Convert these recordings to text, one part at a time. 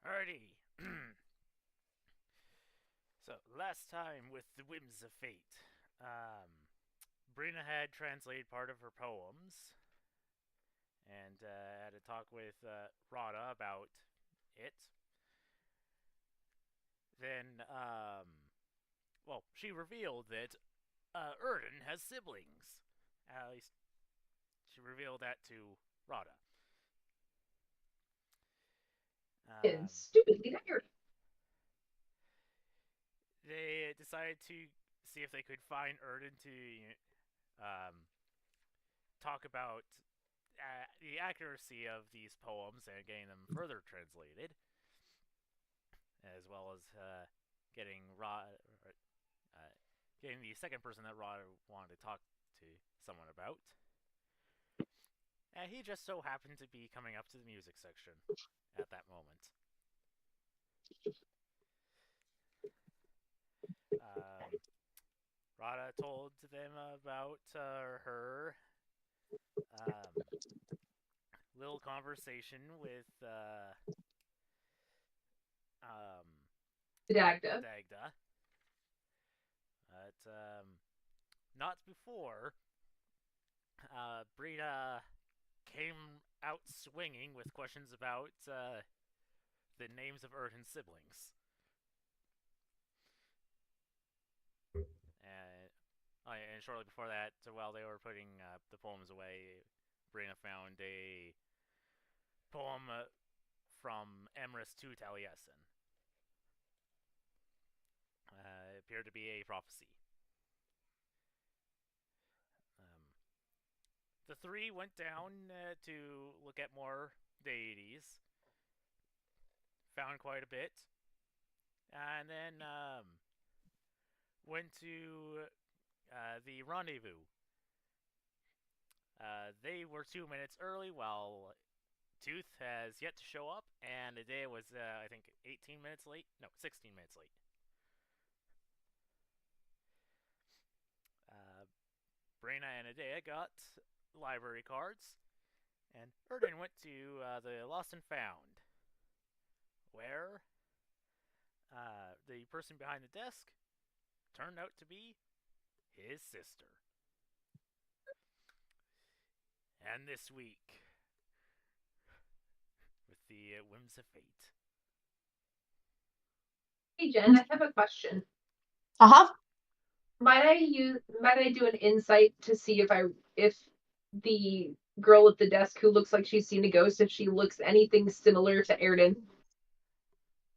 Alrighty. So, last time with the Whims of Fate, Breena had translated part of her poems and had a talk with Rada about it. Then, well, she revealed that Erdan has siblings. At least, she revealed that to Rada. And Um, stupidly tired. they decided to see if they could find Erdan to talk about the accuracy of these poems and getting them further translated, as well as getting getting the second person that Rod wanted to talk to someone about. And he just so happened to be coming up to the music section at that moment. Um, Rada told them about her little conversation with um, Dagda. Dagda. But not before Brita came out swinging with questions about the names of Erdan's siblings. And shortly before that, while they were putting the poems away, Brina found a poem from Emrys to Taliesin. It appeared to be a prophecy. Um, the three went down to look at more deities, found quite a bit, and then went to the rendezvous. They were 2 minutes early, while Tooth has yet to show up, and Adea was, I think, 18 minutes late. No, 16 minutes late. Uh, Brina and Adea got library cards, and Erdan went to the Lost and Found, where the person behind the desk turned out to be his sister. And this week, with the Whims of Fate. Hey Jen, I have a question. Uh-huh. Might I do an insight to see if the girl at the desk who looks like she's seen a ghost, if she looks anything similar to Erdan?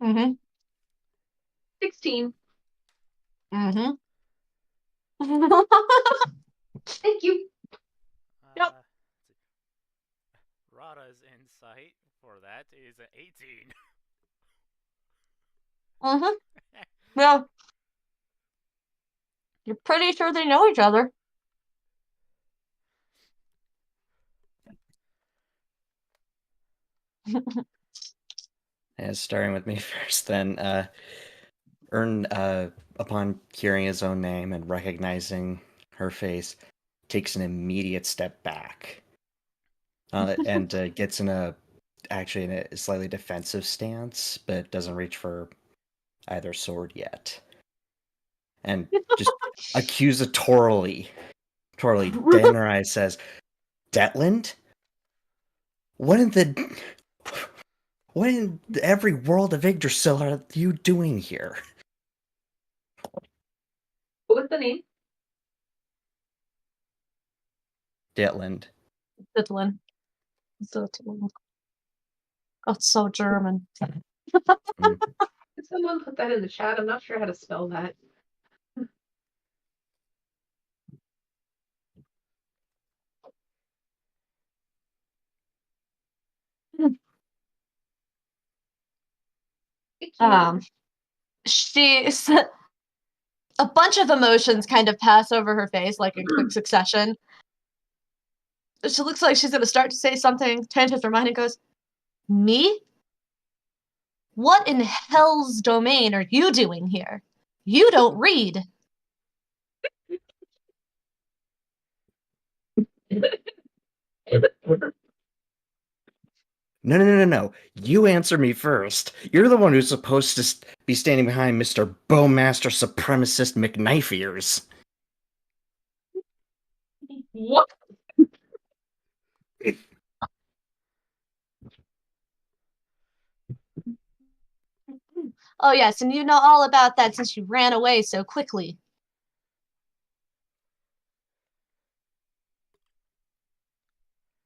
Mm-hmm. 16. Mm-hmm. Thank you. Yep. Rada's insight for that is 18. Mm-hmm. Yeah. You're pretty sure they know each other. Starting with me first, then. Ern, upon hearing his own name and recognizing her face, takes an immediate step back, and gets in a slightly defensive stance, but doesn't reach for either sword yet, and just accusatorily, dead in her eyes, says, "Detland, what in the what in every world of Yggdrasil are you doing here?" What was the name? Detland. Ditlin. That's so German. Mm. Did someone put that in the chat? I'm not sure how to spell that. She's a bunch of emotions kind of pass over her face, like in quick succession. She looks like she's gonna start to say something, changes her mind and goes, "Me? What in hell's domain are you doing here? You don't read." No. You answer me first. You're the one who's supposed to be standing behind Mr. Bowmaster Supremacist McKnife Ears. What? Oh, yes, and you know all about that since you ran away so quickly.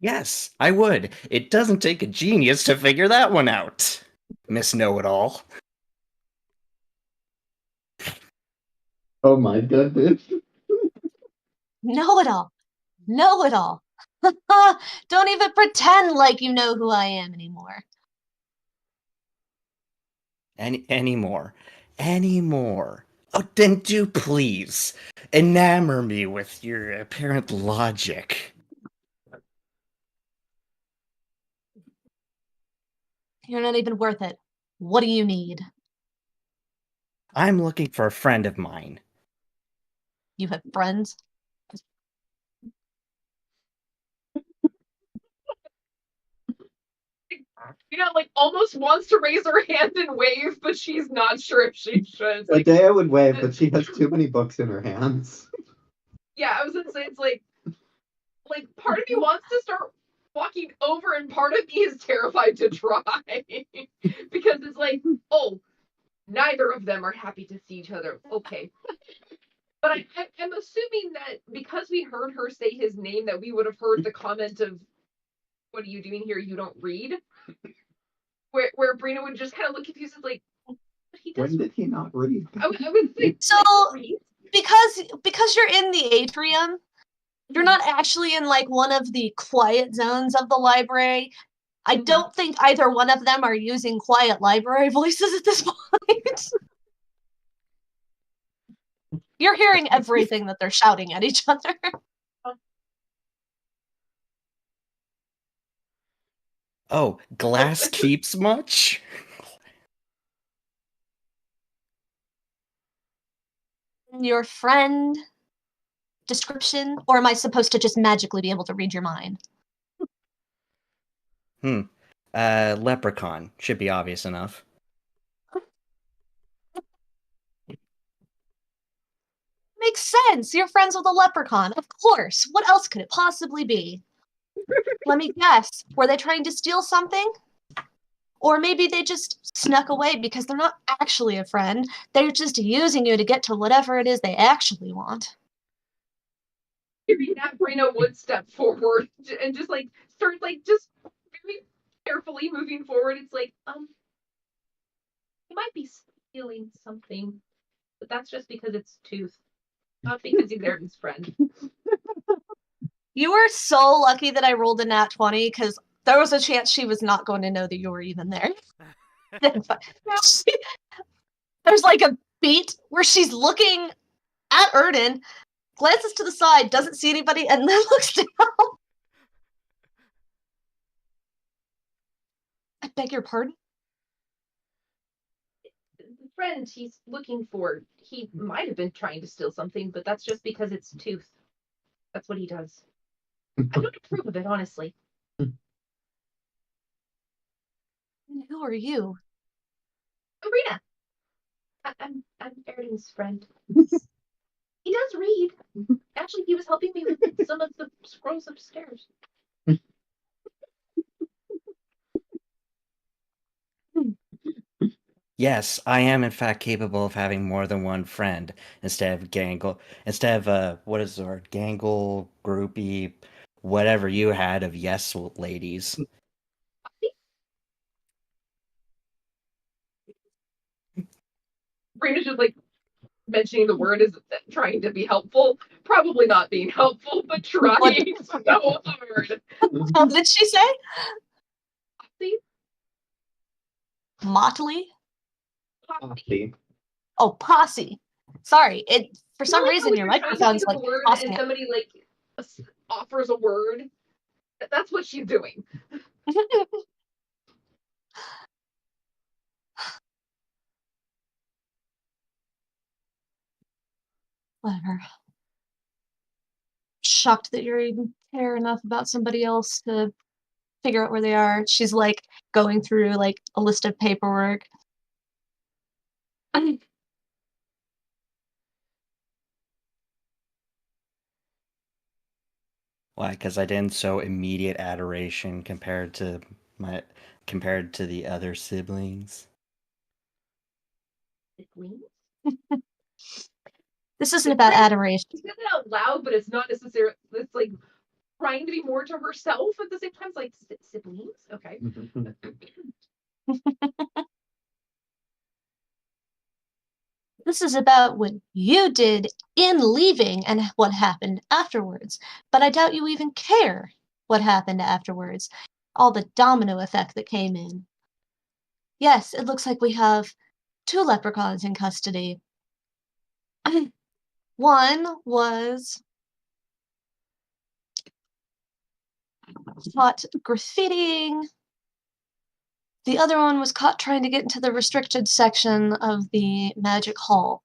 Yes, I would. It doesn't take a genius to figure that one out, Miss Know-It-All. Oh my goodness. Know it all. Know it all. Don't even pretend like you know who I am anymore. Anymore. Oh, then do please. Enamor me with your apparent logic. You're not even worth it. What do you need? I'm looking for a friend of mine. You have friends? Like almost wants to raise her hand and wave, but she's not sure if she should. It's like, Adea would wave, but she has too many books in her hands. yeah, I was gonna say it's like part of me wants to start walking over, and part of me is terrified to try because it's like, oh, neither of them are happy to see each other. Okay. But I'm assuming that because we heard her say his name, that we would have heard the comment of, "What are you doing here? You don't read." Where Breena would just kind of look confused, and like, "But he does." When did he not read? I would say, So, read. because you're in the atrium, you're not actually in like one of the quiet zones of the library. I don't think either one of them are using quiet library voices at this point. You're hearing everything that they're shouting at each other. Oh, glass keeps much? Your friend description, or am I supposed to just magically be able to read your mind? Leprechaun. Should be obvious enough. Makes sense. You're friends with a leprechaun. Of course. What else could it possibly be? Let me guess. Were they trying to steal something? Or maybe they just snuck away because they're not actually a friend. They're just using you to get to whatever it is they actually want. Hearing that, Breena would step forward and just like start like just very carefully moving forward. It's like, you might be stealing something, but that's just because it's Tooth, not because he's Erdan's friend. You were so lucky that I rolled a nat 20 because there was a chance she was not going to know that you were even there. There's like a beat where she's looking at Erdan, glances to the side, doesn't see anybody, and then looks down. I beg your pardon? The friend he's looking for, he might have been trying to steal something, but that's just because it's Tooth. That's what he does. I don't approve of it, honestly. Who are you? Breena. I'm Erdan's friend. He does read. Actually, he was helping me with some of the scrolls upstairs. Yes, I am in fact capable of having more than one friend instead of what is the word? Gangle, groupie, whatever you had of yes ladies. Breena's just like mentioning the word is trying to be helpful. Probably not being helpful, but trying so hard. What did she say? See? Motley? Posse. Oh, posse. Sorry, it for some Like reason when your you're trying to microphone's think of like a word tossing and it. somebody like offers a word. That's what she's doing. Whatever. Shocked that you're even care enough about somebody else to figure out where they are. She's like going through like a list of paperwork. Why? Because I didn't show immediate adoration compared to the other siblings. This isn't about adoration. She says it out loud, but it's not necessarily. It's like trying to be more to herself at the same time. It's like siblings. Okay. This is about what you did in leaving and what happened afterwards. But I doubt you even care what happened afterwards. All the domino effect that came in. Yes, it looks like we have 2 leprechauns in custody. One was caught graffitiing. The other one was caught trying to get into the restricted section of the magic hall.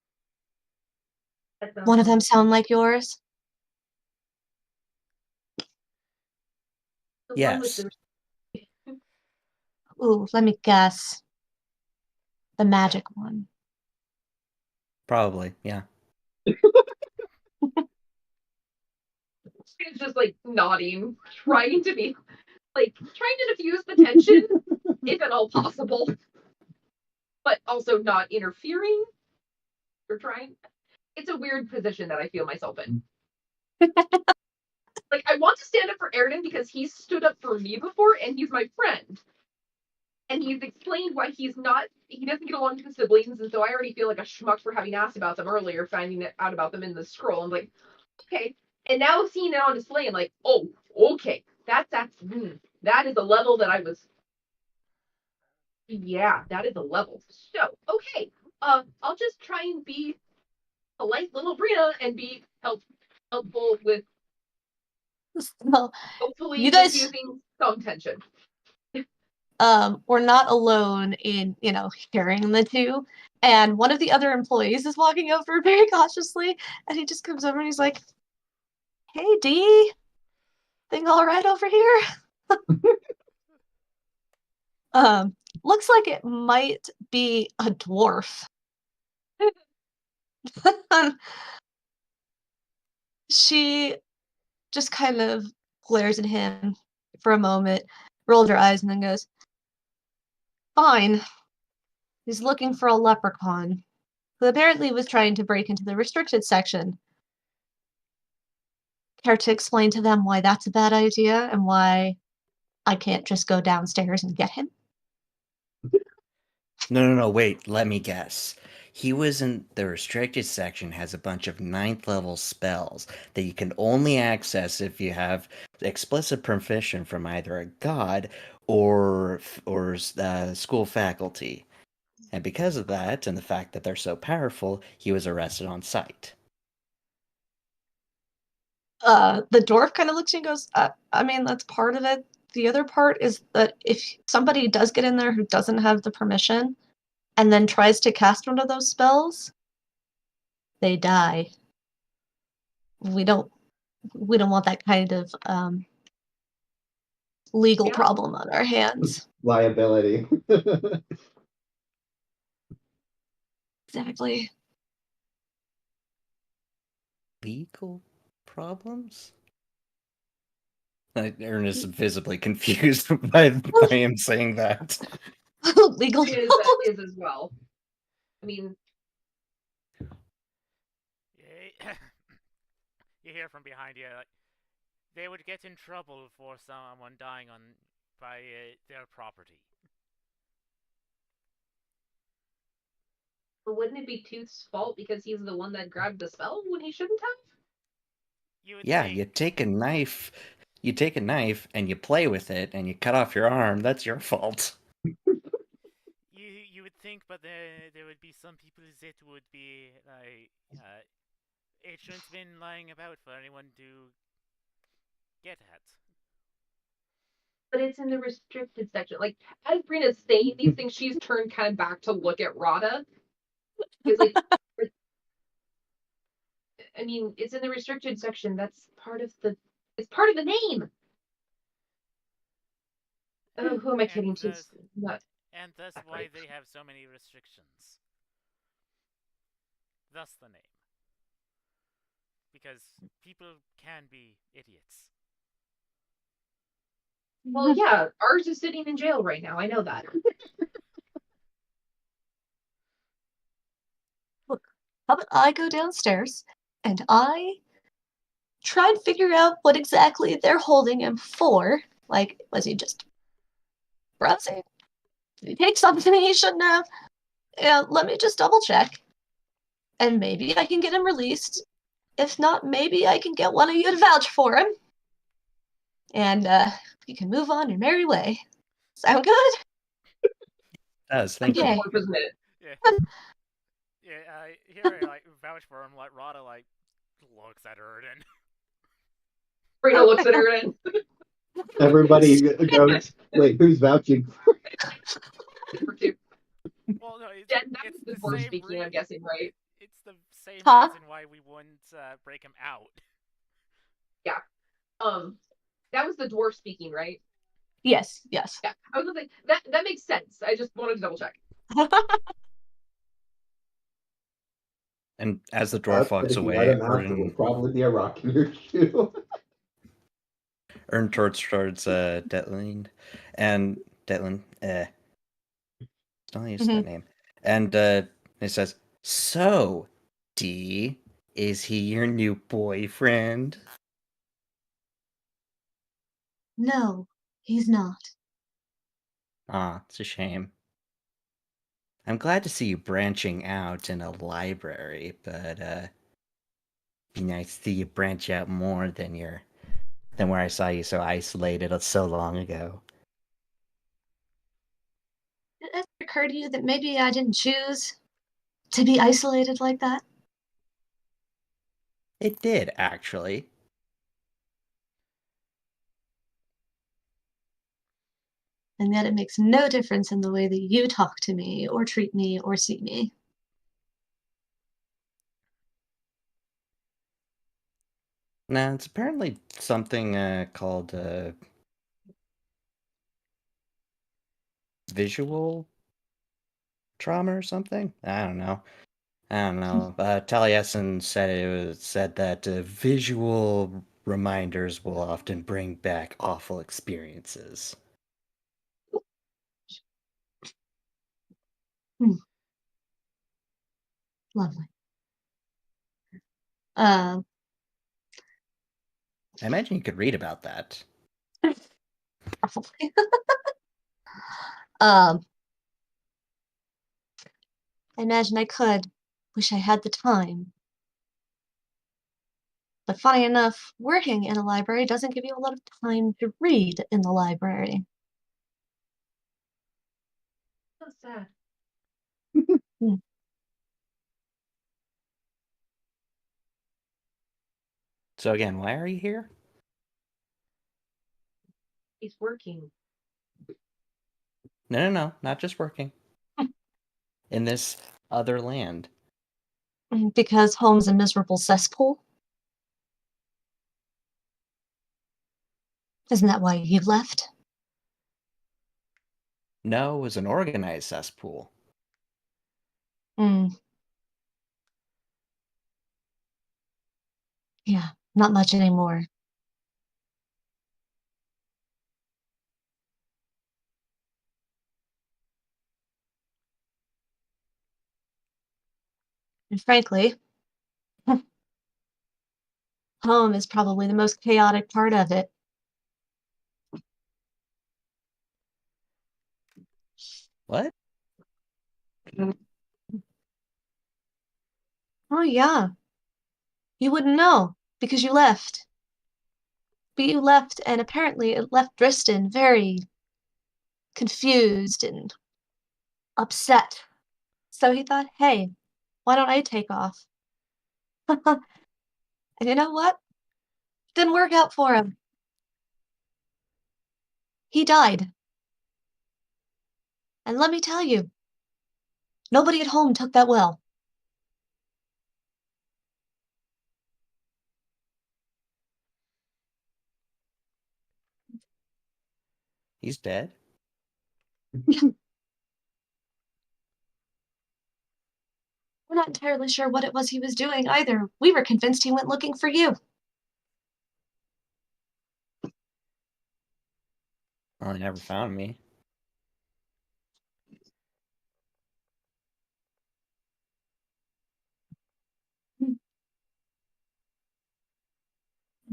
One of them sound like yours? Yes. Ooh, let me guess. The magic one. Probably, yeah. She's just like nodding, trying to be like trying to diffuse the tension, if at all possible, but also not interfering or trying. It's a weird position that I feel myself in. Like, I want to stand up for Erdan because he's stood up for me before and he's my friend. And he's explained why he doesn't get along with his siblings, and so I already feel like a schmuck for having asked about them earlier, finding out about them in the scroll. I'm like, okay. And now seeing it on display, I'm like, oh, okay. That is a level that I was. Yeah, that is a level. So, okay. I'll just try and be a polite little Breena and be helpful with So, hopefully you guys diffusing some tension. we're not alone in, hearing the two. And one of the other employees is walking over very cautiously, and he just comes over and he's like, "Hey, Dee, thing all right over here?" Looks like it might be a dwarf. She just kind of glares at him for a moment, rolls her eyes, and then goes, "Fine." He's looking for a leprechaun, who apparently was trying to break into the restricted section. Care to explain to them why that's a bad idea and why I can't just go downstairs and get him? No, wait, let me guess. He was in the restricted section, has a bunch of 9th level spells that you can only access if you have explicit permission from either a god or school faculty. And because of that, and the fact that they're so powerful, he was arrested on sight. The dwarf kind of looks at you and goes, I mean, that's part of it. The other part is that if somebody does get in there who doesn't have the permission and then tries to cast one of those spells, they die. We don't want that kind of legal problem on our hands. Liability. Exactly. Legal problems? Ernest is visibly confused by him saying that. Legal is as well. I mean, you hear from behind you, like, they would get in trouble for someone dying by their property. but wouldn't it be Tooth's fault because he's the one that grabbed the spell when he shouldn't have? Yeah, you take a knife and you play with it and you cut off your arm. That's your fault. You would think, but there would be some people that would be like, it shouldn't have been lying about for anyone to get at. But it's in the restricted section. Like, as Brina's saying these things, she's turned kind of back to look at Rada. It's like, I mean, it's in the restricted section. That's part of the. It's part of the name. Oh, who am I And kidding? thus, She's not and thus that why great. they have so many restrictions. Thus the name. Because people can be idiots. Well, yeah, ours is sitting in jail right now. I know that. Look, how about I go downstairs and I try and figure out what exactly they're holding him for? Like, was he just browsing? Did he take something he shouldn't have? Yeah, let me just double check. And maybe I can get him released. If not, maybe I can get one of you to vouch for him. And we can move on your merry way. Sound good? Does, thank Okay. you. Dwarf, isn't it? Yeah. Yeah, here I like vouch for him. Like Rada like looks at Erdan. Brina looks at her and Everybody goes, wait, who's vouching? for two. Well, no, That was it's the the dwarf same speaking, I'm guessing, right? it's the same Huh? reason why we wouldn't break him out. That was the dwarf speaking, right? Yes, yes. Yeah. I was gonna say that makes sense. I just wanted to double check. And as the dwarf walks If you away, let him out, there will Erden probably be a rock in your shoe. turns towards Detlin, and Detlin, don't use that name, and he says, "So, D, is he your new boyfriend?" No, he's not. Ah, it's a shame. I'm glad to see you branching out in a library, but be nice to see you branch out more than where I saw you so isolated so long ago. Did it ever occur to you that maybe I didn't choose to be isolated like that? It did, actually. And yet it makes no difference in the way that you talk to me or treat me or see me. No, it's apparently something called visual trauma or something. I don't know. Taliesin said that visual reminders will often bring back awful experiences. Lovely. I imagine you could read about that. Probably. I imagine I could. Wish I had the time. But funny enough, working in a library doesn't give you a lot of time to read in the library. So sad. So again, why are you here? He's working. No, not just working. In this other land. Because home's a miserable cesspool. Isn't that why you left? No, it was an organized cesspool. Yeah, not much anymore. And frankly, home is probably the most chaotic part of it. What? Oh, yeah. You wouldn't know because you left. But you left, and apparently it left Dristan very confused and upset. So he thought, hey, why don't I take off? And you know what? Didn't work out for him. He died. And let me tell you, nobody at home took that well. He's dead? We're not entirely sure what it was he was doing either. We were convinced he went looking for you. Well, he never found me.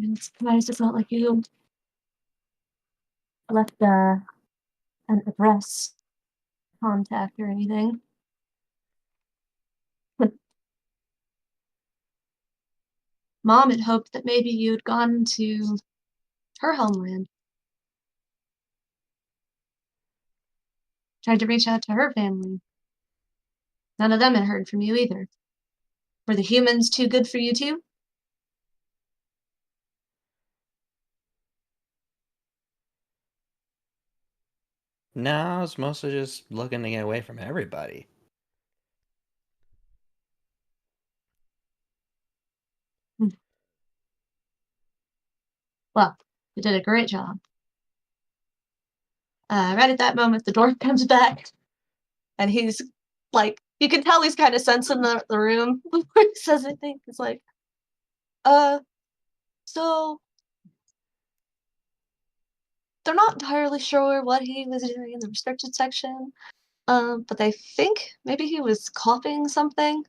I'm surprised it's not like you left an address, contact, or anything. Mom had hoped that maybe you'd gone to her homeland. Tried to reach out to her family. None of them had heard from you either. Were the humans too good for you too? No, I was mostly just looking to get away from everybody. Well, you did a great job. Right at that moment, the door comes back, and he's like, you can tell he's kind of sensing the room before he says anything. He's like, so they're not entirely sure what he was doing in the restricted section, but they think maybe he was copying something,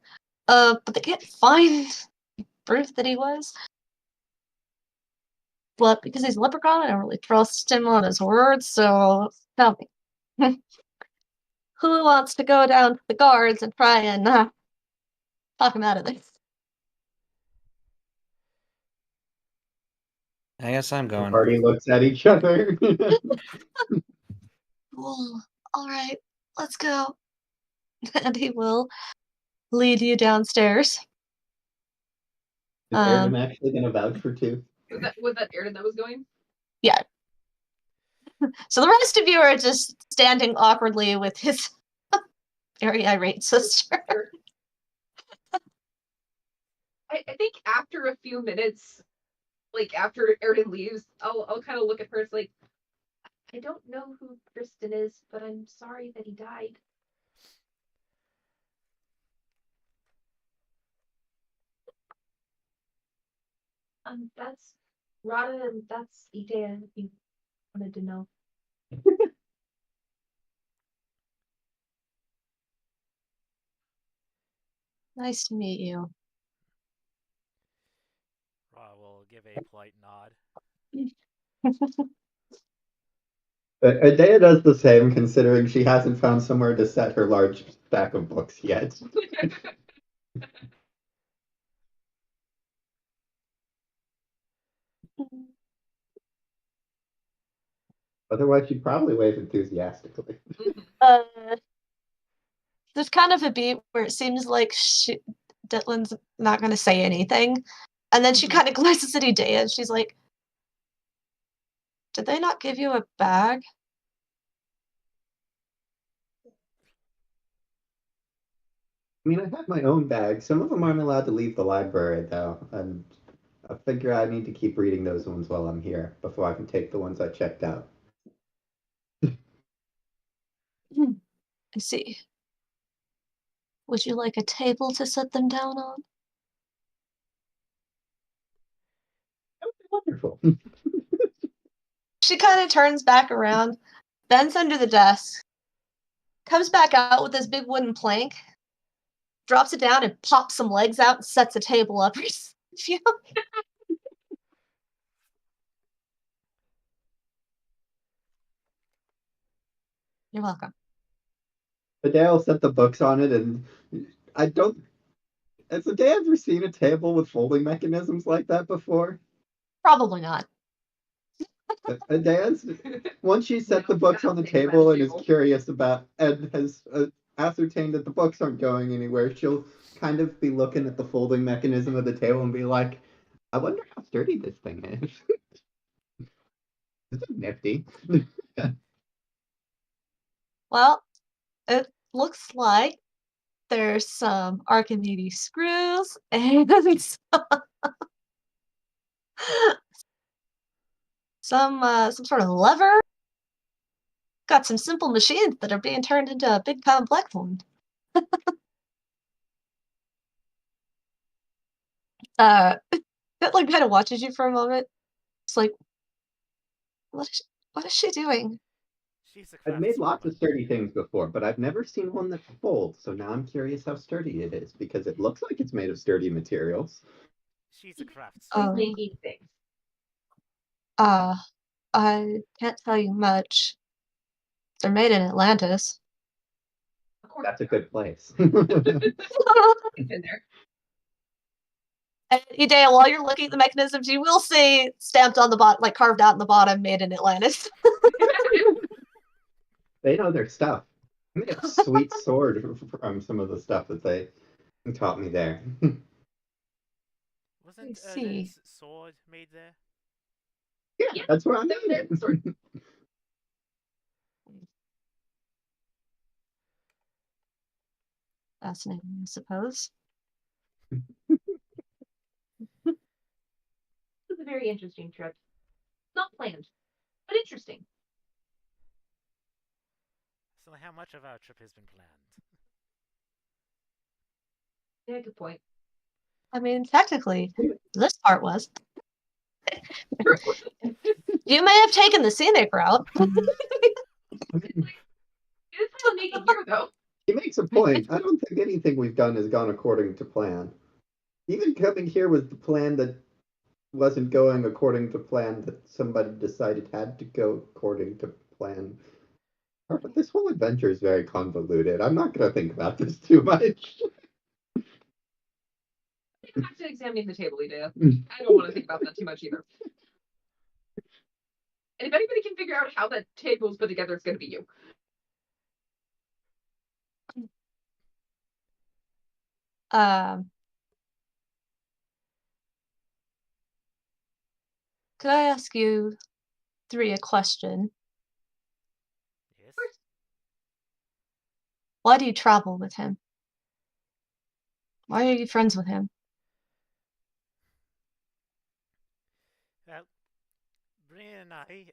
but they can't find proof that he was. But because he's a leprechaun, I don't really trust him on his words, so tell me. Who wants to go down to the guards and try and talk him out of this? I guess I'm The going. party looks at each other. Well, all right, let's go. And he will lead you downstairs. Is Erdan actually going to vouch for two? Was that Erdan that was going? Yeah. So the rest of you are just standing awkwardly with his very irate sister. I think after a few minutes, like after Erdan leaves, I'll kind of look at her. It's like, I don't know who Kristen is, but I'm sorry that he died. That's Rada and that's Idea, if you wanted to know. Nice to meet you. Ra will give a polite nod. Adea does the same, considering she hasn't found somewhere to set her large stack of books yet. Otherwise, she'd probably wave enthusiastically. There's kind of a beat where it seems like Ditlin's not going to say anything. And then she kind of glances at Idea and she's like, did they not give you a bag? I mean, I have my own bag. Some of them aren't allowed to leave the library, though. And I figure I need to keep reading those ones while I'm here before I can take the ones I checked out. I see. Would you like a table to set them down on? Wonderful. She kind of turns back around, bends under the desk, comes back out with this big wooden plank, drops it down and pops some legs out and sets a table up. You're welcome. Adele set the books on it, and I don't. Has Adele ever seen a table with folding mechanisms like that before? Probably not. Adea's, once she set the books on the table and is curious about, and has ascertained that the books aren't going anywhere, she'll kind of be looking at the folding mechanism of the table and be like, I wonder how sturdy this thing is. This is nifty. Well, it looks like there's some Archimedes screws and some sort of lever. got some simple machines that are being turned into a big complex one. That like kind of watches you for a moment. It's like, what is she doing? She's a I've made lots of craftswoman. sturdy things before, but I've never seen one that folds, so now I'm curious how sturdy it is, because it looks like it's made of sturdy materials. She's a She's craftswoman. making things. I can't tell you much. They're made in Atlantis. Of course, That's a good place. it's in there. And Idea, while you're looking at the mechanisms, you will see stamped on the bottom, like carved out in the bottom, made in Atlantis. They know their stuff. I made a sweet sword from some of the stuff that they taught me there. Wasn't see. Erdan's sword made there? Yeah, that's where I'm That was at. their sword. Fascinating, I suppose. It was a very interesting trip. Not planned, but interesting. So how much of our trip has been planned? Yeah, good point. I mean, technically, this part was. True. You may have taken the scenic route. I mean, It's how to make it here, though. he makes a point. I don't think anything we've done has gone according to plan. Even coming here with the plan that wasn't going according to plan, that somebody decided had to go according to plan. This whole adventure is very convoluted. I'm not going to think about this too much. Go back to examining the table, Idea. I don't want to think about that too much either. And if anybody can figure out how that table was put together, it's going to be you. Could I ask you three a question? Yes. Why do you travel with him? Why are you friends with him? Well, Brina and I,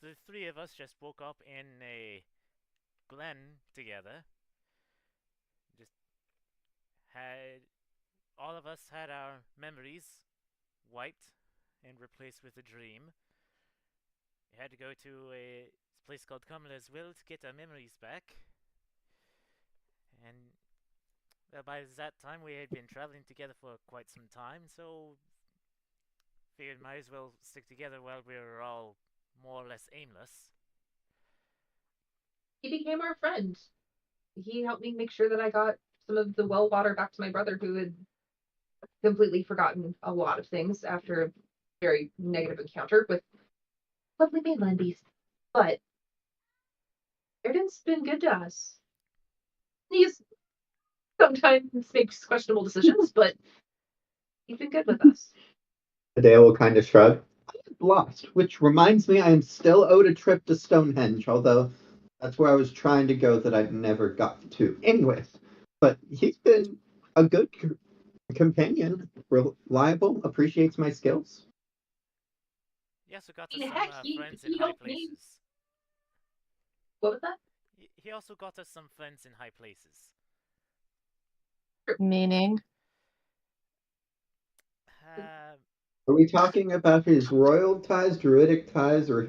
the three of us just woke up in a glen together. Just all of us had our memories wiped and replaced with a dream. We had to go to a place called Cumler's Will to get our memories back. And by that time we had been traveling together for quite some time, so figured might as well stick together while we were all more or less aimless. He became our friend. He helped me make sure that I got some of the well water back to my brother, who had completely forgotten a lot of things after a very negative encounter with lovely mainland beast. But Erdan's been good to us. He's sometimes makes questionable decisions, but he's been good with us. Adele will kind of shrug. I'm lost, which reminds me I am still owed a trip to Stonehenge, although that's where I was trying to go that I've never got to. Anyways, but he's been a good companion, reliable, appreciates my skills. He also got us I mean, some heck, he friends in high helped me. places. What was that? He also got us some friends in high places. Meaning? Are we talking about his royal ties, druidic ties, or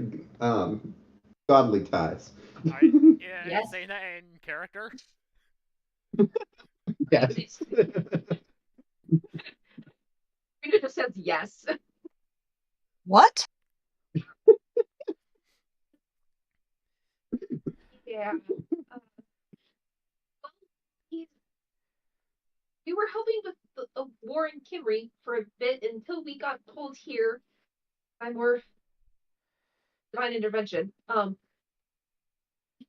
godly ties? Are you Yes. saying that in character? Yes. Rita just says yes. What? Yeah. Well, we were helping with the war in Kimry for a bit until we got pulled here by more divine intervention. I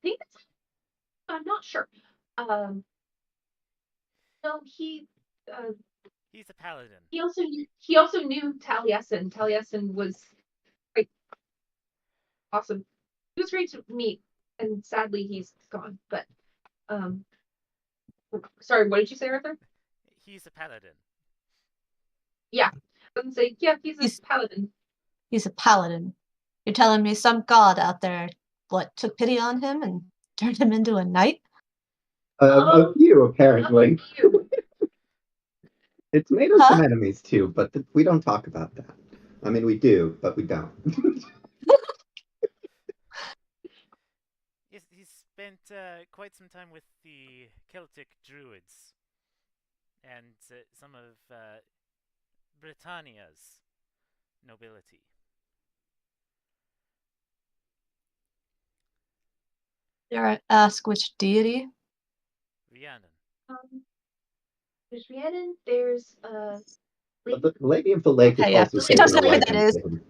think that's. I'm not sure. No, he. He's a paladin. He also knew Taliesin. Taliesin was quite awesome. He was great to meet, and sadly he's gone. But sorry, what did you say, Arthur? He's a paladin. Yeah, I was say yeah, he's a paladin. He's a paladin. You're telling me some god out there, took pity on him and turned him into a knight? A few, apparently. A few. It's made us some enemies, too, but we don't talk about that. I mean, we do, but we don't. He spent quite some time with the Celtic Druids and some of Britannia's nobility. Dare I ask which deity? Rhiannon. There's Rhiannon, there's The Lady of the Lake Okay, is yeah. also She doesn't taken know who away that is. from him.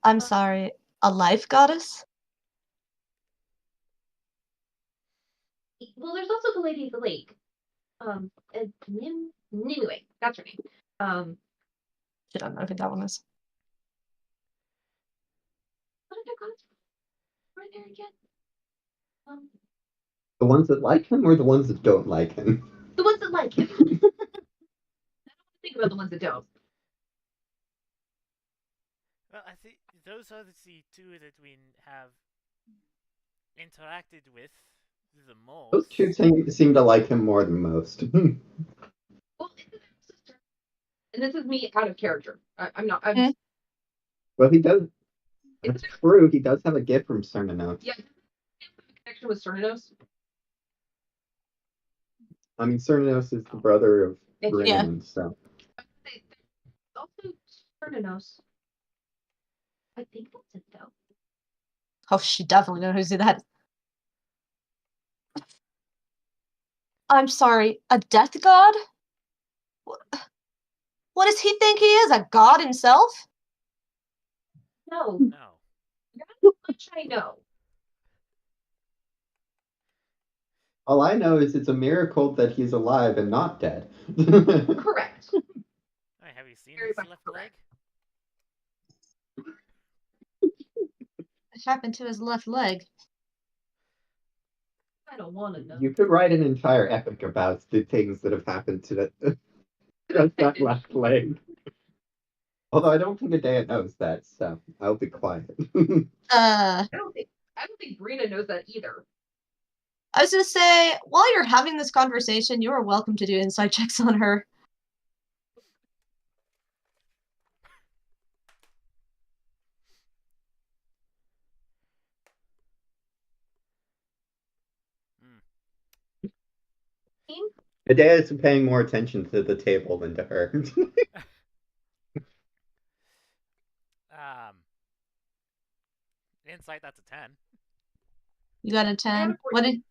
I'm sorry. A life goddess? well, there's also the Lady of the Lake. Anyway, that's her name. I don't know who that one is. What other gods were there again? The ones that like him or the ones that don't like him? The ones that like him. I don't want to think about the ones that don't. Well, I think those are the two that we have interacted with the most. Those two seem to like him more than most. Well, and this is me out of character. I'm not. Well, he does. It's That's true. He does have a gift from Cernunnos. Yeah, connection with Cernunnos. I mean, Cernunnos is the brother of Yeah. Bryn, so. Also, Cernunnos. I think that's it, though. Oh, she definitely knows who that is. I'm sorry, a death god? What does he think he is? A god himself? No. No. Not how much I know. All I know is it's a miracle that he's alive and not dead. Correct. Hey, have you seen Very his much left correct. leg? What happened to his left leg? I don't want to know. You could write an entire epic about the things that have happened to that left leg. Although I don't think Adea knows that, so I'll be quiet. I don't think Breena knows that either. I was gonna say, while you're having this conversation, you are welcome to do insight checks on her. Adea is paying more attention to the table than to her. Insight, that's a 10. You got a 10. What did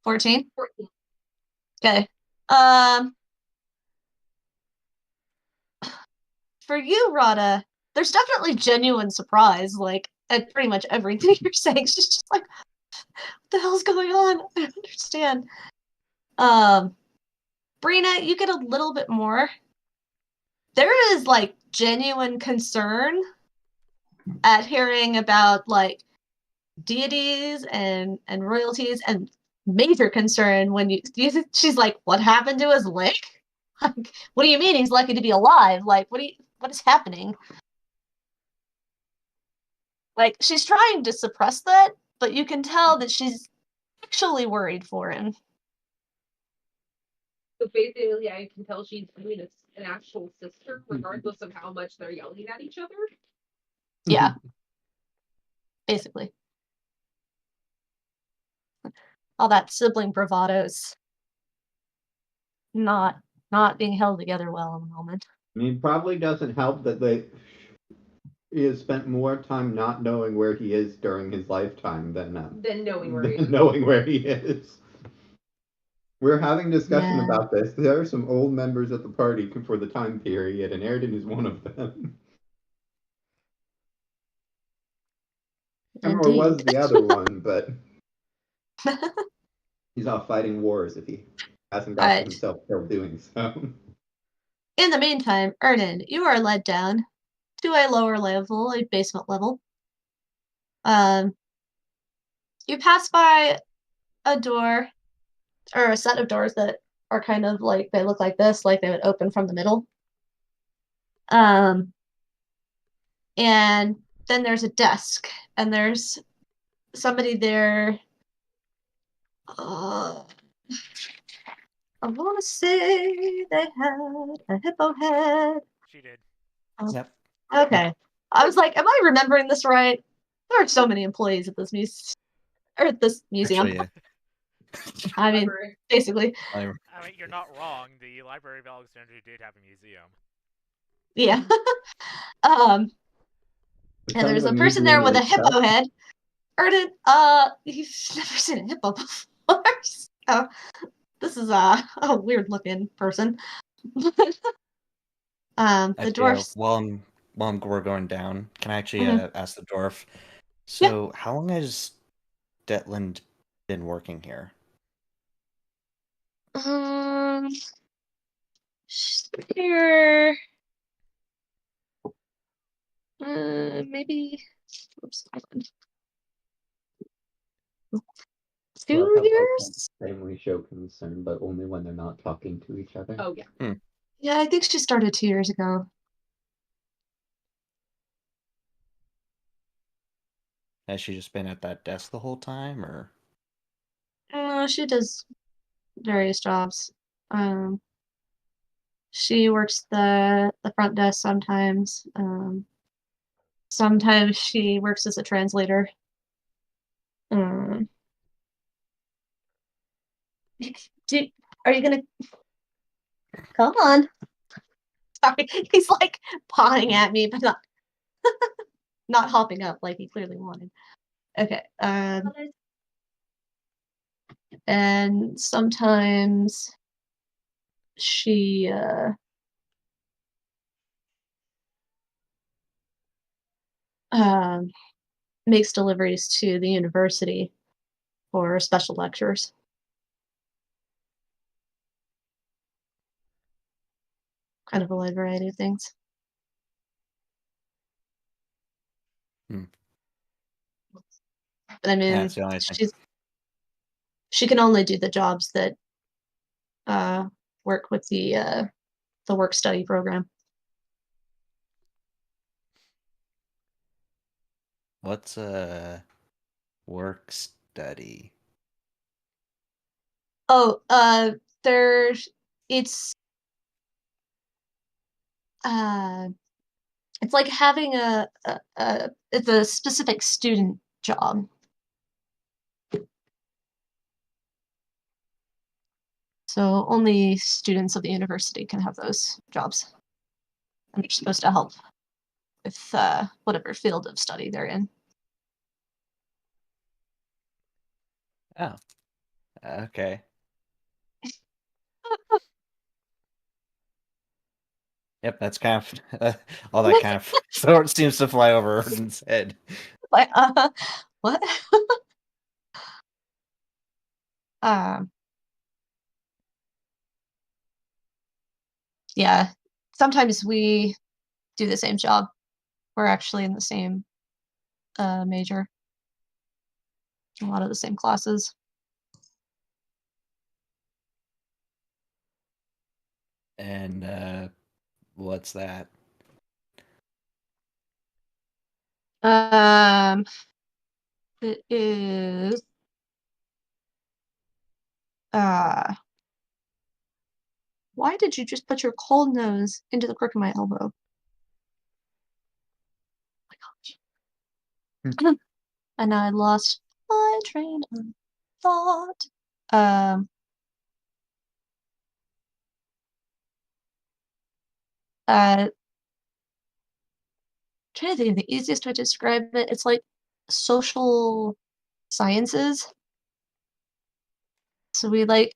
14? 14. Okay. For you, Rada, there's definitely genuine surprise, like, at pretty much everything you're saying. She's just like, what the hell's going on? I don't understand. Breena, you get a little bit more. There is, like, genuine concern at hearing about, like, deities and royalties, and major concern when she's like, what happened to his leg? Like, what do you mean he's lucky to be alive? Like, what is happening? Like, she's trying to suppress that, but you can tell that she's actually worried for him. So basically, I can tell she's an actual sister, regardless of how much they're yelling at each other. Yeah. Basically. All that sibling bravado's not being held together well in the moment. I mean, it probably doesn't help that he has spent more time not knowing where he is during his lifetime than knowing where he is. knowing where he is. We're having discussion Yeah. about this. There are some old members at the party for the time period, and Erdan is one of them. Or was the other one, but he's off fighting wars if he hasn't got himself killed doing so. In the meantime, Erdan, you are led down to a lower level, a basement level. You pass by a door, or a set of doors that are kind of like, they look like this, like they would open from the middle. And then there's a desk, and there's somebody there. I want to say they had a hippo head. She did. Yep. Okay. I was like, am I remembering this right? There are so many employees at this museum. Actually, yeah. I mean, Library. basically, I mean, you're not wrong. The Library of Alexandria did have a museum. yeah. It's And kind there's of a person there museum with in a hippo itself. head. Erdan, you've never seen a hippo before. So, this is a weird looking person. The Actually, dwarfs. while we're going down, can I actually Mhm. ask the dwarf? So, how long has Detland been working here? She's here. Maybe. Oops, hold on. Well, 2 how both years? family show concern, but only when they're not talking to each other. Oh yeah. Yeah, I think she started 2 years ago. Has she just been at that desk the whole time, or? She does various jobs. She works the front desk sometimes. Sometimes she works as a translator. Um, do, are you gonna come on? Sorry, he's like pawing at me, but not hopping up like he clearly wanted. Okay. And sometimes she um makes deliveries to the university for special lectures. Kind of a wide variety of things. But I mean, That's the only thing. she can only do the jobs that work with the work study program. What's a work study? Oh, there's it's uh it's like having it's a specific student job. So only students of the university can have those jobs. And they're supposed to help with whatever field of study they're in. Oh, okay. Yep, that's kind of all that kind of sort seems to fly over Erden's head. Like, what? um, yeah. Sometimes we do the same job. We're actually in the same major. A lot of the same classes. And what's that? It is uh why did you just put your cold nose into the crook of my elbow? Oh my gosh. And I lost my train of thought. Um uh trying to think of the easiest way to describe it. It's like social sciences. So we like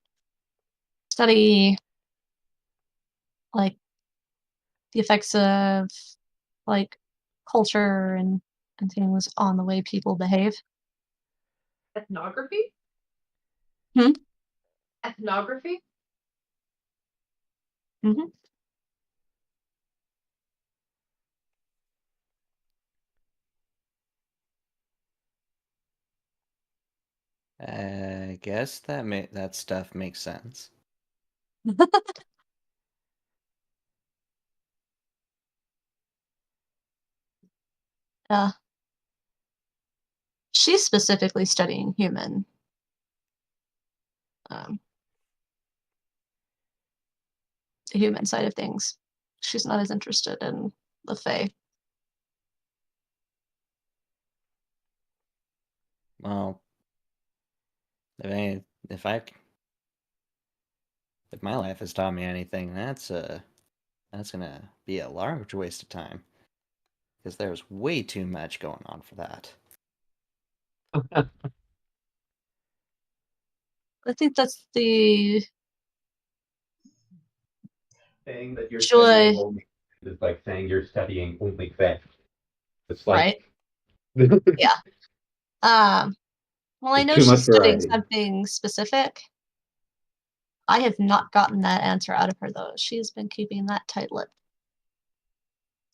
study like the effects of like culture and things on the way people behave. Ethnography? Hmm? Ethnography? Mm-hmm. I guess that stuff makes sense. Yeah. She's specifically studying human. The human side of things. She's not as interested in the Fae. Well, if my life has taught me anything, that's gonna be a large waste of time. Because there's way too much going on for that. I think that's the Saying that you're joy, studying only is like saying you're studying only Fae. It's like right? Yeah. Well, I know Too much she's studying variety. something specific. I have not gotten that answer out of her, though. She's been keeping that tight-lipped.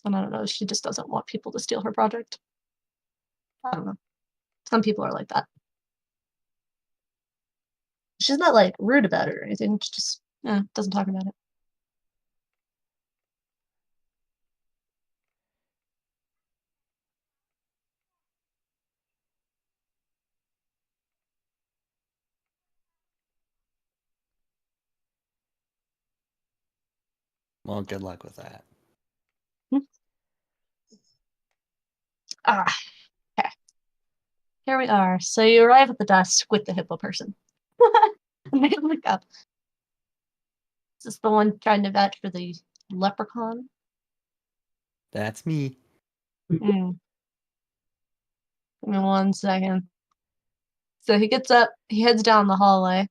And I don't know, she just doesn't want people to steal her project. I don't know. Some people are like that. She's not, like, rude about it or anything. She just doesn't talk about it. Well, good luck with that. Okay. Here we are. So you arrive at the desk with the hippo person. And they look up. Is this the one trying to vouch for the leprechaun? That's me. Give me 1 second. So he gets up, he heads down the hallway.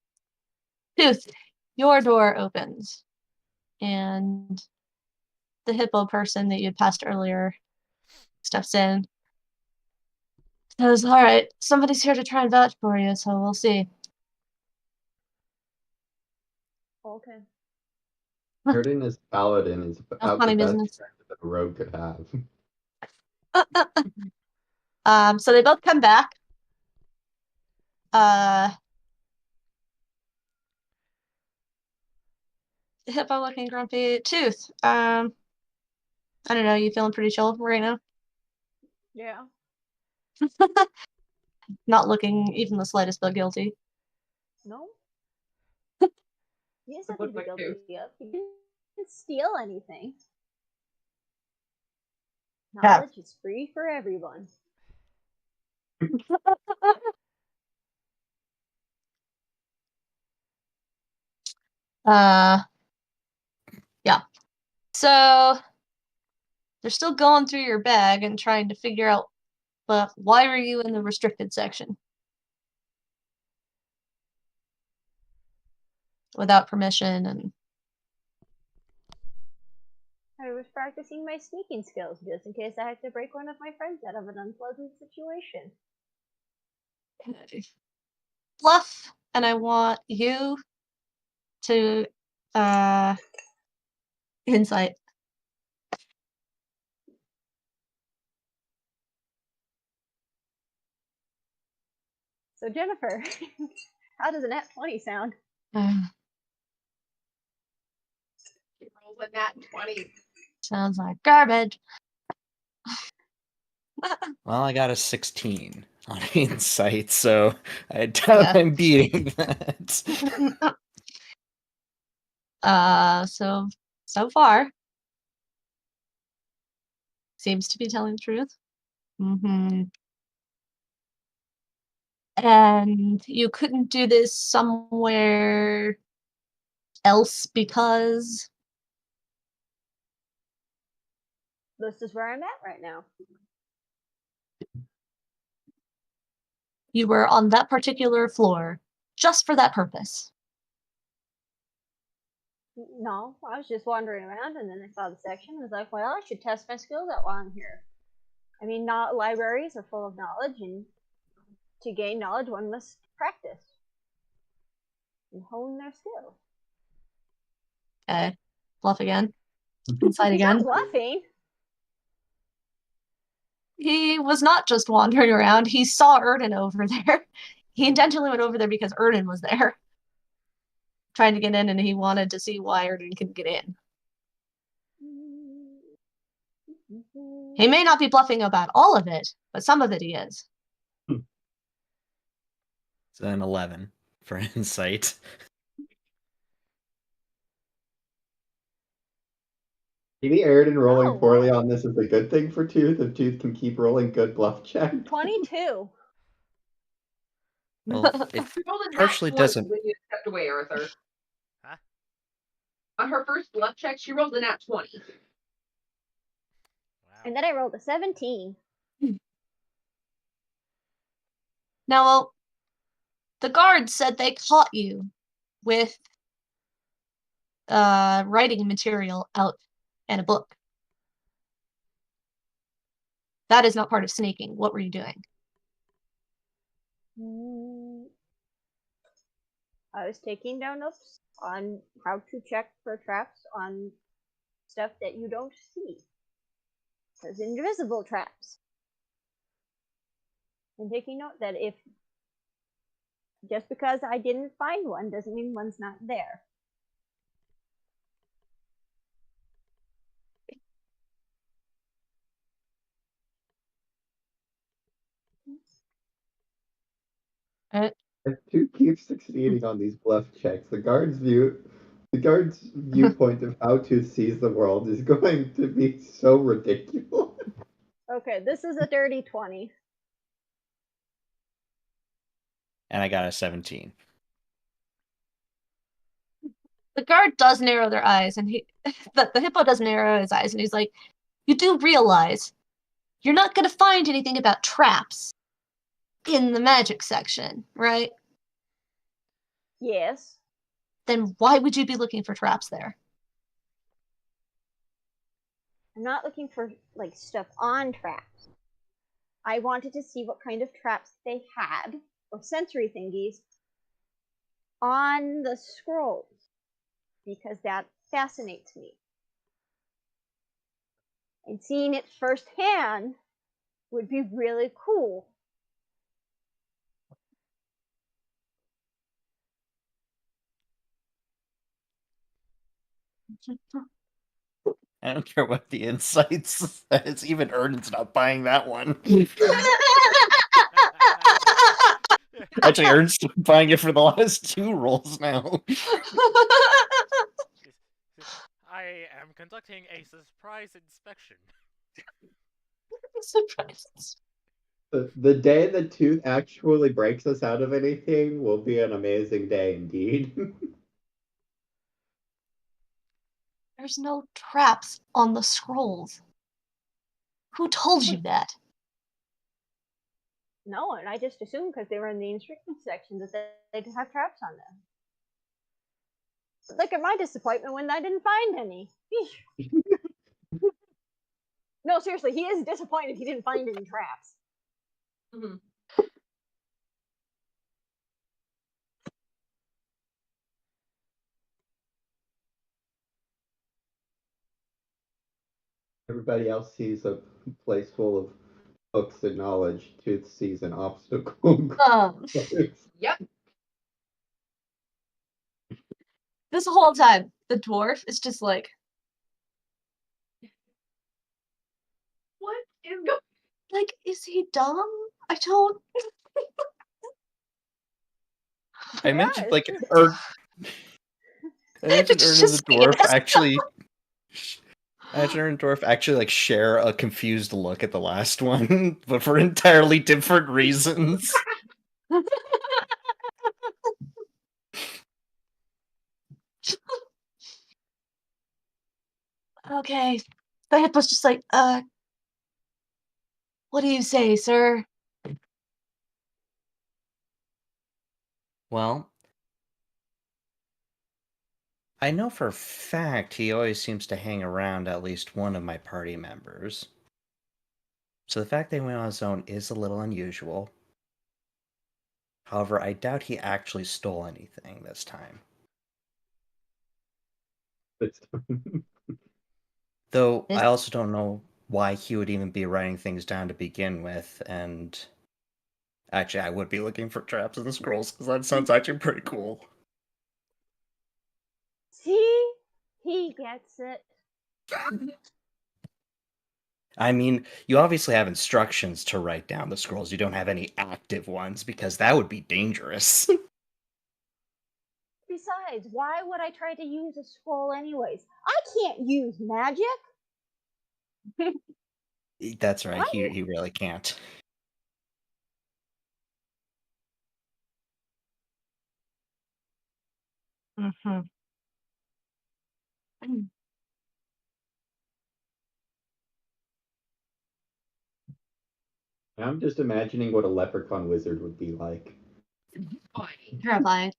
Tooth, your door opens. And the hippo person that you had passed earlier steps in. Says, alright, somebody's here to try and vouch for you, so we'll see. Okay. Erdan as paladin is about funny the best business. friend that a rogue could have. So they both come back. Hippo looking grumpy. Tooth, I don't know, you feeling pretty chill right now? Yeah. Not looking even the slightest bit guilty. No? He has Look nothing to like be who? guilty of. He didn't steal anything. Yeah. Knowledge is free for everyone. Yeah. So they're still going through your bag and trying to figure out, but why were you in the restricted section? Without permission and I was practicing my sneaking skills just in case I had to break one of my friends out of an unpleasant situation. Fluff, and I want you to insight. So Jennifer, how does an at 20 sound? Roll a nat 20. Sounds like garbage. Well, I got a 16 on insight, so I doubt Yeah. I'm beating that. So far seems to be telling the truth. And you couldn't do this somewhere else because This is where I'm at right now. you were on that particular floor just for that purpose. No, I was just wandering around and then I saw the section and was like, well, I should test my skills out while I'm here. I mean, not libraries are full of knowledge, and to gain knowledge, one must practice and hone their skills. Okay. Bluff again. Inside He's again. not bluffing. He was not just wandering around. He saw Erdan over there. He intentionally went over there because Erdan was there. Trying to get in, and he wanted to see why Erdan could get in. He may not be bluffing about all of it, but some of it he is. So then 11 for insight. Maybe Erdan rolling Oh, poorly wow. on this is a good thing for Tooth if Tooth can keep rolling good bluff checks. 22. Well, it She rolled a nat partially 20 doesn't. when you stepped away, Arthur. Huh? On her first bluff check, she rolled a nat 20. Wow. And then I rolled a 17. Now, the guards said they caught you with writing material out and a book. That is not part of sneaking. What were you doing? I was taking down notes on how to check for traps on stuff that you don't see. Those invisible traps. And taking note that if just because I didn't find one doesn't mean one's not there. Uh, If Tooth keeps succeeding on these bluff checks, the guard's viewpoint of how Tooth sees the world is going to be so ridiculous. Okay, this is a dirty 20. And I got a 17. The guard does narrow their eyes, and the hippo does narrow his eyes, and he's like, "You do realize you're not going to find anything about traps in the magic section, right? Yes. Then why would you be looking for traps there?" I'm not looking for like stuff on traps. I wanted to see what kind of traps they had, or sensory thingies, on the scrolls. Because that fascinates me. And seeing it firsthand would be really cool. I don't care what the insights. It's even Erdan's not buying that one. Actually, Ern's buying it for the last 2 rolls now. I am conducting a surprise inspection. Surprise. The day that Tooth actually breaks us out of anything will be an amazing day indeed. There's no traps on the scrolls. Who told you that? No, and I just assumed because they were in the instructions section that they'd have traps on them. But look at my disappointment when I didn't find any. No, seriously, he is disappointed he didn't find any traps. Mm-hmm. Everybody else sees a place full of books and knowledge. Tooth sees an obstacle. Yep. This whole time, the dwarf is just like, What is going like, is he dumb? I don't. I mentioned, Yeah, like, it's I mentioned It's Ern and the just dwarf yes. actually. I mentioned Ern and dwarf actually, like, share a confused look at the last one, but for entirely different reasons. Okay. The hippo's just like, what do you say, sir? Well, I know for a fact he always seems to hang around at least one of my party members. So the fact that he went on his own is a little unusual. However, I doubt he actually stole anything this time. Though I also don't know why he would even be writing things down to begin with, and actually I would be looking for traps in the scrolls, because that sounds actually pretty cool. See? He gets it. I mean, you obviously have instructions to write down the scrolls. You don't have any active ones because that would be dangerous. Besides, why would I try to use a scroll anyways? I can't use magic. That's right. What? He really can't. Mm-hmm. I'm just imagining what a leprechaun wizard would be like. Terrifying.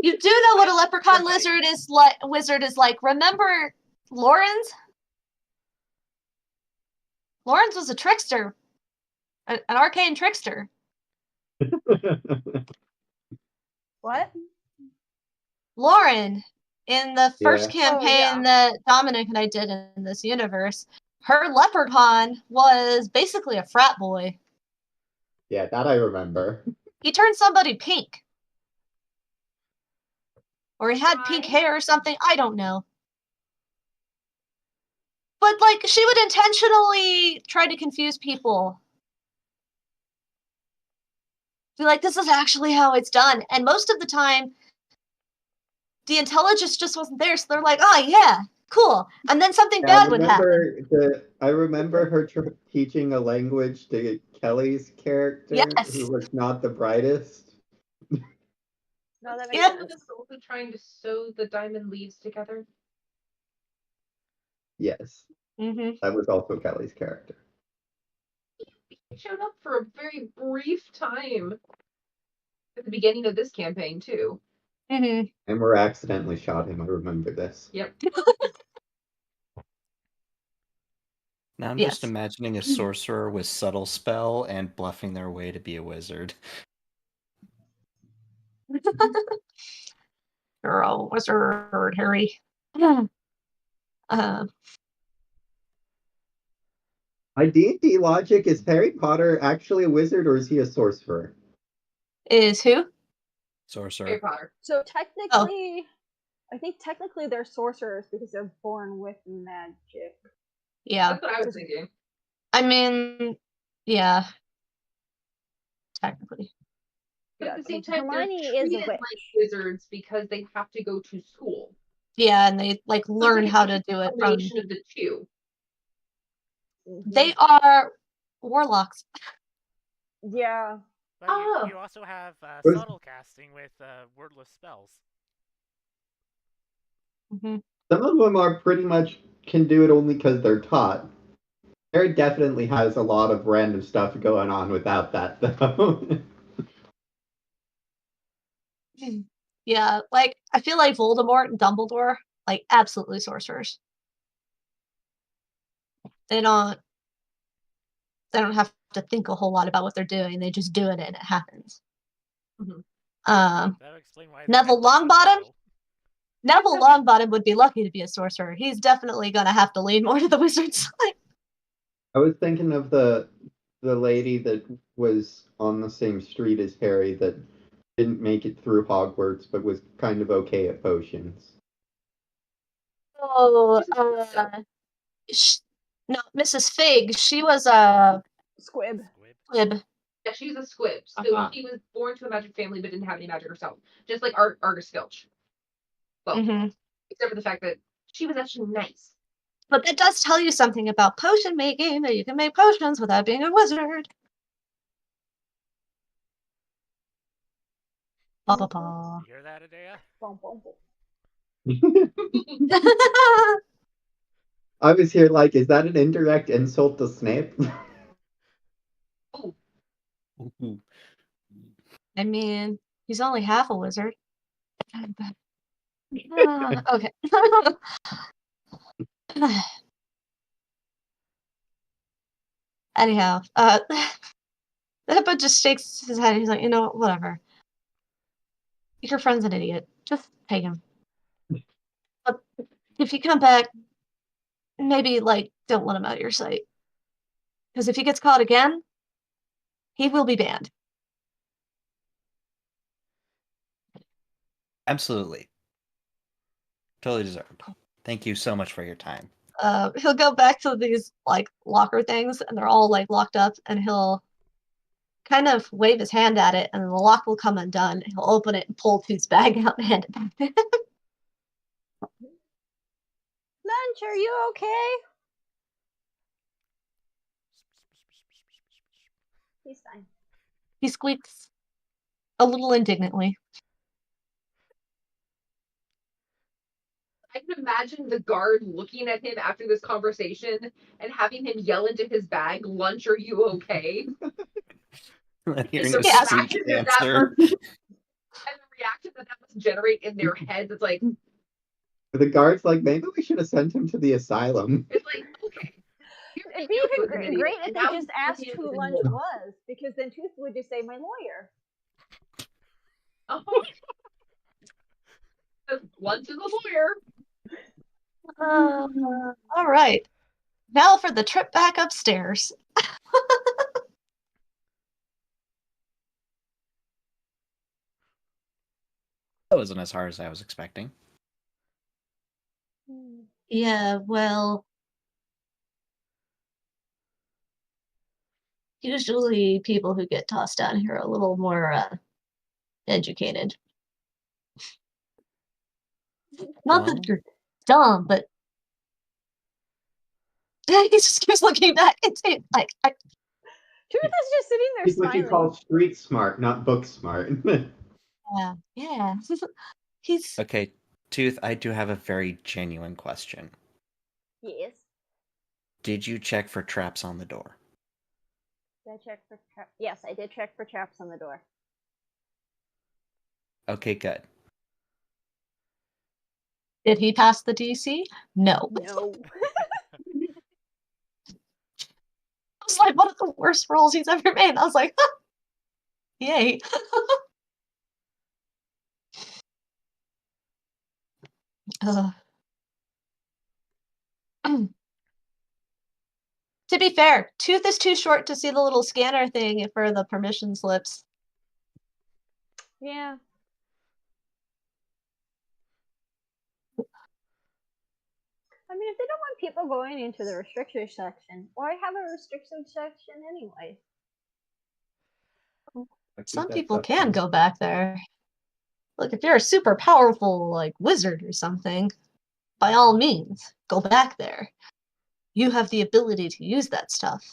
You do know what a leprechaun lizard is like. Wizard is like. Remember, Lawrence? Lawrence was a trickster, an arcane trickster. What? Lauren, in the first Yeah. campaign that Dominic and I did in this universe, her leprechaun was basically a frat boy. Yeah, that I remember. He turned somebody pink. Or he had pink Why? hair or something. I don't know. But, like, she would intentionally try to confuse people. Be like, this is actually how it's done. And most of the time, the intelligence just wasn't there. So they're like, oh, yeah, cool. And then something Yeah, bad would happen. I remember her teaching a language to Kelly's character, Yes. who was not the brightest. No, that makes Yeah. sense. Was also trying to sew the diamond leaves together. Yes, Mm-hmm. that was also Kelly's character. He showed up for a very brief time at the beginning of this campaign too. Mm-hmm. And we accidentally shot him. I remember this. Yep. Now I'm Yes. just imagining a sorcerer with subtle spell and bluffing their way to be a wizard. Girl, wizard, Harry. My D&D logic, is Harry Potter actually a wizard or is he a sorcerer? Is who? Sorcerer. Harry Potter. So technically, I think technically they're sorcerers because they're born with magic. Yeah. That's what I was thinking. I mean, yeah. Technically. But Yeah, at the same 'cause time, they're Hermione is a treated like witch. wizards because they have to go to school. Yeah, and they like So it's learn like how it's to a do it from. combination of the two. They are warlocks. Yeah. But Oh. you also have Was- subtle casting with wordless spells. Mm-hmm. Some of them are pretty much can do it only because they're taught. Harry definitely has a lot of random stuff going on without that, though. Yeah, like I feel like Voldemort and Dumbledore, like absolutely sorcerers. They don't have to think a whole lot about what they're doing. They just do it and it happens. Mhm. Um, That would explain why Neville Longbottom? Neville Longbottom would be lucky to be a sorcerer. He's definitely gonna have to lean more to the wizard side. I was thinking of the lady that was on the same street as Harry that didn't make it through Hogwarts but was kind of okay at potions. Oh, She's no, Mrs. Fig. She was a Squib. squib. Yeah, she's a squib. So Uh-huh. she was born to a magic family but didn't have any magic herself. Just like Argus Filch. Well, Mm-hmm. except for the fact that she was actually nice. But that does tell you something about potion making, that you can make potions without being a wizard. Ba ba ba. You hear that, Adea? Bum, bum, bum. I was here like, is that an indirect insult to Snape? Ooh. I mean, he's only half a wizard. Okay. Anyhow, the hippo just shakes his head. He's like, you know, whatever. Your friend's an idiot. Just take him. But if you come back, maybe, like, don't let him out of your sight. Because if he gets caught again, he will be banned. Absolutely. Totally deserved. Thank you so much for your time. he'll go back to these like locker things, and they're all like locked up, and he'll kind of wave his hand at it, and the lock will come undone. He'll open it and pull Tooth's bag out and hand it back to him. Lunch, are you okay? He's fine. He squeaks a little indignantly. I can imagine the guard looking at him after this conversation and having him yell into his bag, "Lunch, are you okay?" Hearing the a Yes. sweet reaction that answer. and the reaction that must generate in their heads, it's like, The guard's like, maybe we should have sent him to the asylum. it's like, okay. It'd be even great if they just asked who Lunch was, because then Tooth would just say, "My lawyer." Oh. Lunch is a lawyer. All right. Now for the trip back upstairs. That wasn't as hard as I was expecting. Yeah, well, usually people who get tossed down here are a little more educated. Not Well. that you're dumb, but he just keeps looking back and saying, like, Tooth is just sitting there He's what you smiling. call street smart, not book smart. yeah. He's Okay, Tooth, I do have a very genuine question. Yes. Did you check for traps on the door? Did I check for traps? Yes, I did check for traps on the door. Okay, good. Did he pass the DC? No. No. It was like one of the worst rolls he's ever made. I was like, huh, yay. To be fair, Tooth is too short to see the little scanner thing for the permission slips. Yeah. I mean, if they don't want people going into the restricted section, why have a restricted section anyway? Some people can go back there. Look, if you're a super powerful, like, wizard or something, by all means, go back there. You have the ability to use that stuff.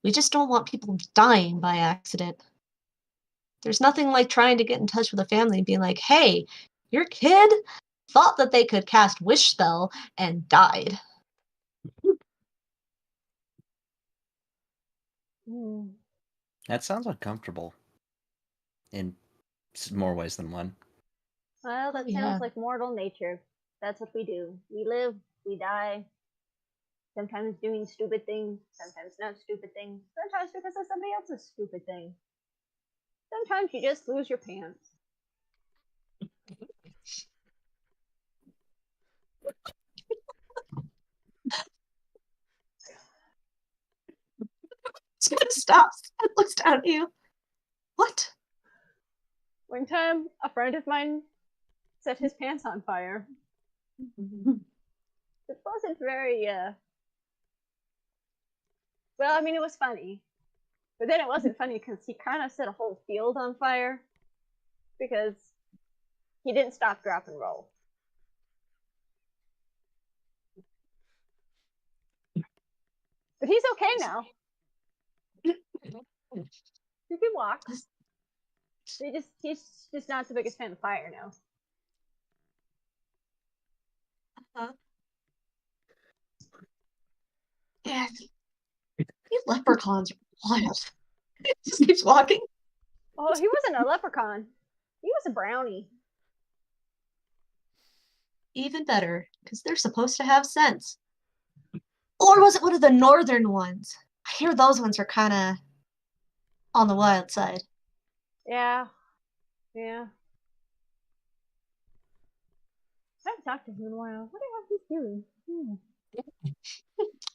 We just don't want people dying by accident. There's nothing like trying to get in touch with a family and being like, hey, your kid thought that they could cast Wish Spell and died. That sounds uncomfortable. In more ways than one. Well, that Yeah. sounds like mortal nature. That's what we do. We live, we die. Sometimes doing stupid things, sometimes not stupid things, sometimes because of somebody else's stupid thing. Sometimes you just lose your pants. Stops and looks down at you. What? One time, a friend of mine set his pants on fire. It wasn't very, well, I mean, it was funny. But then it wasn't funny because he kind of set a whole field on fire because he didn't stop, drop, and roll. But he's okay now. He can walk. He's just not the biggest fan of fire now. Yeah. These leprechauns are wild. He just keeps walking. Oh, he wasn't a leprechaun. He was a brownie. Even better, because they're supposed to have sense. Or was it one of the northern ones? I hear those ones are kind of on the wild side. Yeah. I haven't talked to him in a while. What the hell he's doing?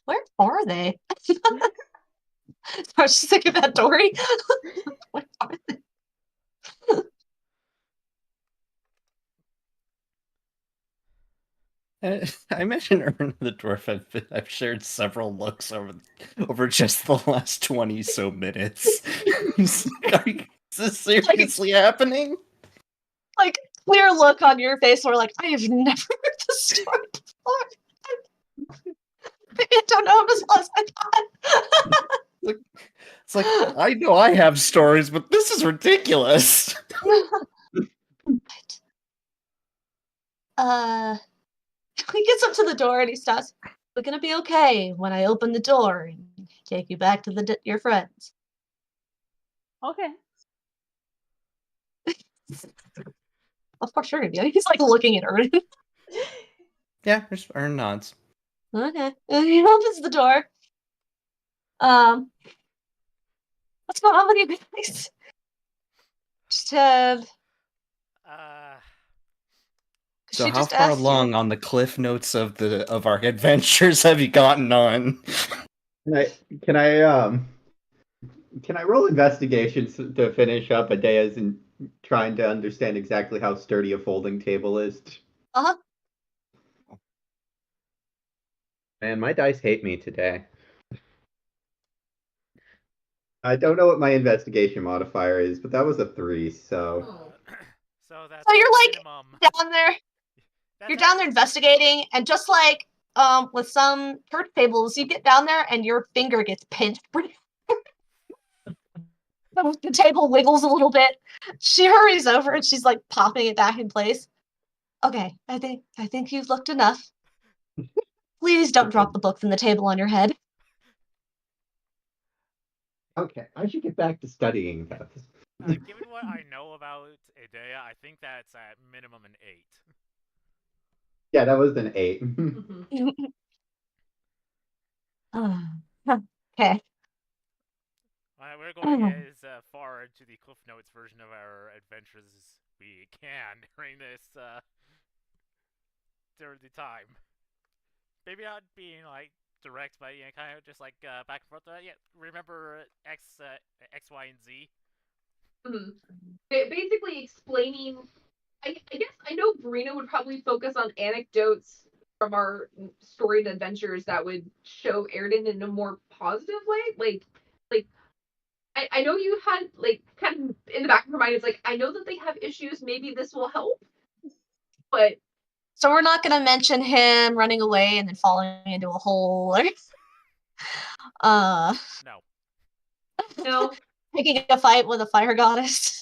Where are they? I was just thinking about Dory. Where are they? I imagine Ern and the dwarf have shared several looks over just the last 20 so minutes. Is this seriously happening? Like, clear look on your face where, like, I have never heard this story before. I don't know him as well as I thought. It's like, I know I have stories, but this is ridiculous. He gets up to the door and he stops. We're gonna be okay when I open the door and take you back to your friends. Okay. Of course, you're gonna be. He's like looking at Erdan. Yeah, just Ern nods. Okay. And he opens the door. What's going on with you guys? Just So she how just far asked along you. on the cliff notes of our adventures have you gotten on? Can I roll investigations to finish up Adea's and trying to understand exactly how sturdy a folding table is? Uh-huh. Man, my dice hate me today. I don't know what my investigation modifier is, but that was a 3, so... So that's So you're like minimum. down there. That's You're down there investigating, and just like with some church tables, you get down there and your finger gets pinched. The table wiggles a little bit. She hurries over and she's like popping it back in place. Okay, I think you've looked enough. Please don't drop the book from the table on your head. Okay, I should get back to studying that. Given what I know about Idea, I think that's at minimum an 8. Yeah, that was an 8. Okay. We're going as far into the Cliff Notes version of our adventures as we can during this during the time. Maybe not being like direct, but kind of just like back and forth. Yeah, remember X, Y, and Z. Basically explaining. I guess I know Breena would probably focus on anecdotes from our storied adventures that would show Erdan in a more positive way. Like I know you had like kind of in the back of your mind, it's like I know that they have issues. Maybe this will help, but So we're not gonna mention him running away and then falling into a hole or no, taking a fight with a fire goddess.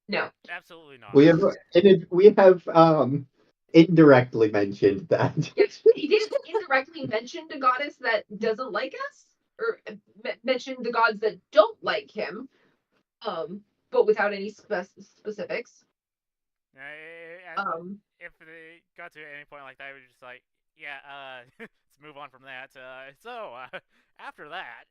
no. Absolutely not. We have indirectly mentioned that. Yes, he did indirectly mention the goddess that doesn't like us, or mention the gods that don't like him, but without any specifics. If they got to any point like that, it was just like, yeah, let's move on from that. After that,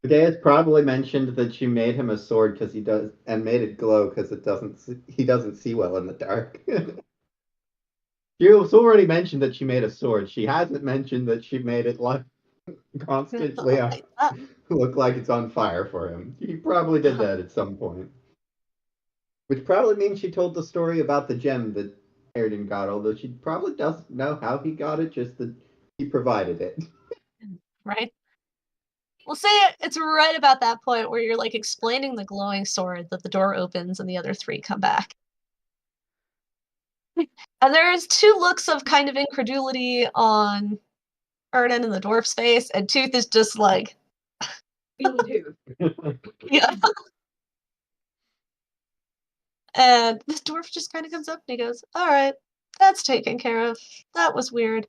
Gaea's probably mentioned that she made him a sword because he does, and made it glow because he doesn't see well in the dark. She's already mentioned that she made a sword. She hasn't mentioned that she made it like constantly look like it's on fire for him. She probably did that at some point. Which probably means she told the story about the gem that Erdan got, although she probably doesn't know how he got it, just that he provided it. Right? We'll say it's right about that point where you're like explaining the glowing sword that the door opens and the other three come back. And there's two looks of kind of incredulity on Erdan and the dwarf's face, and Tooth is just like, Tooth. yeah. And the dwarf just kind of comes up and he goes, all right, that's taken care of. That was weird.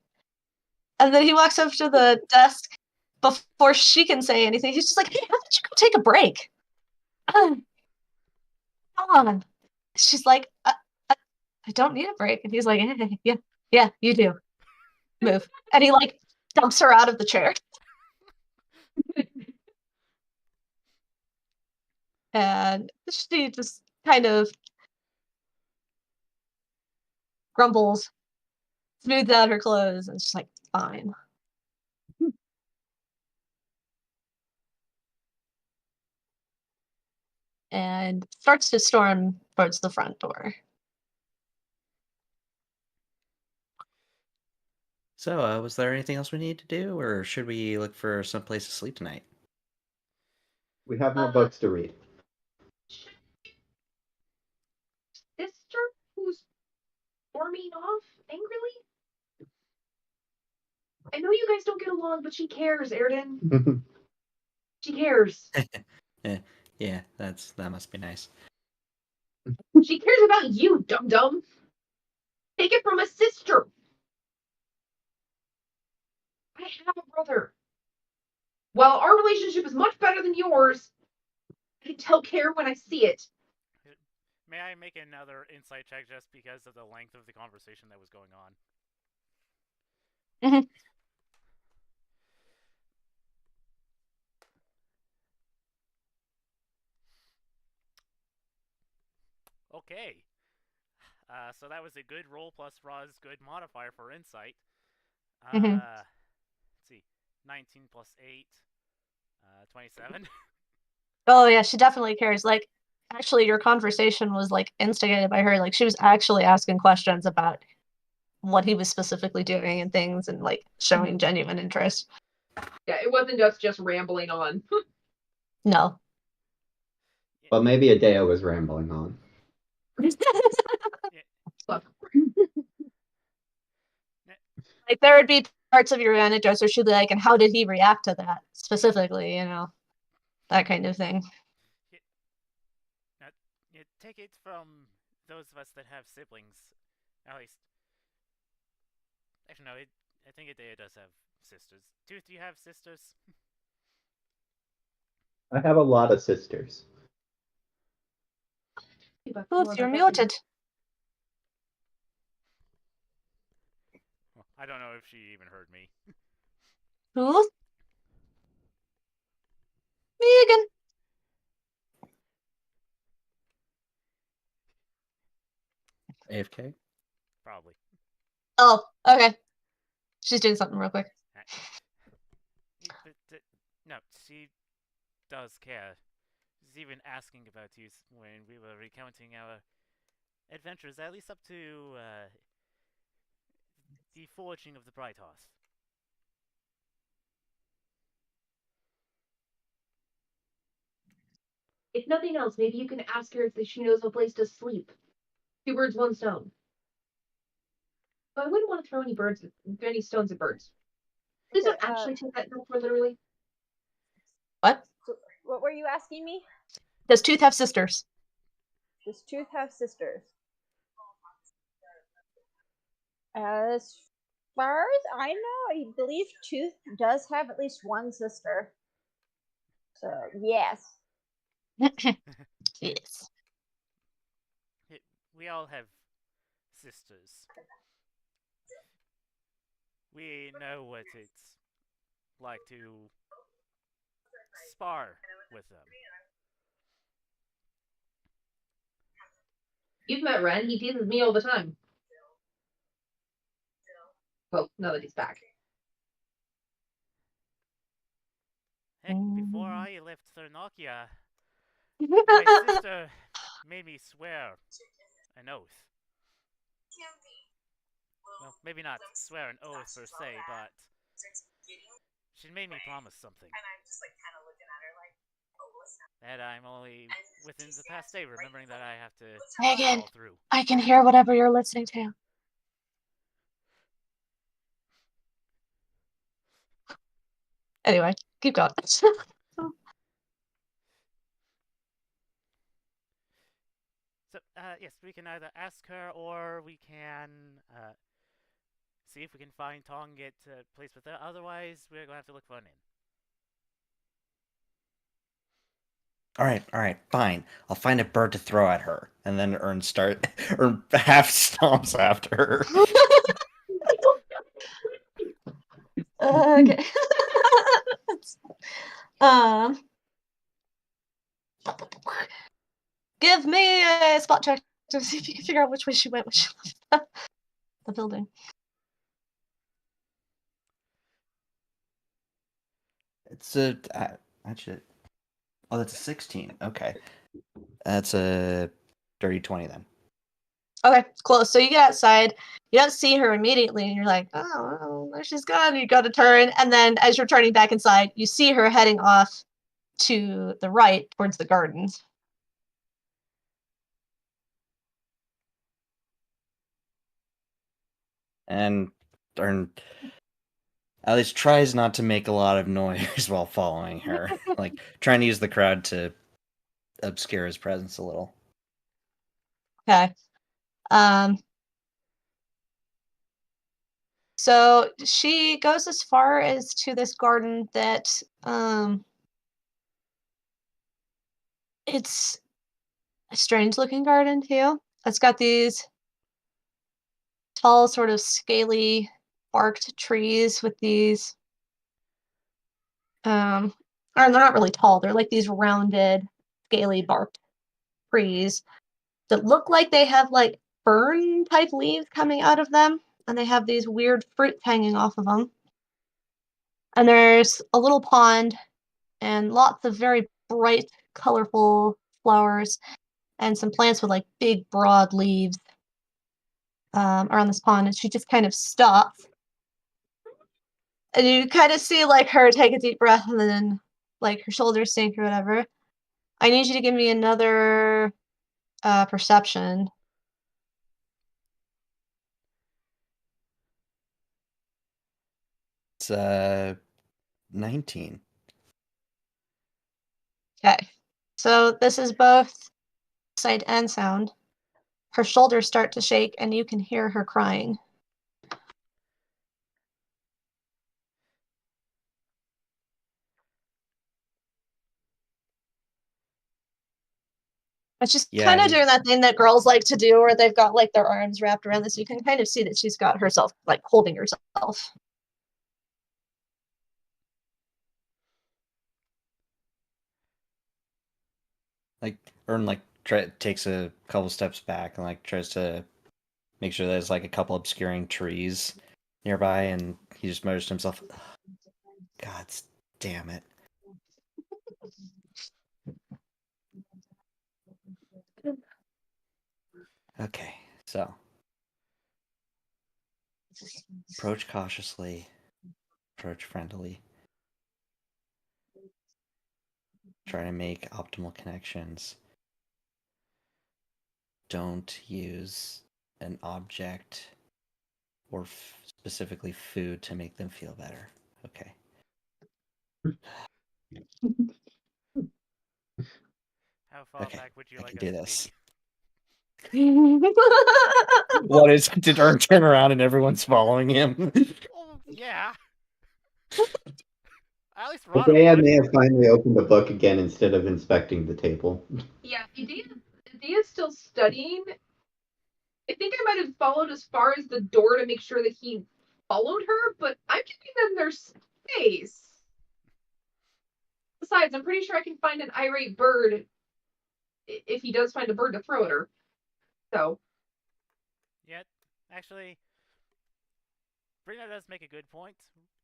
And then he walks up to the desk before she can say anything. He's just like, hey, how about you go take a break? Come on. She's like, I don't need a break. And he's like, yeah, you do. Move. And he like dumps her out of the chair. And she just kind of grumbles, smooths out her clothes, and she's like, fine. And starts to storm towards the front door. So, was there anything else we need to do, or should we look for some place to sleep tonight? We have more books to read. Sister who's storming off angrily? I know you guys don't get along, but she cares, Erdan. She cares. Yeah, that must be nice. She cares about you, dum-dum. Take it from a sister. I have a brother. While our relationship is much better than yours, I can tell care when I see it. May I make another insight check just because of the length of the conversation that was going on? Mhm. Okay. So that was a good roll plus Ra's good modifier for insight. Mhm. Let's see. 19 plus 8. 27. Oh yeah, she definitely cares. Like, actually, your conversation was like instigated by her. Like, she was actually asking questions about what he was specifically doing and things, and like showing genuine interest. Yeah, it wasn't just rambling on. No. Well, maybe Adea was rambling on. Look, Like, there would be parts of your anecdotes where she'd be like, and how did he react to that specifically, that kind of thing. You take it from those of us that have siblings. At least. Actually, no, I think Adea does have sisters. Tooth, do you have sisters? I have a lot of sisters. Oof, you're muted. Well, I don't know if she even heard me. Oof. Megan. AFK? Probably. Oh, okay. She's doing something real quick. No, she does care. She's even asking about you when we were recounting our adventures, at least up to the forging of the Bright Horse. if nothing else, maybe you can ask her if she knows a place to sleep. 2 birds, 1 stone. But I wouldn't want to throw any stones at birds. Please don't actually take that metaphor literally. What? What were you asking me? Does Tooth have sisters? Does Tooth have sisters? As far as I know, I believe Tooth does have at least one sister. So, yes. Yes. We all have sisters. We know what it's like to spar with them. You've met Ren. He teases me all the time. Well, now that he's back. Heck, before I left Thernokia, my sister made me swear an oath. Well, maybe not swear an oath per se, but she made me promise something. That I'm only within the past day remembering that I have to Megan, follow through. I can hear whatever you're listening to. Anyway, keep going. So, yes, we can either ask her or we can see if we can find Tong, get a place with her. Otherwise, we're going to have to look for an inn. All right, fine. I'll find a bird to throw at her, and then Ern half stomps after her. Okay. Give me a spot check to see if you can figure out which way she went when she left the building. It's a actually. Oh, that's a 16. Okay, that's a dirty 20 then. Okay, close. So you get outside. You don't see her immediately, and you're like, oh, well, there she's gone. You go to turn, and then as you're turning back inside, you see her heading off to the right towards the gardens. And Ern at least tries not to make a lot of noise while following her. Like, trying to use the crowd to obscure his presence a little. Okay. So she goes as far as to this garden that it's a strange looking garden too. It's got these tall, sort of scaly barked trees with these or they're not really tall, they're like these rounded, scaly barked trees that look like they have like fern type leaves coming out of them, and they have these weird fruits hanging off of them. And there's a little pond and lots of very bright, colorful flowers and some plants with like big, broad leaves around this pond. And she just kind of stops. And you kind of see like her take a deep breath and then like her shoulders sink or whatever. I need you to give me another perception. It's 19. Okay. So this is both sight and sound. Her shoulders start to shake and you can hear her crying. It's just Yeah, kind of doing that thing that girls like to do where they've got like their arms wrapped around this. You can kind of see that she's got herself like holding herself. like Ern takes a couple steps back and like tries to make sure there's like a couple obscuring trees nearby, and he just mutters to himself, God damn it. Okay, so approach cautiously, approach friendly, try to make optimal connections. Don't use an object or specifically food to make them feel better. Okay. How far Okay, back would you I like can us do to this. Yeah. What is? Did Ern turn around and everyone's following him? Oh, yeah. At least Well, Rada Dea would. may have finally opened the book again instead of inspecting the table. Yeah, Idea's still studying. I think I might have followed as far as the door to make sure that he followed her, but I'm giving them their space. Besides, I'm pretty sure I can find an irate bird if he does find a bird to throw at her. So. Yet, actually, Breena does make a good point.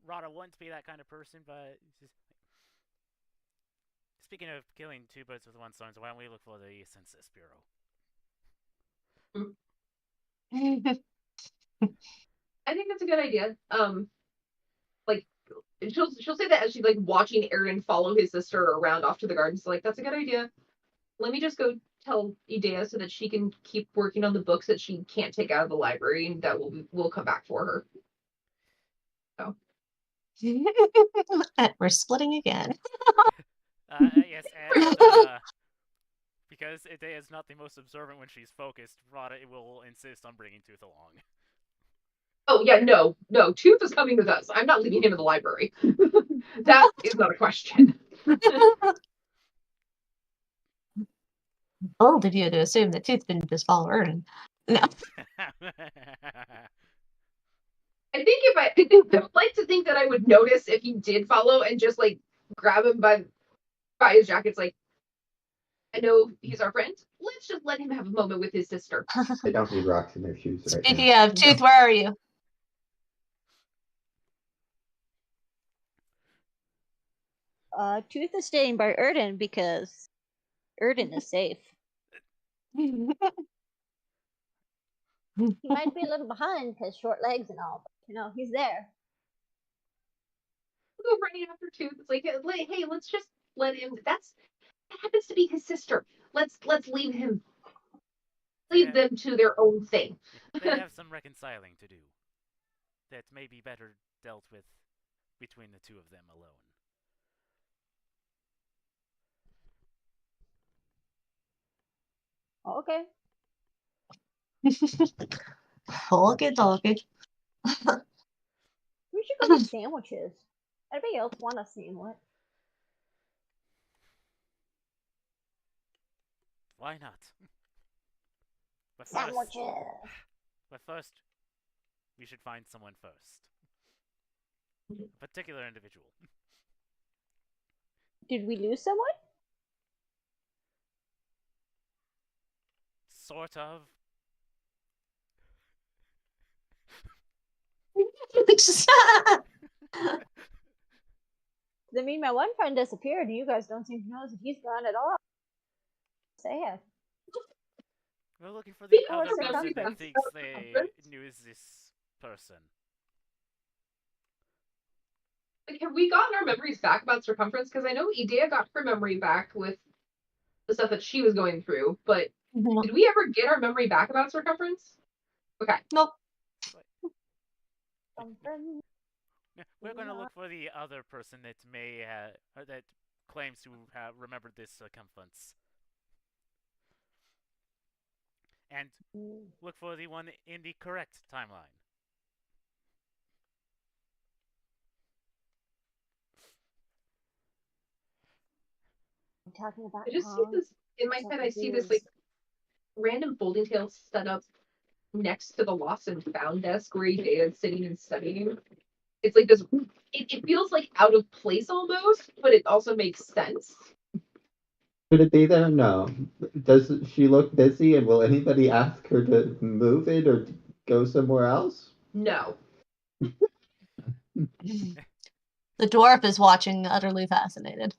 Rada wouldn't be that kind of person, but just, speaking of killing two birds with one stone, so why don't we look for the Census Bureau? I think that's a good idea. Like she'll say that as she's like watching Erdan follow his sister around off to the garden. So like that's a good idea. Let me just go tell Idea so that she can keep working on the books that she can't take out of the library, and that will come back for her. So. We're splitting again. Yes, and because Idea is not the most observant when she's focused, Rada will insist on bringing Tooth along. Oh yeah, no. Tooth is coming with us. I'm not leaving him in the library. That is not a question. Bold of you to assume that Tooth didn't just follow Erdan. No. I would like to think that I would notice if he did follow and just like grab him by his jacket. It's like, I know he's our friend. Let's just let him have a moment with his sister. They don't need rocks in their shoes right now. Speaking of Tooth, where are you? Tooth is staying by Erdan because Erdan is safe. He might be a little behind because short legs and all, but he's there. We'll go running after too. It's like, hey, let's just let him. That happens to be his sister. Let's leave him. Leave them to their own thing. They have some reconciling to do. That may be better dealt with between the two of them alone. Okay. Okay, dokie. We should go get sandwiches. Anybody else want a sandwich? Why not? But Sandwiches. first, we should find someone first. A particular individual. Did we lose someone? Sort of. I mean, my one friend disappeared, and you guys don't seem to know if he's gone at all. Sad. We're looking for the Oh, other it's person that circumference. thinks they knew this person. Like, have we gotten our memories back about circumference? Because I know Idea got her memory back with the stuff that she was going through, but did we ever get our memory back about circumference? Okay. Nope. We're going to look for the other person that that claims to have remembered this circumference. And look for the one in the correct timeline. I'm talking about I just see this in my head. I see this like random folding table set up next to the lost and found desk where Idea is sitting and studying. It's like this. It feels like out of place almost, but it also makes sense. Should it be there? No. Does she look busy, and will anybody ask her to move it or go somewhere else? No. The dwarf is watching, utterly fascinated.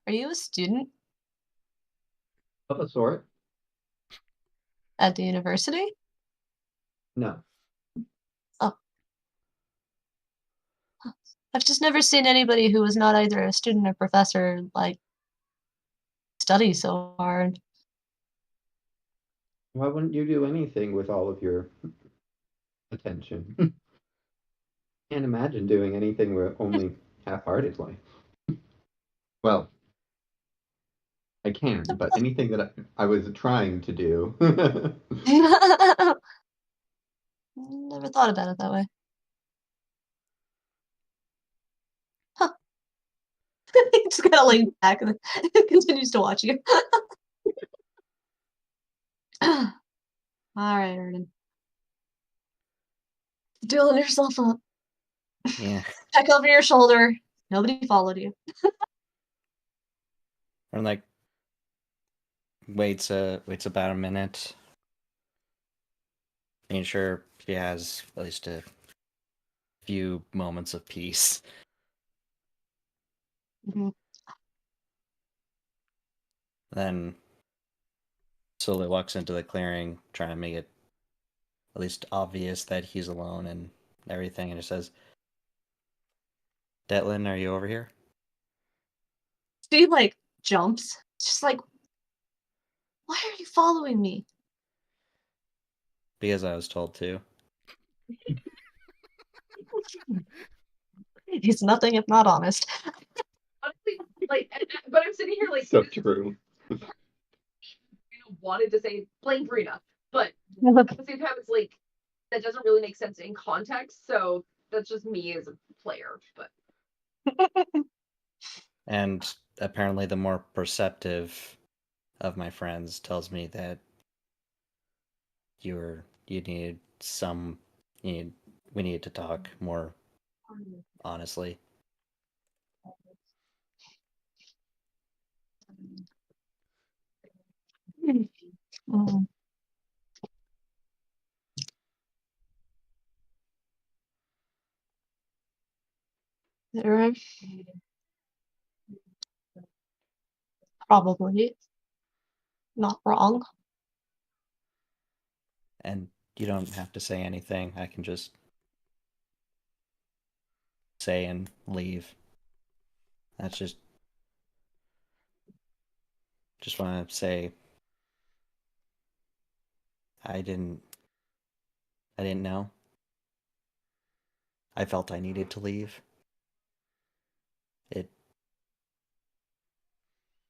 Are you a student Of a sort? at the university? No. I've just never seen anybody who was not either a student or professor, like, study so hard. Why wouldn't you do anything with all of your attention? Can't imagine doing anything only half-heartedly. Well, I can, but anything that I was trying to do. Never thought about it that way. Huh. He just kind of leans back and continues to watch you. All right, Erdan. Doing yourself up. Yeah. Check over your shoulder. Nobody followed you. And like waits about a minute. Making sure she has at least a few moments of peace. Mhm. Then slowly walks into the clearing, trying to make it at least obvious that he's alone and everything, and just says, Detlin, are you over here? She, like, jumps. She's like, why are you following me? Because I was told to. He's nothing if not honest. Honestly, like, but I'm sitting here like So true. wanted to say blame Breena, but at the same time, it's like that doesn't really make sense in context. So that's just me as a player. But And apparently the more perceptive of my friends tells me that we need to talk more honestly. Mm. There, probably. not wrong. And you don't have to say anything. I can just say and leave. That's just want to say I didn't know. I felt I needed to leave.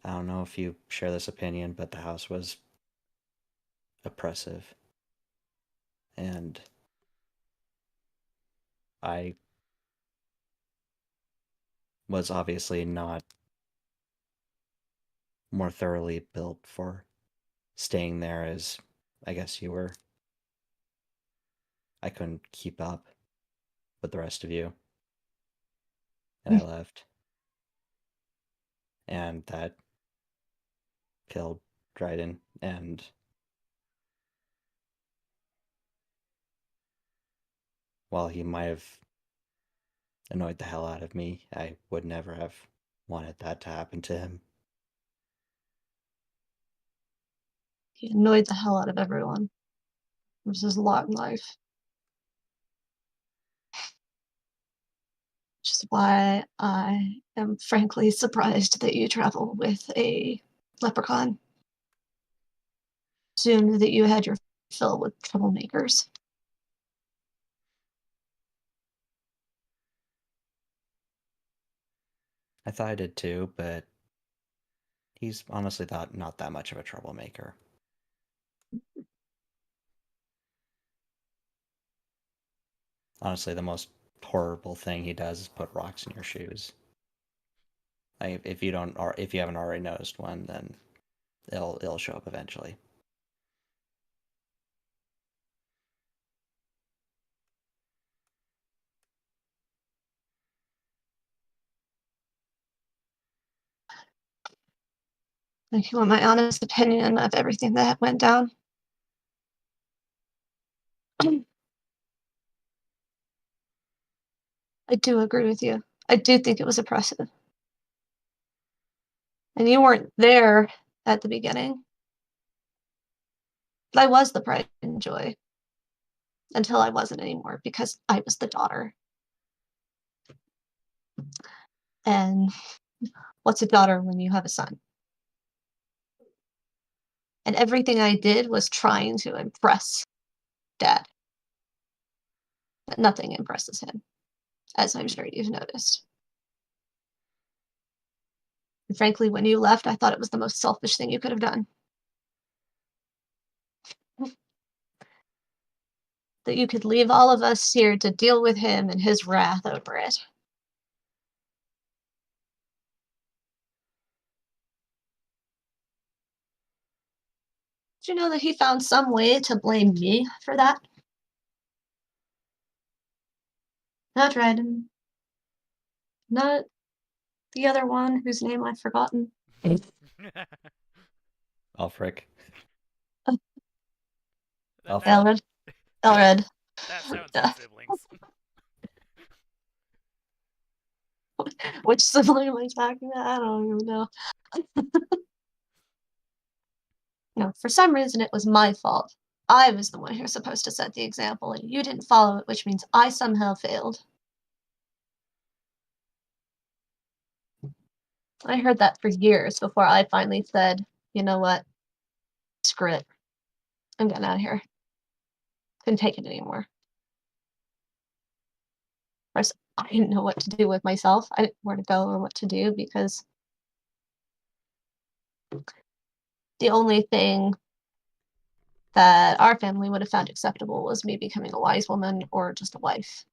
I don't know if you share this opinion, but the house was oppressive. And I was obviously not more thoroughly built for staying there as I guess you were. I couldn't keep up with the rest of you. And I left. And that killed Dryden. And while he might have annoyed the hell out of me, I would never have wanted that to happen to him. He annoyed the hell out of everyone. It was his lot in life. Which is why I am frankly surprised that you travel with a leprechaun. Assumed that you had your fill with troublemakers. I thought I did too, but he's honestly not that much of a troublemaker. Honestly, the most horrible thing he does is put rocks in your shoes. If you haven't already noticed one, then it'll show up eventually. If you want my honest opinion of everything that went down, I do agree with you. I do think it was oppressive. And you weren't there at the beginning. But I was the pride and joy. Until I wasn't anymore, because I was the daughter. And what's a daughter when you have a son? And everything I did was trying to impress Dad. But nothing impresses him, as I'm sure you've noticed. And frankly, when you left, I thought it was the most selfish thing you could have done. That you could leave all of us here to deal with him and his wrath over it. Did you know that he found some way to blame me for that? Not Random. Not the other one whose name I've forgotten. Ulfric. Elred. Elred. That sounds Yeah. like siblings. Which sibling am I talking about? I don't even know. No, for some reason it was my fault. I was the one who was supposed to set the example, and you didn't follow it, which means I somehow failed. I heard that for years before I finally said, you know what? Screw it. I'm getting out of here. Couldn't take it anymore. Of course, I didn't know what to do with myself. I didn't know where to go or what to do because the only thing that our family would have found acceptable was me becoming a wise woman or just a wife.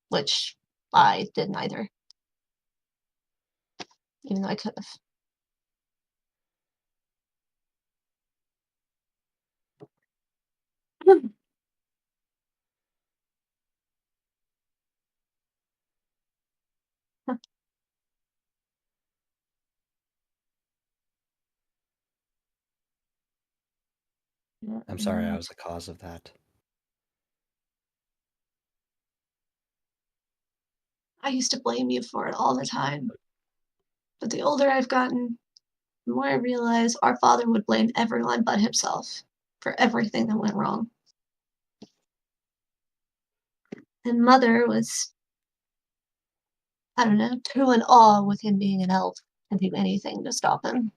Which I did neither. Even though I could have. I'm sorry I was the cause of that. I used to blame you for it all the time. But the older I've gotten, the more I realize our father would blame everyone but himself for everything that went wrong. And Mother was, I don't know, too in awe with him being an elf and do anything to stop him.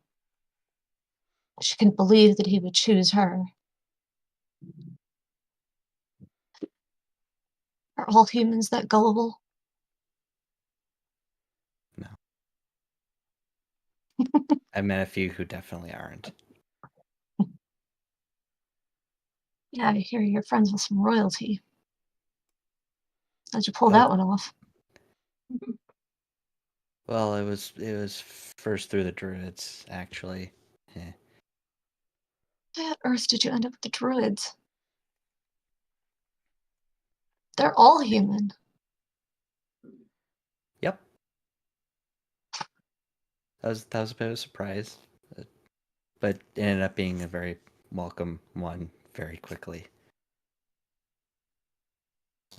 She couldn't believe that he would choose her. Are all humans that gullible? No. I've met a few who definitely aren't. Yeah, I hear you're friends with some royalty. How'd you pull Oh, that one off? well, it was first through the druids, actually. Yeah. Why on earth did you end up with the druids? They're all human. Yep. That was a bit of a surprise, but it ended up being a very welcome one very quickly.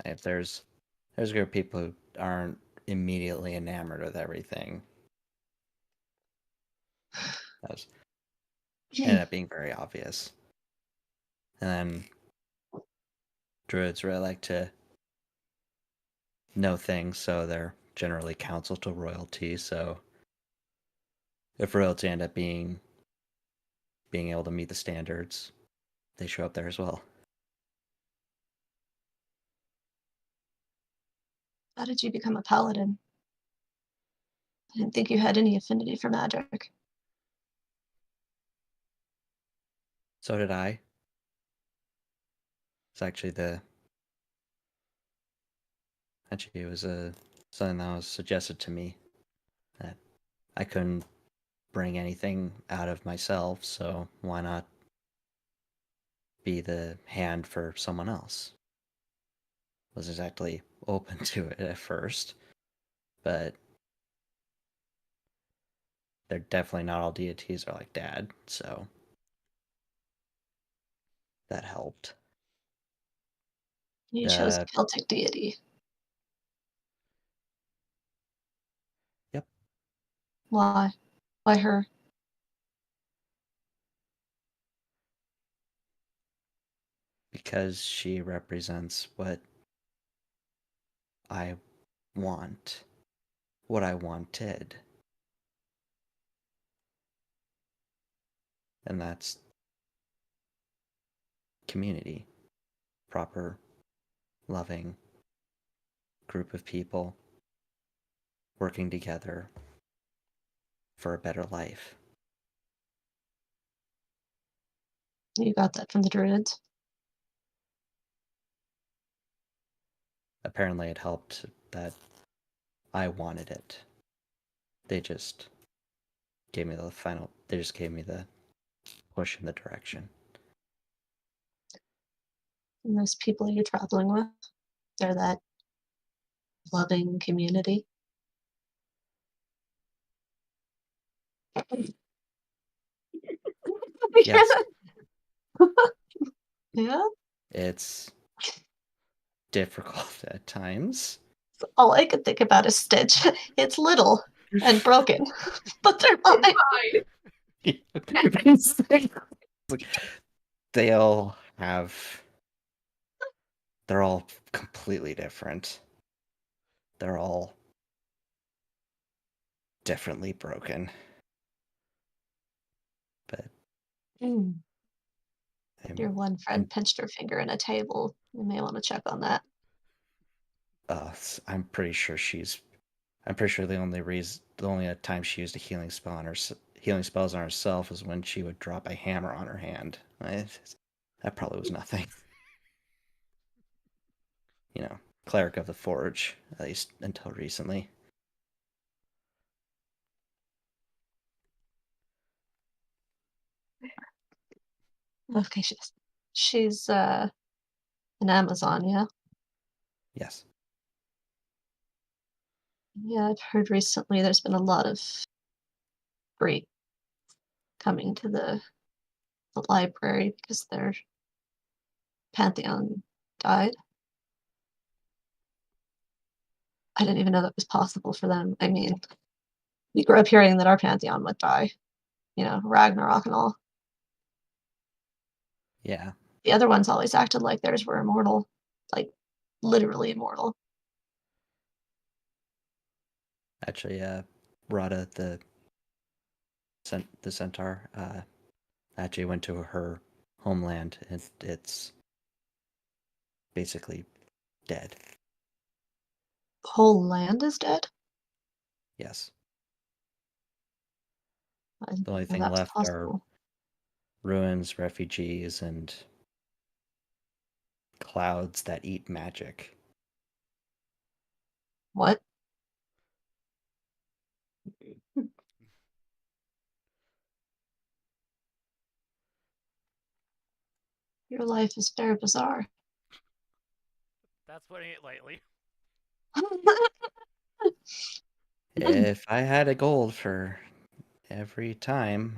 If there's a group of people who aren't immediately enamored with everything, that was ended up being very obvious. And then druids really like to know things, so they're generally counsel to royalty. So if royalty end up being able to meet the standards, they show up there as well. How did you become a paladin? I didn't think you had any affinity for magic. So did I. It's actually it was something that was suggested to me that I couldn't bring anything out of myself, so why not be the hand for someone else? Was exactly open to it at first, but they're definitely not all deities are like Dad, so that helped. You chose a Celtic deity. Yep. Why? Why her? Because she represents what I want, what I wanted. And that's community, proper, loving group of people working together for a better life. You got that from the druids. Apparently, it helped that I wanted it. They just gave me they just gave me the push in the direction. And those people you're traveling with, they're that loving community. Yes. Yeah? It's difficult at times. All I could think about is Stitch. It's little and broken, but they're fine. It's fine. They all have. They're all completely different. They're all differently broken. But Your one friend pinched her finger in a table. You may want to check on that. I'm pretty sure the only time she used a healing spells on herself is when she would drop a hammer on her hand. That probably was nothing. You know, cleric of the forge, at least until recently. Okay, she's an Amazon, yeah? Yes. Yeah, I've heard recently there's been a lot of grief coming to the library because their pantheon died. I didn't even know that was possible for them. I mean, we grew up hearing that our pantheon would die. Ragnarok and all. Yeah. The other ones always acted like theirs were immortal. Like, literally immortal. Actually, Rada, the centaur, actually went to her homeland, and it's basically dead. The whole land is dead? Yes. I didn't The only know thing that was left are possible. ruins, refugees, and clouds that eat magic. What? Your life is very bizarre. That's putting it lightly. If I had a gold for every time,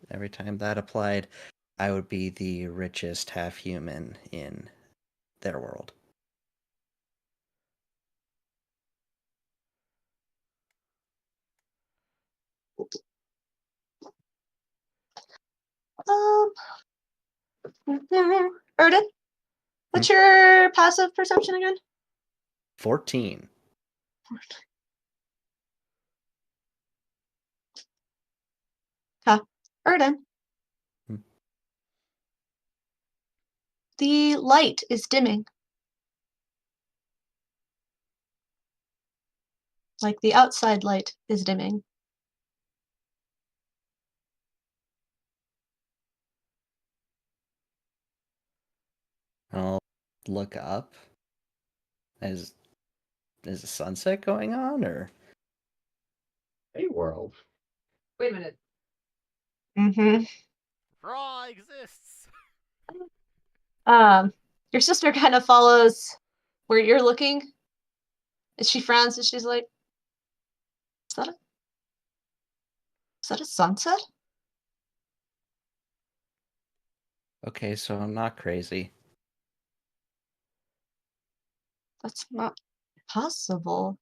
every time that applied, I would be the richest half human in their world. Erdan, what's your passive perception again? 14. Erdan. Hmm. The light is dimming. Like the outside light is dimming. I'll look up. Is a sunset going on, or? Hey, world. Wait a minute. Mm-hmm. Raw exists. Your sister kind of follows where you're looking. And she frowns and she's like, is that a sunset? Okay, so I'm not crazy. That's not possible.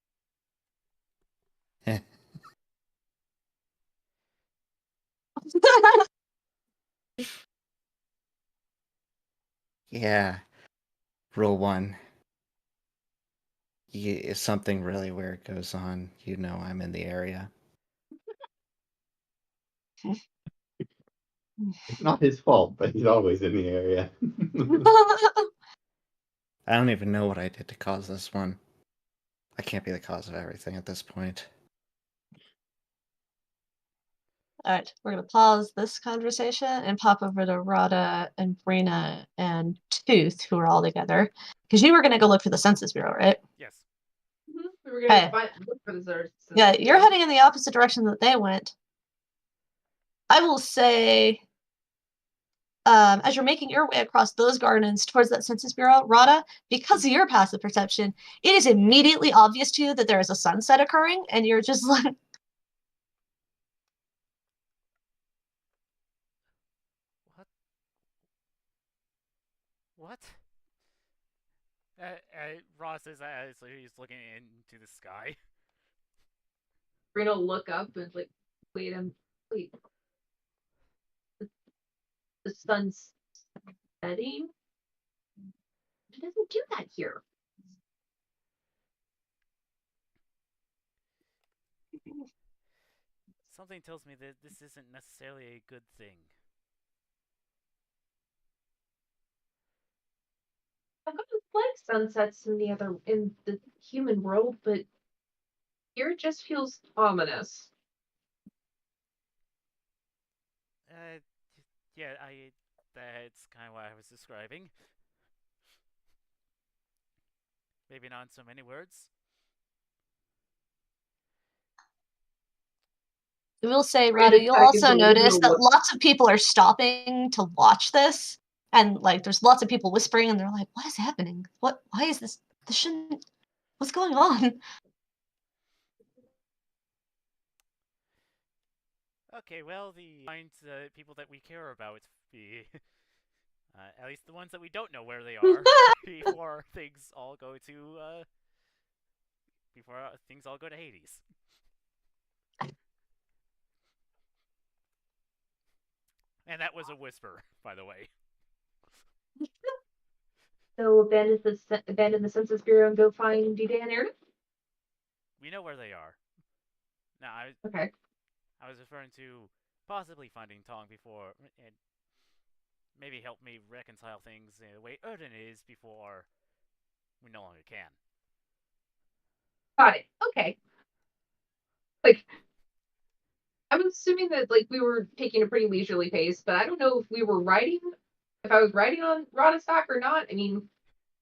Yeah. Rule 1. If something really weird goes on, you know I'm in the area. It's not his fault, but he's always in the area. I don't even know what I did to cause this one. I can't be the cause of everything at this point. Alright, we're gonna pause this conversation and pop over to Rada and Breena and Tooth, who are all together. Because you were gonna go look for the Census Bureau, right? Yes. We were gonna Hey. look for the Zers. Yeah, you're heading in the opposite direction that they went. I will say, as you're making your way across those gardens towards that Census Bureau, Rada, because of your passive perception, it is immediately obvious to you that there is a sunset occurring, and you're just like, What? What? Ross is so he's looking into the sky. Brina will look up and like, wait. The sun's setting. It doesn't do that here. Something tells me that this isn't necessarily a good thing. I've got like sunsets in the human world, but here it just feels ominous. Yeah, that's kind of what I was describing. Maybe not in so many words. I will say, Rada, you'll also notice that lots of people are stopping to watch this. And, like, there's lots of people whispering, and they're like, what is happening? Why is this? This shouldn't. What's going on? Okay, well, find the people that we care about, at least the ones that we don't know where they are, before things all go to Hades. And that was a whisper, by the way. So abandon the Census Bureau and go find D-Day and Erdan? We know where they are. Now, Okay. I was referring to possibly finding Tong before, and maybe help me reconcile things the way Erdan is before we no longer can. Got it. Okay. Like, I'm assuming that like we were taking a pretty leisurely pace, but I don't know if I was riding on Rada stock or not. I mean,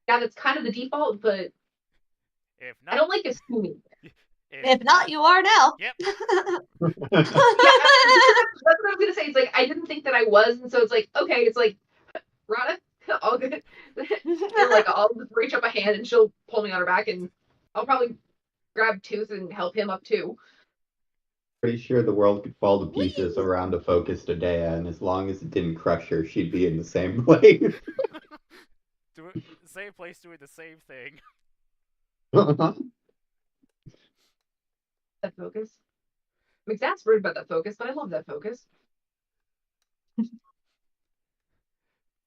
yeah, that's kind of the default, but If I not, don't like assuming. If not, you are now. Yep. Yeah, that's what I was gonna say. It's like I didn't think that I was, and so it's like okay, it's like Rada, all good. And like I'll just reach up a hand and she'll pull me on her back, and I'll probably grab Tooth and help him up too. Pretty sure the world could fall to pieces around a focused Adea, and as long as it didn't crush her, she'd be in the same place. Same place doing the same thing. That focus. I'm exasperated about that focus, but I love that focus.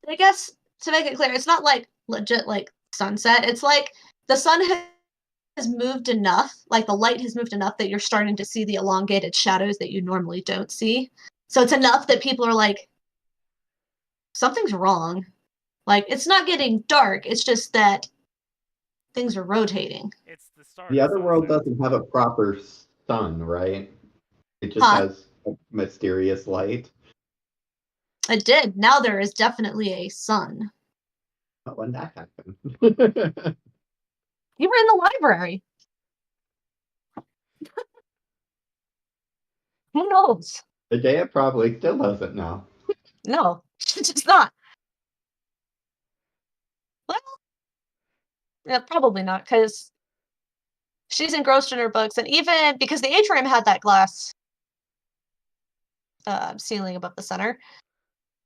I guess to make it clear, it's not like legit like sunset. It's like the sun has moved enough, like the light has moved enough that you're starting to see the elongated shadows that you normally don't see. So it's enough that people are like, something's wrong. Like it's not getting dark. It's just that things are rotating. It's the start. The of other world sunset. doesn't have a proper sun, right? It just Huh? has a mysterious light. It did. Now there is definitely a sun. When that happened. You were in the library. Who knows? Adea probably still doesn't know. No, just not. Well, yeah, probably not, because she's engrossed in her books, and even because the atrium had that glass ceiling above the center,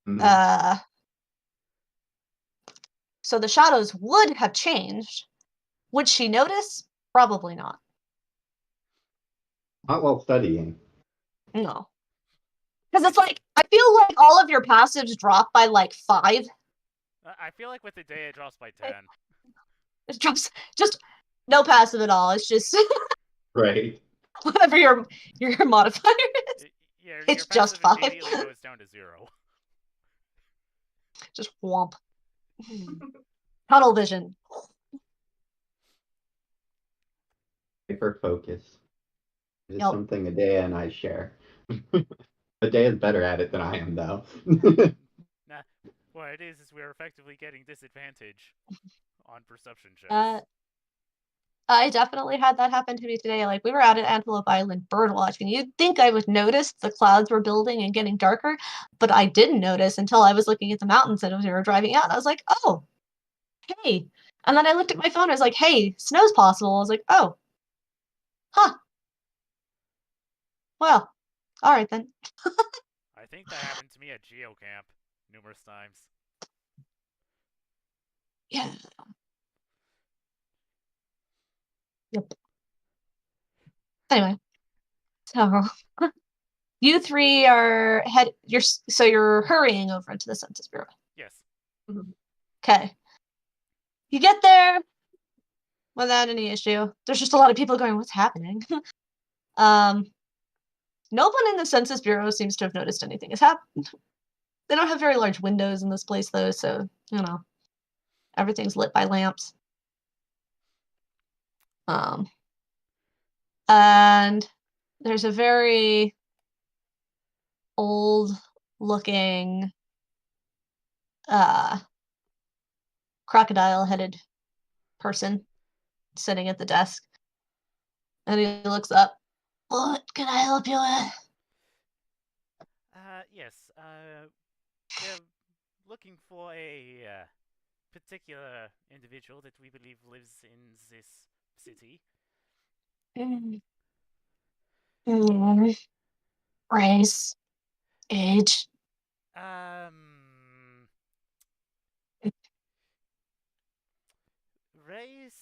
Mhm. so the shadows would have changed. Would she notice? Probably not. Not while studying. No. Because it's like, I feel like all of your passives drop by like 5. I feel like with the day it drops by 10. It drops just no passive at all. It's just Right. whatever your modifier is. Yeah, It's your just passive 5. immediately goes down to 0. Just womp. Tunnel vision. Hyper focus. It is Yep. something Adea and I share. Adea is better at it than I am, though. Nah, what it is we're effectively getting disadvantage on perception checks. I definitely had that happen to me today. Like, we were out at Antelope Island bird watching. You'd think I would notice the clouds were building and getting darker, but I didn't notice until I was looking at the mountains and we were driving out. And I was like, oh, hey. And then I looked at my phone. I was like, hey, snow's possible. I was like, oh, huh. Well, all right then. I think that happened to me at GeoCamp numerous times. Yeah. Yep. Anyway, so you three are you're hurrying over into the Census Bureau. Yes. Okay. You get there without any issue. There's just a lot of people going, what's happening? No one in the Census Bureau seems to have noticed anything has happened. They don't have very large windows in this place, though, so, everything's lit by lamps. And there's a very old-looking, crocodile-headed person sitting at the desk. And he looks up. What can I help you with? Yes. We're looking for a particular individual that we believe lives in this city. Race, age. Race.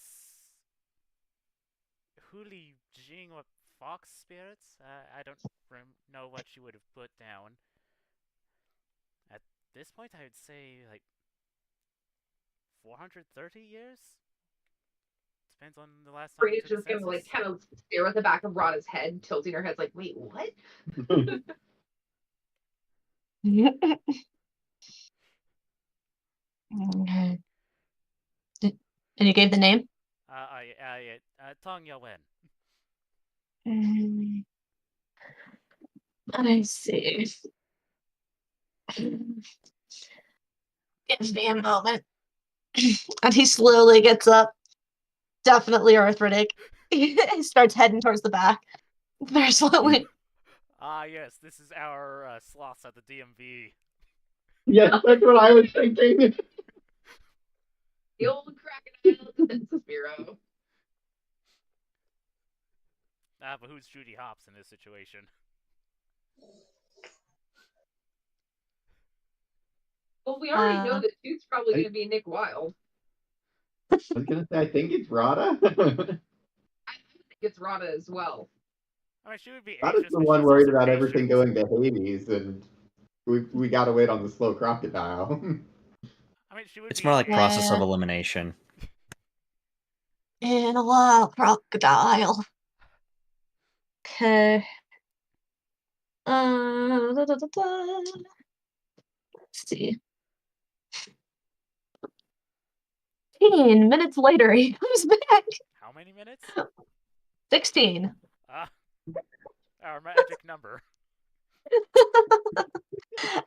Huli Jing or Fox Spirits? I don't know what you would have put down. this point, I would say like 430 years. Depends on the last time we Brina's took a just gonna like census. kind of stare at the back of Rada's head, tilting her head like, wait, what? Okay. And you gave the name? Tang Yawen. Mm, I see. Give me a moment. And he slowly gets up. Definitely arthritic. He starts heading towards the back. Very slowly. Ah, yes, this is our sloths at the DMV. Yeah, that's what I was thinking. The old crocodile at the Census Bureau. But who's Judy Hopps in this situation? Well, we already know that Tooth's probably gonna be Nick Wilde. I was gonna say, I think it's Rada. I think it's Rada as well. I mean, she would be Rada's anxious, the but one she's worried also about patient. everything going to Hades, and we gotta wait on the slow crocodile. I mean, she would It's be. more like process of Yeah. elimination. In a while, crocodile. Okay. Let's see. 15 minutes later, he comes back. How many minutes? 16. Our magic number.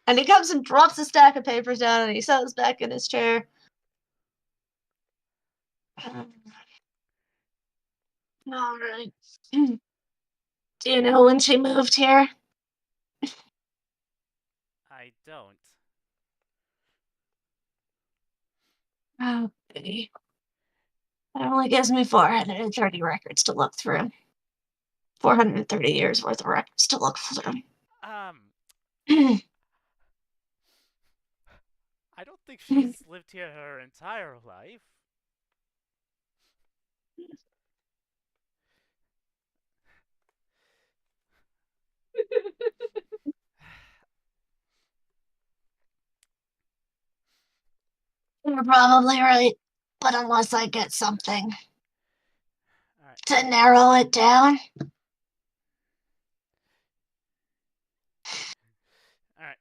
And he comes and drops a stack of papers down and he settles back in his chair. All right. Do you know when she moved here? I don't. Okay. That only gives me 430 records to look through. 430 years worth of records to look through. I don't think she's lived here her entire life. You're probably right, but unless I get something Alright. to narrow it down. Alright.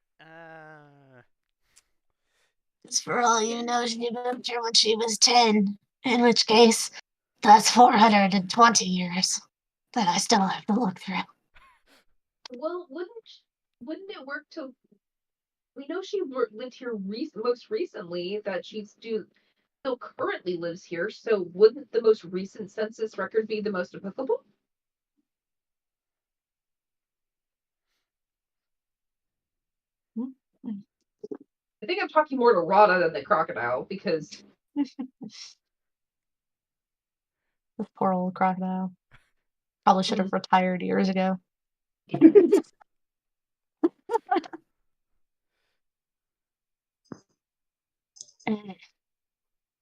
As for all you know, she moved here when she was 10. In which case, that's 420 years that I still have to look through. Well, wouldn't it work to? We know she lived here most recently. That she still currently lives here. So wouldn't the most recent census record be the most applicable? I think I'm talking more to Rada than the crocodile because This poor old crocodile. Probably should have retired years ago.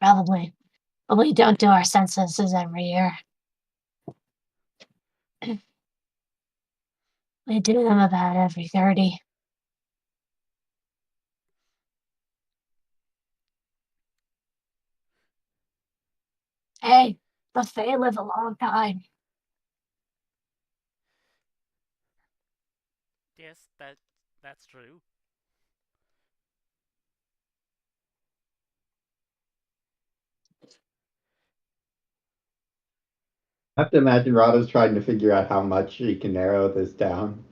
Probably. But we don't do our censuses every year. We do them about every 30. Hey, the Fae live a long time. Yes, that's true. I have to imagine Rada's trying to figure out how much she can narrow this down.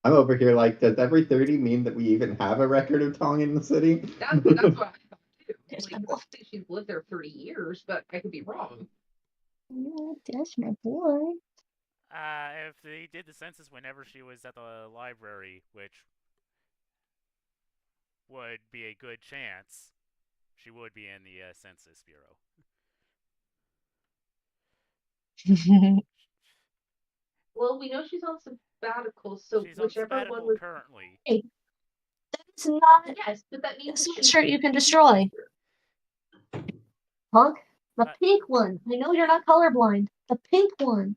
I'm over here like, does every 30 mean that we even have a record of Tong in the city? that's what I thought too. There's Like, my I think she's lived there 30 years, but I could be wrong. boy. There's my boy. If they did the census whenever she was at the library, which would be a good chance, she would be in the Census Bureau. Well, we know she's on sabbatical, so She's on whichever one sabbatical was. currently. That's not Yes, but that means a that she's sweatshirt you can destroy. Punk? The But- pink one. I know you're not colorblind. The pink one.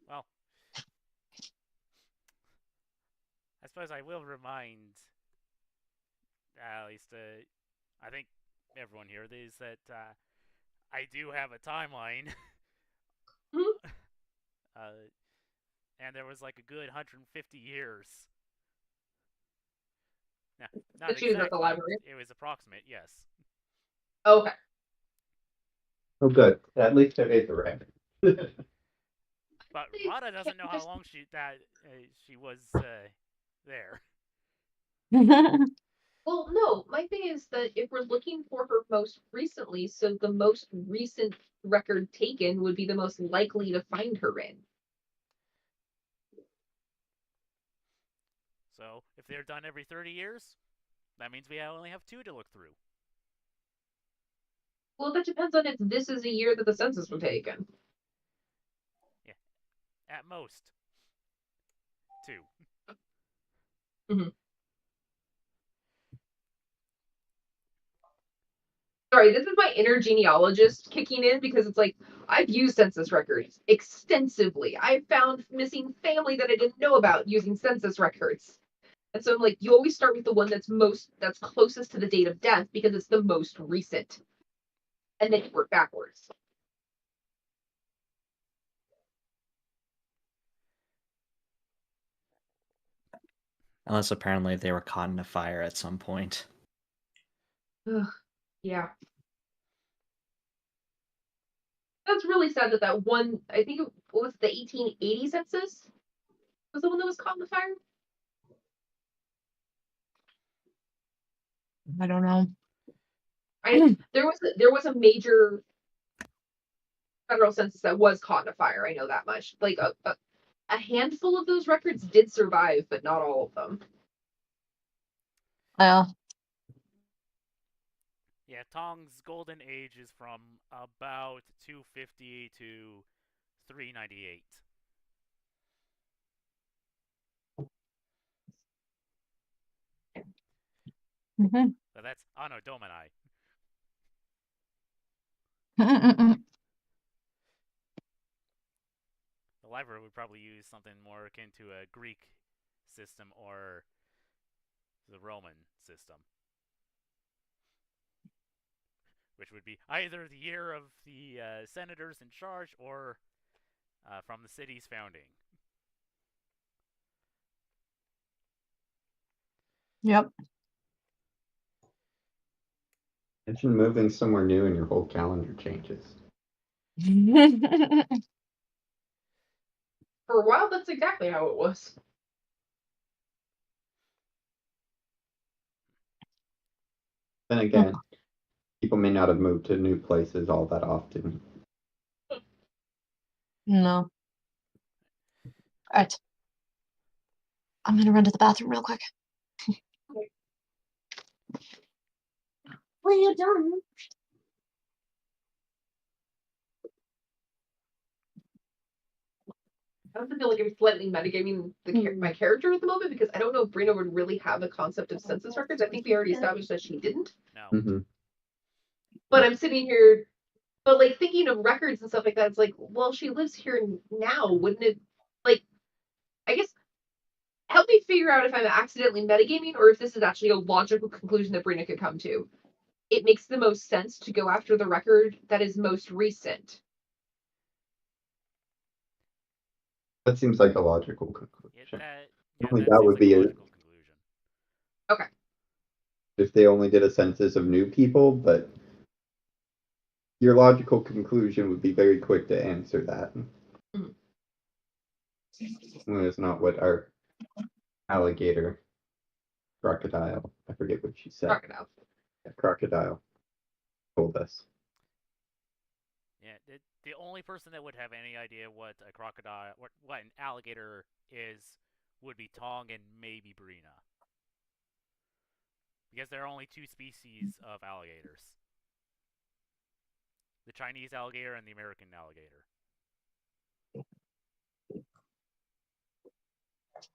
Well, suppose I will remind, at least, I think everyone here is that I do have a timeline. Mhm. And there was like a good 150 years. Now, not That she was at exact, the but library. it was approximate, yes. Okay. Oh, good. At least I made the record. But They Rada doesn't know how just- long she was there. Well, no, my thing is that if we're looking for her most recently, so the most recent record taken would be the most likely to find her in. So if they're done every 30 years, that means we only have 2 to look through. Well, that depends on if this is a year that the census was taken. At most. 2. Sorry, this is my inner genealogist kicking in because it's like I've used census records extensively. I've found missing family that I didn't know about using census records. And so I'm like, you always start with the one that's closest to the date of death because it's the most recent. And then you work backwards. Unless apparently they were caught in a fire at some point. Ugh, yeah. That's really sad that one, I think it was the 1880 census, was the one that was caught in the fire. I don't know. There was a major federal census that was caught in a fire. I know that much. Like a handful of those records did survive, but not all of them. Well, Yeah, Tong's golden age is from about 250 to 398. mhm. So that's Anno Domini. The library would probably use something more akin to a Greek system or the Roman system, which would be either the year of the senators in charge or from the city's founding. Yep. Imagine moving somewhere new and your whole calendar changes. For a while, that's exactly how it was. Then again, people may not have moved to new places all that often. No. Alright. I'm gonna run to the bathroom real quick. When you're done. I also feel like I'm slightly metagaming my character at the moment because I don't know if Breena would really have a concept of census records. I think we already established that she didn't. No. Mm-hmm. But I'm sitting here, but like thinking of records and stuff like that. It's like, well, she lives here now, wouldn't it? Like, I guess help me figure out if I'm accidentally metagaming or if this is actually a logical conclusion that Breena could come to. It makes the most sense to go after the record that is most recent. That seems like a logical conclusion. Yeah, Only that that seems would like be a it. logical conclusion. Okay. If they only did a census of new people, but your logical conclusion would be very quick to answer that. Mhm. Well, it's not what our alligator crocodile, I forget what she said. Crocodile. Yeah, crocodile told us. Yeah, the only person that would have any idea what a crocodile, what an alligator is, would be Tong and maybe Breena. Because there are only 2 species of alligators. The Chinese alligator and the American alligator.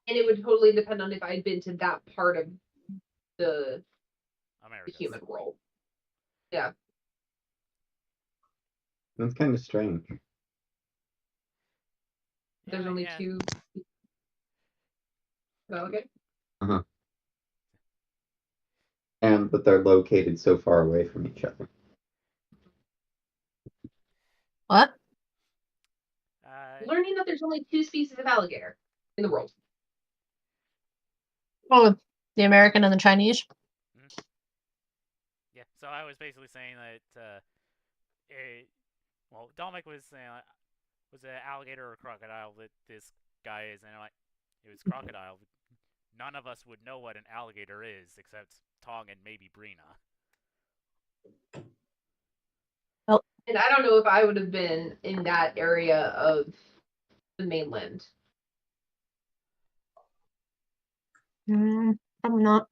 And it would totally depend on if I'd been to that part of the human world. Yeah. That's kind of strange. There's only 2. Well, okay. understand that they're located so far away from each other. What? Learning that there's only 2 species of alligator in the world. Oh, the American and the Chinese. Yeah, so I was basically saying that, Dominic was saying, was it alligator or crocodile that this guy is, and I'm like, it was crocodile. None of us would know what an alligator is, except Tang and maybe Breena. And I don't know if I would have been in that area of the mainland. I'm not.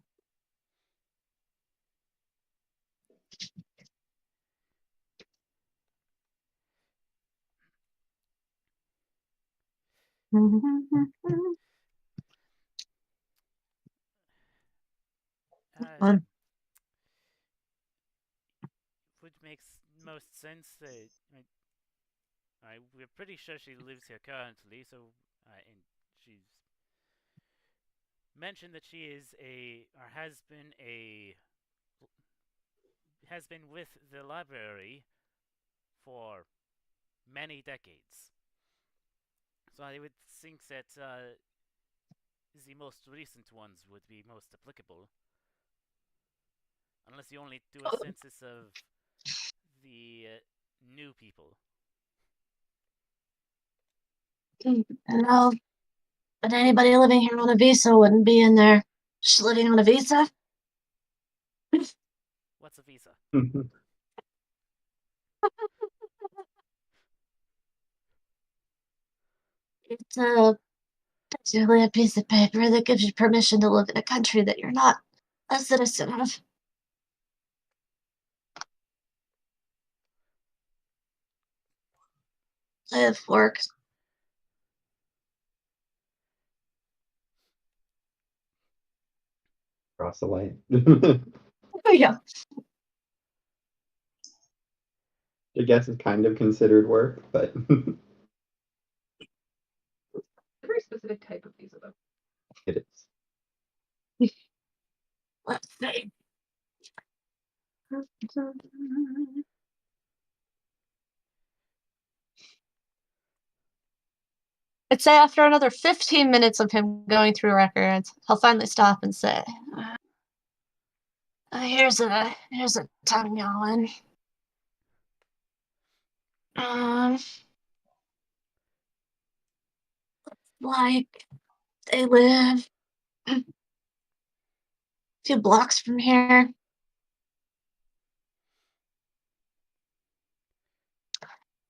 Fun. Which makes most sense that we're pretty sure she lives here currently, so and she's mentioned that she is or has been with the library for many decades. So I would think that the most recent ones would be most applicable. Unless you only do a census of the new people. No, but anybody living here on a visa wouldn't be in there. She's living on a visa? What's a visa? It's basically a piece of paper that gives you permission to live in a country that you're not a citizen of. Live, work. Cross the line. Yeah. I guess it's kind of considered work, but A very specific type of visa, though. it is. Let's see. I'd say after another 15 minutes of him going through records, he'll finally stop and say, here's a Tang going. Like, they live a few blocks from here.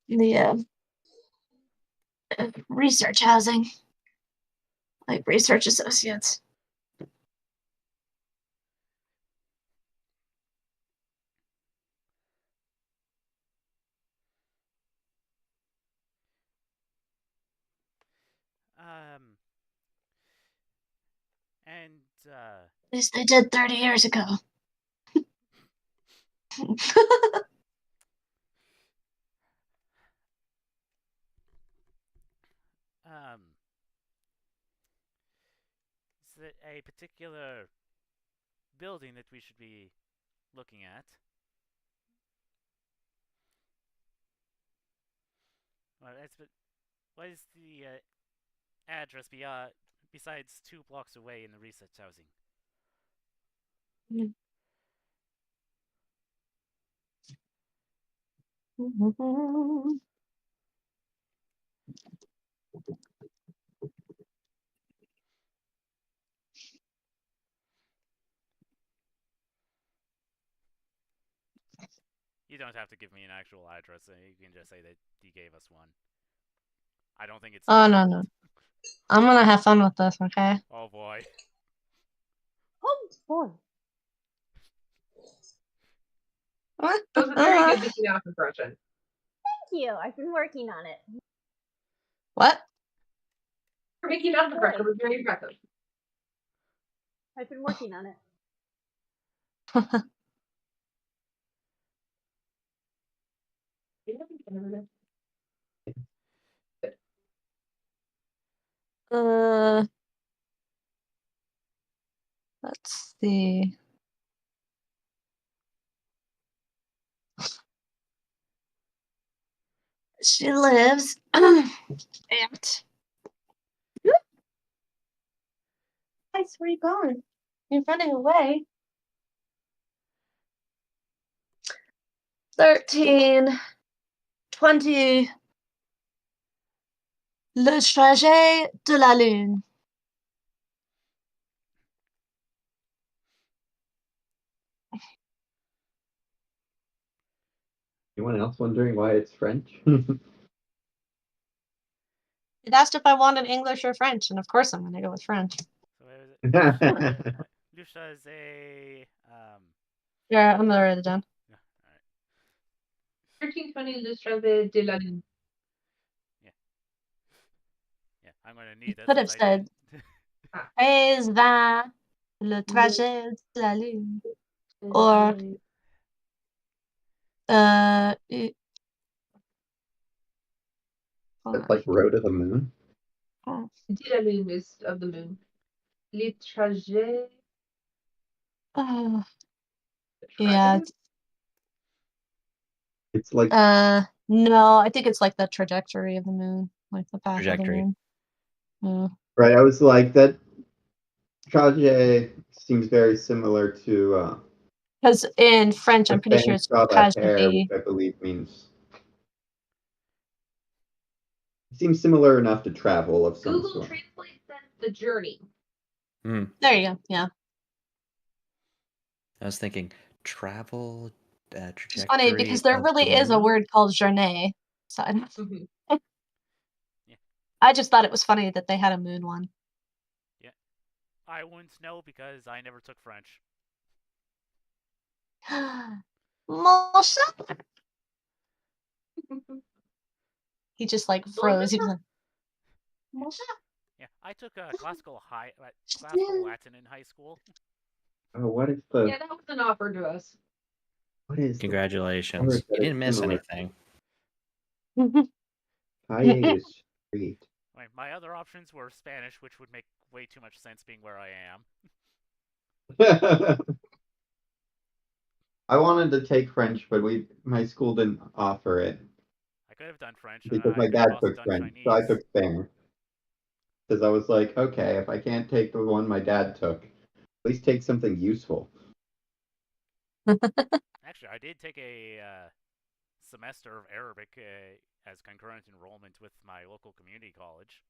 The research housing, like research associates. And At least they did 30 years ago. is it a particular building that we should be looking at? Well, what is the address besides 2 blocks away in the research housing? You don't have to give me an actual address. You can just say that he gave us one. I don't think it's. Oh, no. I'm gonna have fun with this, okay? Oh boy. Oh boy. What? That was a very good Mickey Mouse impression. Thank you. I've been working on it. What? Her Mickey Mouse impression was very impressive. I've been working on it. Let's see. She lives at. Guys, where are you going? You're running away. 1320 Le trajet de la lune. Anyone else wondering why it's French? It asked if I wanted English or French, and of course I'm gonna go with French. So what was it? Lucia is a Yeah, I'm gonna write it down. yeah, all right. 1320 Le Travet de la Lune. Yeah, I'm gonna need this. Could have since I said didn't. Est va le trajet de la lune. Or It's like Road of the Moon. De la Lune is of the moon. Le Trajet. yeah. Trajet? It's like No, I think it's like the trajectory of the moon, like the path Trajectory. of the moon. right. I was like that. Trajet seems very similar to Because in French, I'm the pretty sure Fang it's hair, which tragedy. I believe means. It seems similar enough to travel of some Google sort. translates that the journey. There you go. Yeah. I was thinking travel It's trajectory. funny because there of really the is a moon? word called journée. So Mhm. I just thought it was funny that they had a moon one. I wouldn't know because I never took French. Mon chat. He just like froze. He was like, Mon chat. Yeah, I took classical Latin in high school. Oh, what is the? Yeah, that wasn't offered to us. What is? Congratulations. word You that didn't miss similar? anything. Calle is street. My other options were Spanish, which would make way too much sense being where I am. I wanted to take French, but my school didn't offer it I could have done French. because I my could have dad also took done French, so Chinese. I took Spanish. Because I was like, okay, if I can't take the one my dad took, at least take something useful. Actually, I did take a semester of Arabic as concurrent enrollment with my local community college.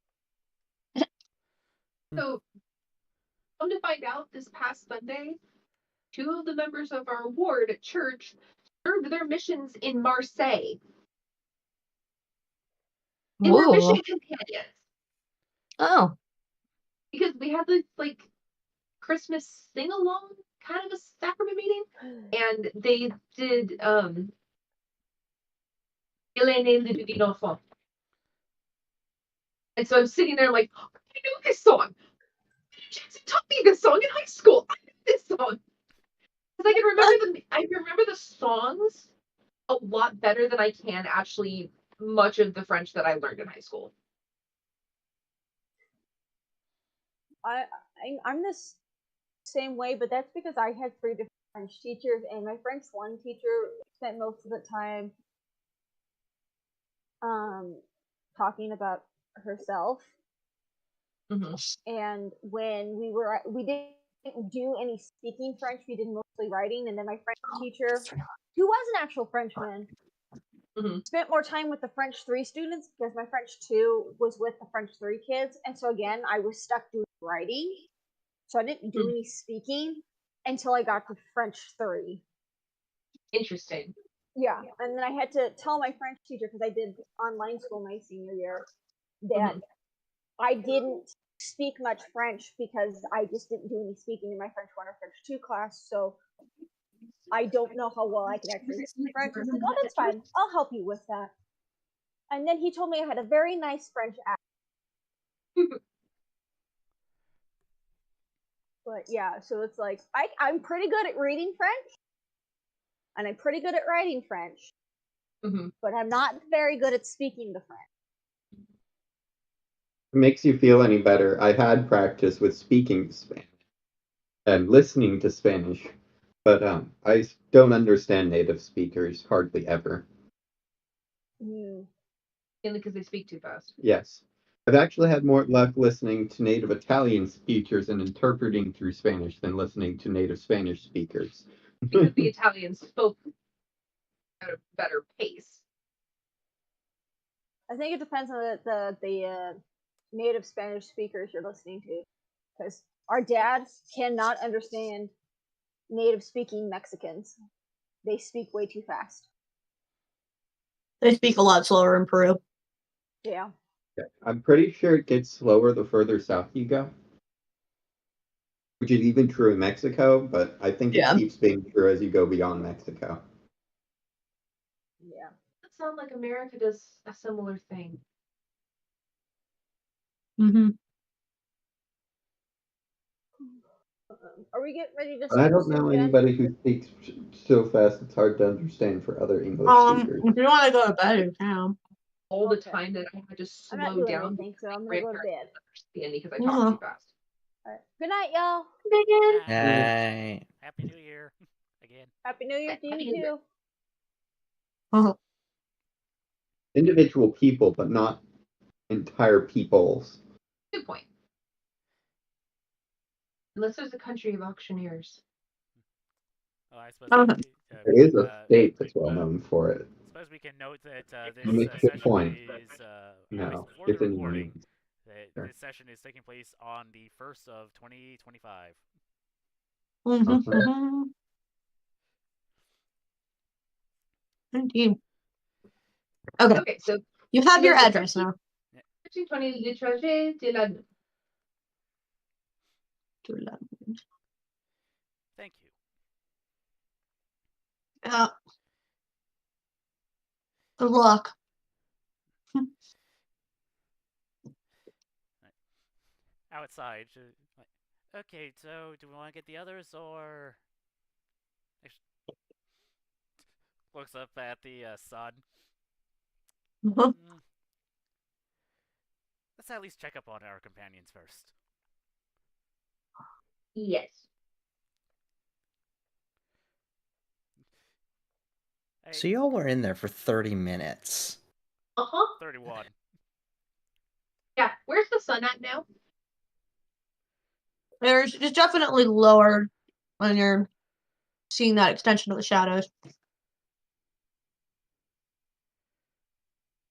So, come to find out, this past Sunday, 2 of the members of our ward at church served their missions in Marseille. And they're Ooh. mission companions. Oh. Because we had this like Christmas sing along kind of a sacrament meeting, and they did Il est né le divin enfant. And so I'm sitting there like, oh, I know this song. Jackson taught me this song in high school. I know this song. Because I remember the songs a lot better than I can actually much of the French that I learned in high school. I'm this same way, but that's because I had 3 different French teachers, and my French 1 teacher spent most of the time talking about herself. Mm-hmm. And when we didn't do any speaking French, we did mostly writing. And then my French teacher, who was an actual Frenchman, spent more time with the French 3 students because my French 2 was with the French 3 kids. And so again, I was stuck doing writing. So I didn't do any speaking until I got to French 3. Interesting. Yeah. And then I had to tell my French teacher, because I did online school my senior year, that I didn't speak much French because I just didn't do any speaking in my French 1 or French 2 class. So I don't know how well I can actually speak French. He's like, oh, that's fine. I'll help you with that. And then he told me I had a very nice French accent. But yeah, so it's like I'm pretty good at reading French, and I'm pretty good at writing French, but I'm not very good at speaking the French. If it makes you feel any better, I had practice with speaking Spanish and listening to Spanish, but I don't understand native speakers hardly ever. Mainly because they speak too fast. Yes. I've actually had more luck listening to native Italian speakers and interpreting through Spanish than listening to native Spanish speakers. Because the Italians spoke at a better pace. I think it depends on the native Spanish speakers you're listening to, because our dad cannot understand native speaking Mexicans. They speak way too fast. They speak a lot slower in Peru. Yeah. I'm pretty sure it gets slower the further south you go. Which is even true in Mexico, but I think it Yeah. keeps being true as you go beyond Mexico. Yeah. That sounds like America does a similar thing. Mm-hmm. Are we getting ready to But I start don't know soon, Jen? anybody who speaks so fast it's hard to understand for other English speakers. If you want to go to bed, you can. All the Okay. time that I had to I'm not slow doing down anything, so I'm gonna go to bed. understand me because I Yeah. talk too fast. All right. Good night, y'all. Right. Happy New Year again. Happy New Year to Happy you New Year. too. Uh-huh. Individual people, but not entire peoples. Good point. Unless there's a country of auctioneers. Oh, I suppose Uh-huh. There we is can, a state that's well known for it. suppose we can note that You this make a good session point. is, at No, least for the it's in recording, Whims. that Sure. this session is taking place on the 1st of 2025. Mm-hmm. Uh-huh. Mm-hmm. Indeed. Okay. Okay, so You have your There's a address now. 1320 Le Trajet de la Thank you. Good luck. Outside. Okay, so do we want to get the others, or... Looks up at the sun. Uh-huh. Let's at least check up on our companions first. Yes. So y'all were in there for 30 minutes. 31. Yeah, where's the sun at now? It's definitely lower when you're seeing that extension of the shadows.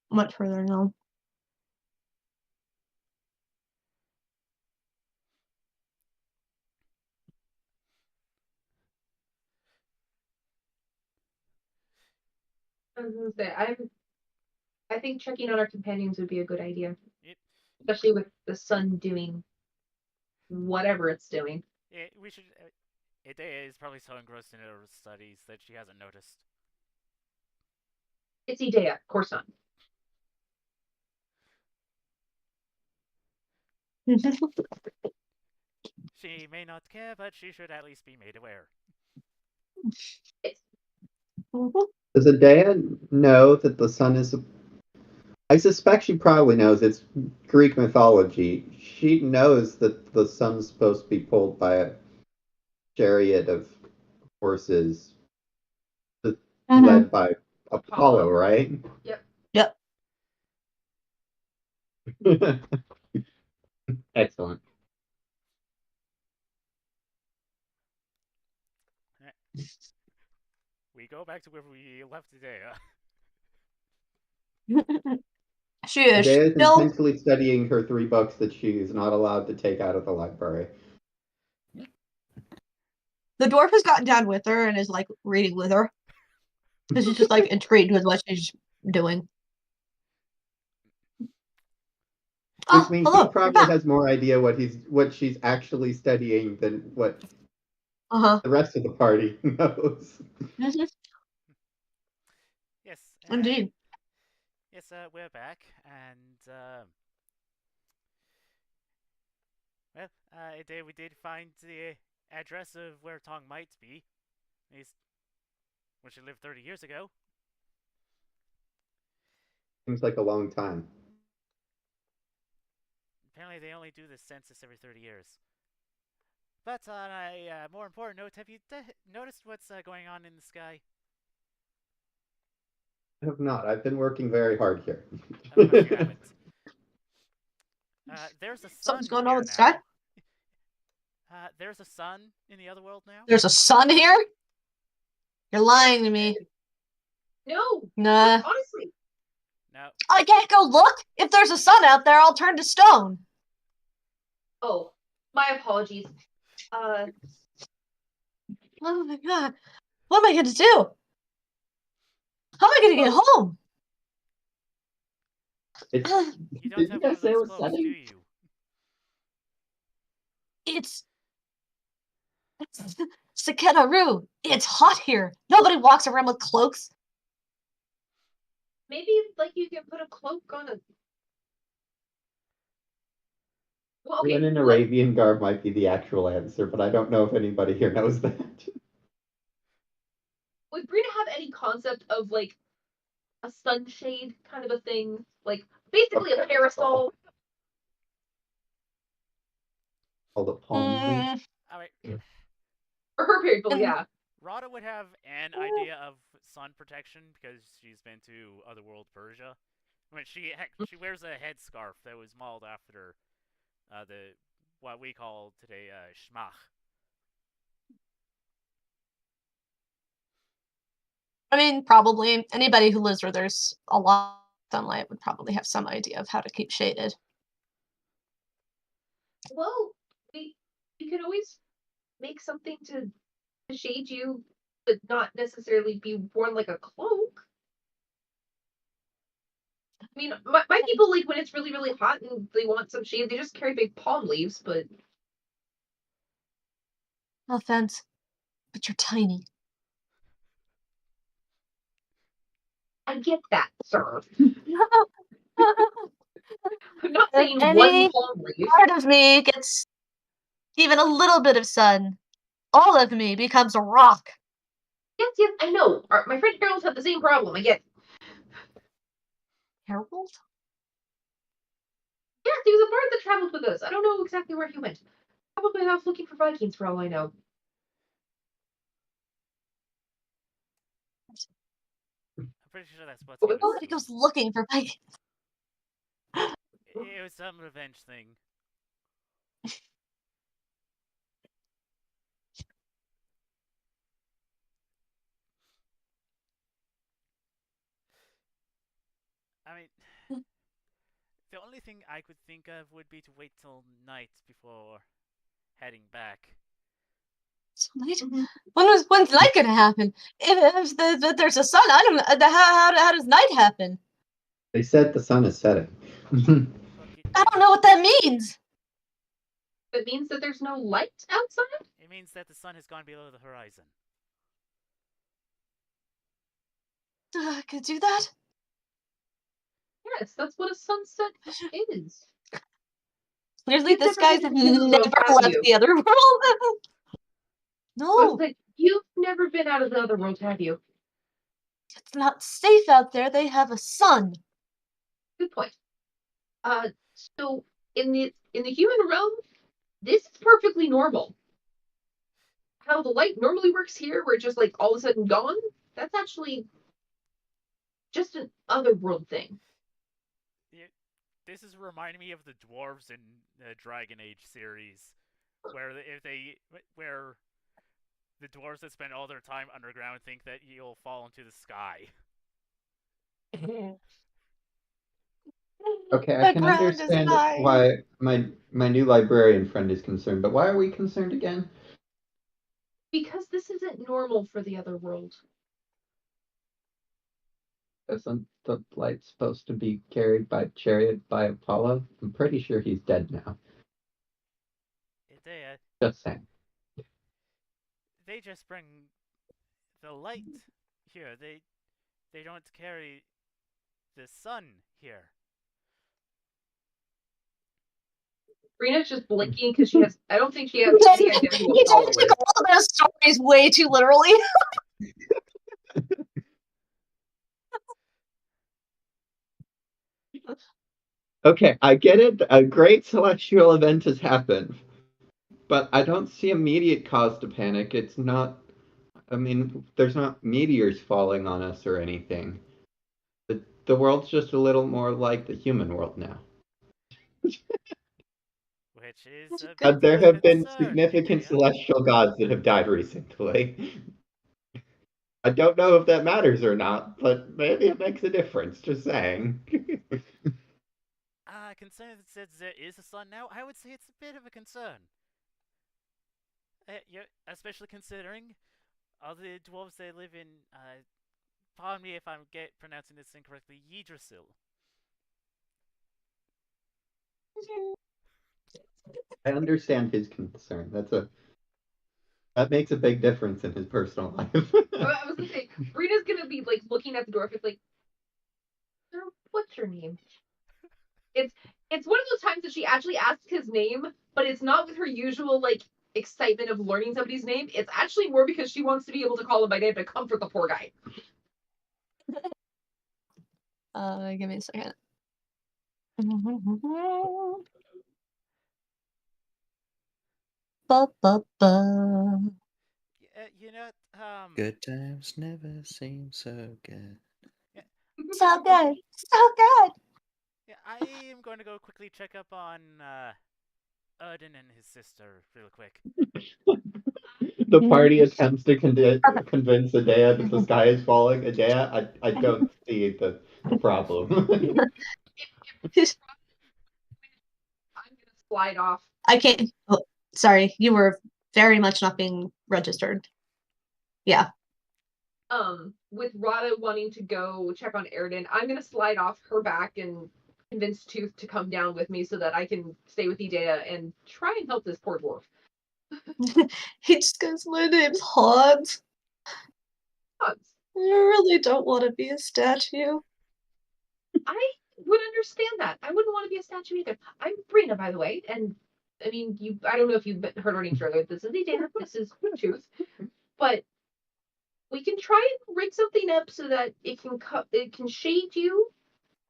Much further now. I was gonna say, I think checking on our companions would be a good idea. Yep. Especially with the sun doing whatever it's doing. We should... Idea is probably so engrossed in her studies that she hasn't noticed. It's Idea, of course not. She may not care, but she should at least be made aware. Does Adea know that the sun is I suspect she probably knows it's Greek mythology. She knows that the sun's supposed to be pulled by a chariot of horses led by Apollo, right? Yep. Yep. Excellent. We go back to where we left today. She is Adea is still. intensely studying her 3 books that she is not allowed to take out of the library. The dwarf has gotten down with her and is like reading with her. Because she's just like intrigued with what she's doing. Which means hello. he probably has more idea what she's actually studying than what the rest of the party knows. Yes. Indeed. Yes, we're back, and we did find the address of where Tong might be. At least when she lived 30 years ago. Seems like a long time. Apparently, they only do the census every 30 years. But on a more important note, have you noticed what's going on in the sky? I have not. I've been working very hard here. Of course you haven't. There's a sun Something's going on here with the sky? now. There's a sun in the other world now. There's a sun here? You're lying to me. No. Nah. Honestly. No. I can't go look? If there's a sun out there, I'll turn to stone. Oh, my apologies. Oh my god. What am I gonna do? How am I gonna get home? You don't Did have you one guys of say it those was clothes, do sunny? you? It's Saketa-ru. It's hot here. Nobody walks around with cloaks. Maybe like you can put a cloak on a. Well, okay. When an Arabian garb might be the actual answer, but I don't know if anybody here knows that. Would Brina have any concept of like a sunshade kind of a thing? Like basically a parasol. Called a palm leaf. I mean, For her people, yeah. Rada would have an idea of sun protection because she's been to Otherworld Persia. I mean, she wears a headscarf that was modeled after the what we call today schmach. I mean, probably anybody who lives where there's a lot of sunlight would probably have some idea of how to keep shaded. Well, we could always make something to shade you, but not necessarily be worn like a cloak. I mean, my people, like, when it's really, really hot and they want some shade, they just carry big palm leaves, but... No offense, but you're tiny. I get that, sir. I'm not saying Any one palm leaf. part of me gets even a little bit of sun, all of me becomes a rock. Yes, I know. My friend Harold had the same problem, I get. Harold? Yes, he was a bard that traveled with us. I don't know exactly where he went. Probably off looking for Vikings for all I know. I'm pretty sure that's what But he with was Nobody doing. goes looking for Vikings. It was some revenge thing. I mean, the only thing I could think of would be to wait till night before heading back. So late? When's night gonna happen? If there's a sun, I don't know. How does night happen? They said the sun is setting. Look, I don't know what that means. It means that there's no light outside? it means that the sun has gone below the horizon. Could do that? Yes, that's what a sunset is. Clearly, You've this never guy's been to the never world, have left you? the other world. I was No, like, you've never been out of the other world, have you? it's not safe out there. They have a sun. Good point. So in the human realm, this is perfectly normal. How the light normally works here, where it's just like all of a sudden gone, that's actually just an otherworld thing. This is reminding me of the dwarves in the Dragon Age series, where where the dwarves that spend all their time underground think that you'll fall into the sky. Okay, The I can ground is understand mine. why my new librarian friend is concerned, but why are we concerned again? Because this isn't normal for the other world. Isn't the light supposed to be carried by chariot by Apollo? I'm pretty sure he's dead now. Just saying. They just bring the light here. They don't carry the sun here. Brina's just blinking because she has. I don't think she has You any idea who you Apollo took is. all of those stories way too literally. Okay, I get it. A great celestial event has happened, but I don't see immediate cause to panic. It's not. I mean, there's not meteors falling on us or anything. the world's just a little more like the human world now. Which is a Good. bit There of a have been concern, significant Medea. celestial gods that have died recently. I don't know if that matters or not, but maybe it makes a difference, just saying. Considering that since there is a sun now, I would say it's a bit of a concern. Especially considering all the dwarves they live in, pardon me if I'm pronouncing this incorrectly, Yggdrasil. I understand his concern. That makes a big difference in his personal life. I was gonna say, Brina's gonna be like looking at the dwarf. It's like, what's your name? It's one of those times that she actually asks his name, but it's not with her usual like excitement of learning somebody's name. It's actually more because she wants to be able to call him by name to comfort the poor guy. Give me a second. Ba, ba, ba. You know, Good times never seem so good. So good. So good. yeah, I am going to go quickly check up on Erdan and his sister real quick. The party attempts to convince Adea that the sky is falling. Adea, I don't see the problem. I'm gonna slide off. I can't. Oh, sorry, you were very much not being registered. Yeah. With Rada wanting to go check on Erdan, I'm gonna slide off her back and convince Tooth to come down with me so that I can stay with Idea and try and help this poor dwarf. He just goes, my name's Hans. Hans, I really don't want to be a statue. I would understand that. I wouldn't want to be a statue either. I'm Breena, by the way, and I mean, I don't know if you've heard our names earlier. This is Idea. This is Tooth. But we can try and rig something up so that it can shade you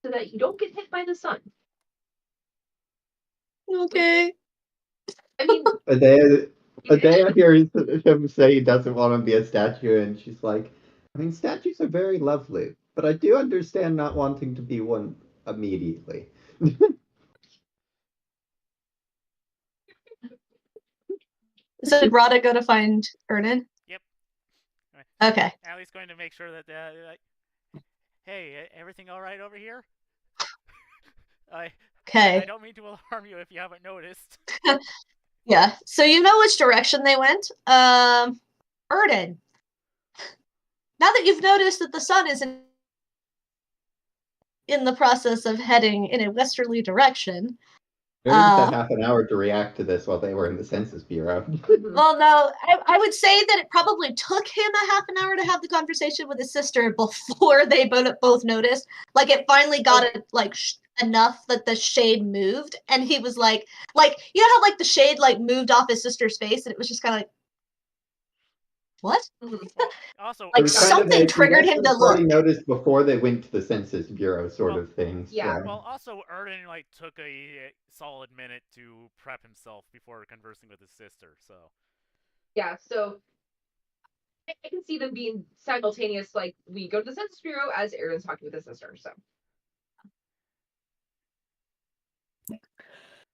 so that you don't get hit by the sun. Okay. I mean, Adea hears him say he doesn't want to be a statue, and she's like, I mean, statues are very lovely, but I do understand not wanting to be one immediately. So did Rada go to find Erdan? Yep. Okay. Allie's going to make sure that, hey, everything all right over here? I Okay. don't mean to alarm you if you haven't noticed. Yeah. So you know which direction they went? Erdan. Now that you've noticed that the sun is in the process of heading in a westerly direction. They just had half an hour to react to this while they were in the Census Bureau. Well, no, I would say that it probably took him a half an hour to have the conversation with his sister before they both noticed. Like, it finally got it, like, enough that the shade moved, and he was like, you know how, like, the shade, like, moved off his sister's face, and it was just kind of like, what? Well, also, Like, It was something triggered him to look. Already noticed before they went to the Census Bureau, sort of thing. Yeah. So. Well, also, Erdan took a solid minute to prep himself before conversing with his sister. So. Yeah. So I can see them being simultaneous. Like, we go to the Census Bureau as Erdan's talking with his sister.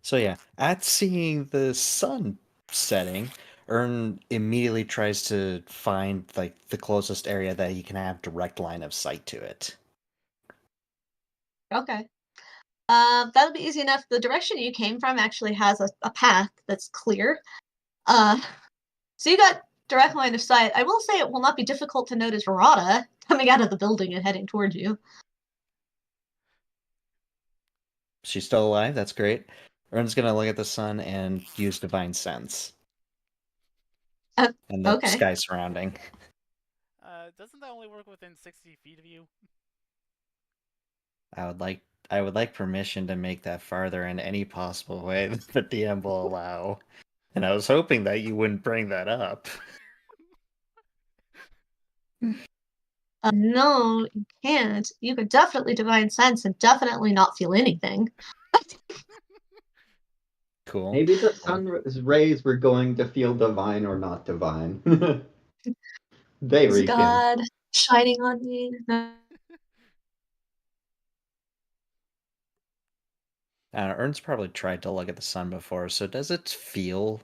So yeah, at seeing the sun setting, Ern immediately tries to find like the closest area that he can have direct line of sight to it. Okay. That'll be easy enough. The direction you came from actually has a path that's clear. So you got direct line of sight. I will say it will not be difficult to notice Rada coming out of the building and heading towards you. She's still alive. That's great. Ern's gonna look at the sun and use divine sense and the Okay. sky surrounding. Doesn't that only work within 60 feet of you? I would like permission to make that farther in any possible way that the DM will allow. And I was hoping that you wouldn't bring that up. No, you can't. You could definitely divine sense and definitely not feel anything. Cool. Maybe the sun's rays were going to feel divine or not divine. They Is reckon. God shining on me? No. Ern's probably tried to look at the sun before, so does it feel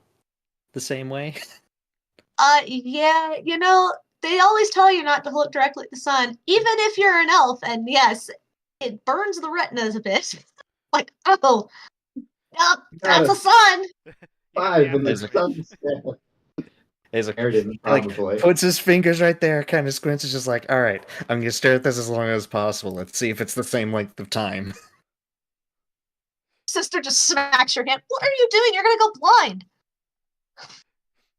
the same way? Yeah, they always tell you not to look directly at the sun, even if you're an elf, and yes, it burns the retinas a bit. Like, oh, that's a sun! You 5 have in the to- Isaac. sun scale. He's like, Erdan, he, like, probably. puts his fingers right there, kind of squints, is just like, all right, I'm gonna stare at this as long as possible. Let's see if it's the same length of time. Sister just smacks your hand. What are you doing? You're gonna go blind.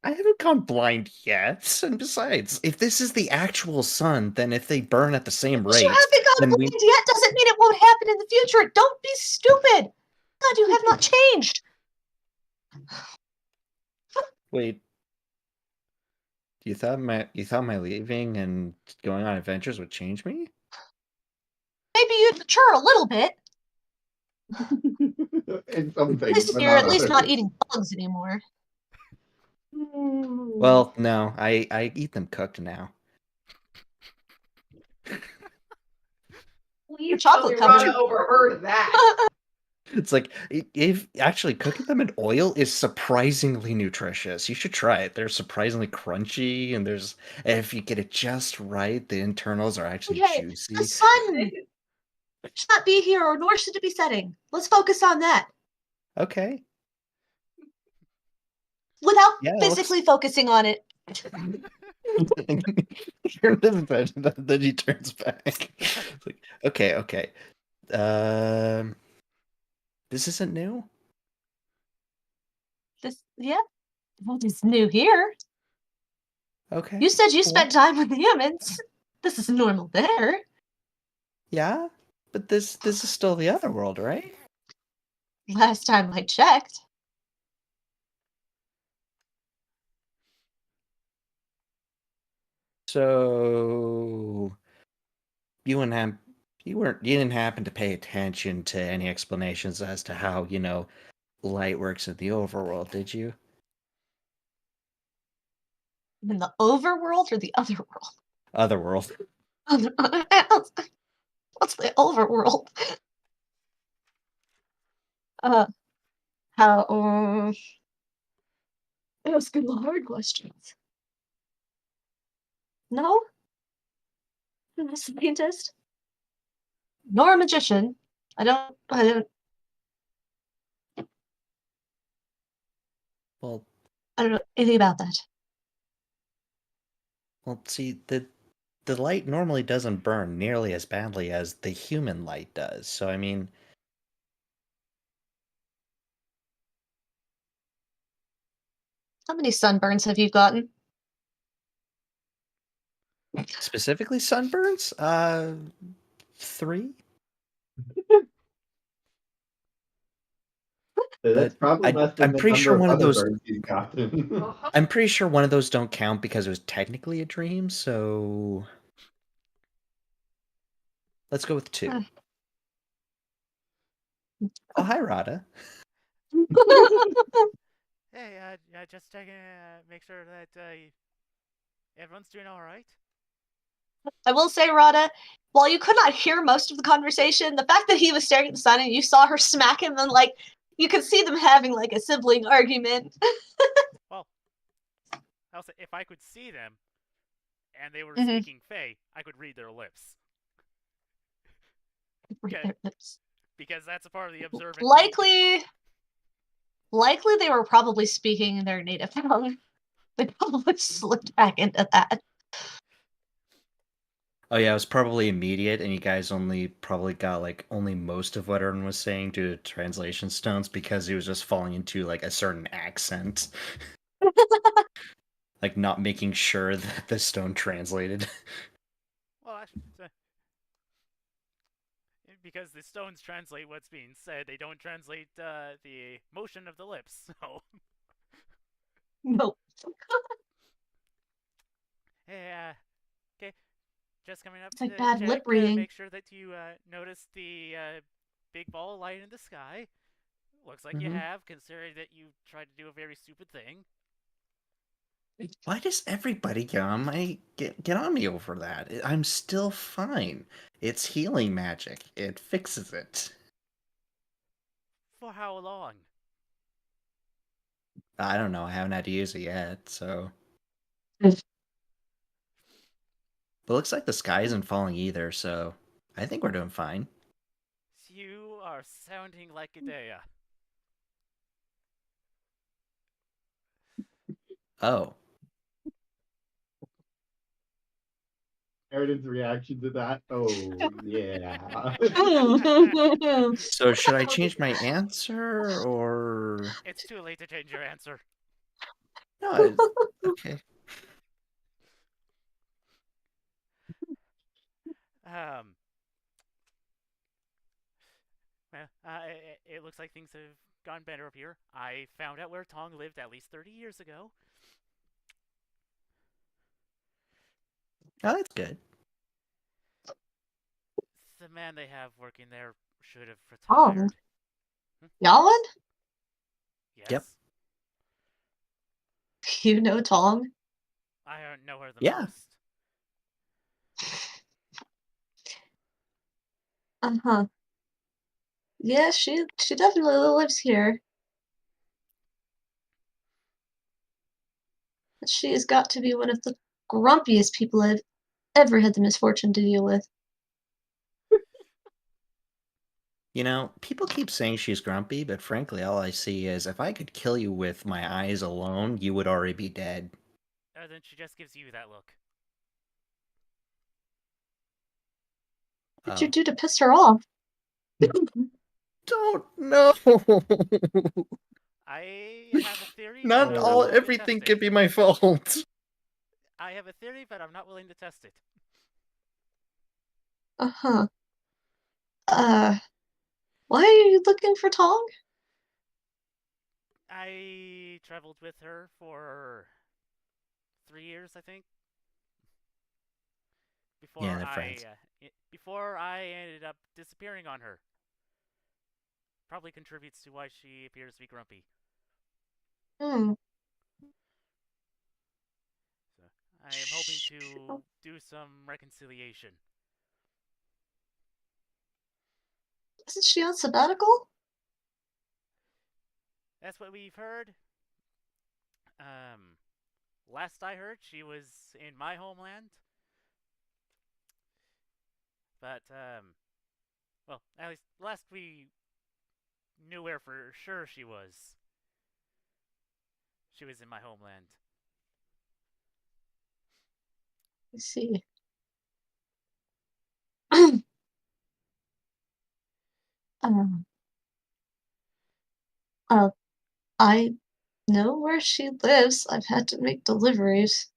I haven't gone blind yet, and besides, if this is the actual sun, then if they burn at the same You rate, haven't gone then blind yet doesn't mean it won't happen in the future. Don't be stupid. God, you have not changed. wait. You thought my leaving and going on adventures would change me? Maybe you'd mature a little bit. In some At things, least but you're not at least not others. eating bugs anymore. Well, no, I eat them cooked now. Please chocolate tell me covered. Rada overheard that. It's like if actually cooking them in oil is surprisingly nutritious. You should try it. They're surprisingly crunchy, and if you get it just right, the internals are actually Okay, juicy. the sun should not be here, or nor should it be setting. Let's focus on that. Okay. Without Yeah, physically focusing on it. Then he turns back. It's like, okay. This isn't new. Yeah. Well, it's new here. Okay. You said you cool. spent time with the humans. This is normal there. Yeah, but this is still the other world, right? Last time I checked. So you didn't happen to pay attention to any explanations as to how, light works in the overworld, did you? In the overworld or the other world? Other world. What's the overworld? How? Asking the hard questions. No? I'm not a scientist. Nor a magician. I don't. Well, I don't know anything about that. see, the light normally doesn't burn nearly as badly as the human light does. So I mean, How many sunburns have you gotten? specifically sunburns, 3. That's But probably less than I'm the pretty number sure of one of other those. birds you've gotten. I'm pretty sure one of those don't count because it was technically a dream. So let's go with 2. Oh, hi, Rada. Hey, just checking, make sure that everyone's doing all right. I will say, Rada, while you could not hear most of the conversation, the fact that he was staring at the sun and you saw her smack him, and you could see them having a sibling argument. Well, also, if I could see them and they were Mhm. speaking Fey, I could read their lips. Because that's a part of the observant. Likely they were probably speaking in their native tongue. They probably slipped back into that. Oh yeah, it was probably immediate, and you guys only probably got only most of what Erdan was saying due to translation stones because he was just falling into a certain accent, not making sure that the stone translated. Well, because the stones translate what's being said, they don't translate the motion of the lips. So. No. Hey, okay. Just coming up It's like to bad check, lip reading. make sure that you notice the big ball of light in the sky. Looks like you have, considering that you tried to do a very stupid thing. Why does everybody get on me over that? I'm still fine. It's healing magic. It fixes it. For how long? I don't know. I haven't had to use it yet, so. If- But it looks like the sky isn't falling either, so I think we're doing fine. You are sounding like a Dea. Oh. Erdan's reaction to that. Oh yeah. So should I change my answer or It's too late to change your answer. no? Okay. Um. Well, it looks like things have gone better up here. I found out where Tang lived at least 30 years ago. Oh, that's good. The man they have working there should have Tong? retired. Yalan? Yes? Yep. You know Tong? I don't know her the Yeah. most. Uh-huh. Yeah, she definitely lives here. She has got to be one of the grumpiest people I've ever had the misfortune to deal with. You know, people keep saying she's grumpy, but frankly, all I see is if I could kill you with my eyes alone, you would already be dead. Then she just gives you that look. What did you Oh. do to piss her off? Don't know. I have a theory, Not but I'm all willing to everything test can it. be my fault. I have a theory, but I'm not willing to test it. Uh-huh. Why are you looking for Tong? I traveled with her for 3 years, I think. Yeah, they're friends. Before I ended up disappearing on her. Probably contributes to why she appears to be grumpy. Hmm. So I am hoping to do some reconciliation. Isn't she on sabbatical? That's what we've heard. Last I heard, she was in my homeland. But, well, at least last we knew where for sure she was. She was in my homeland. I see. Um, I know where she lives. I've had to make deliveries.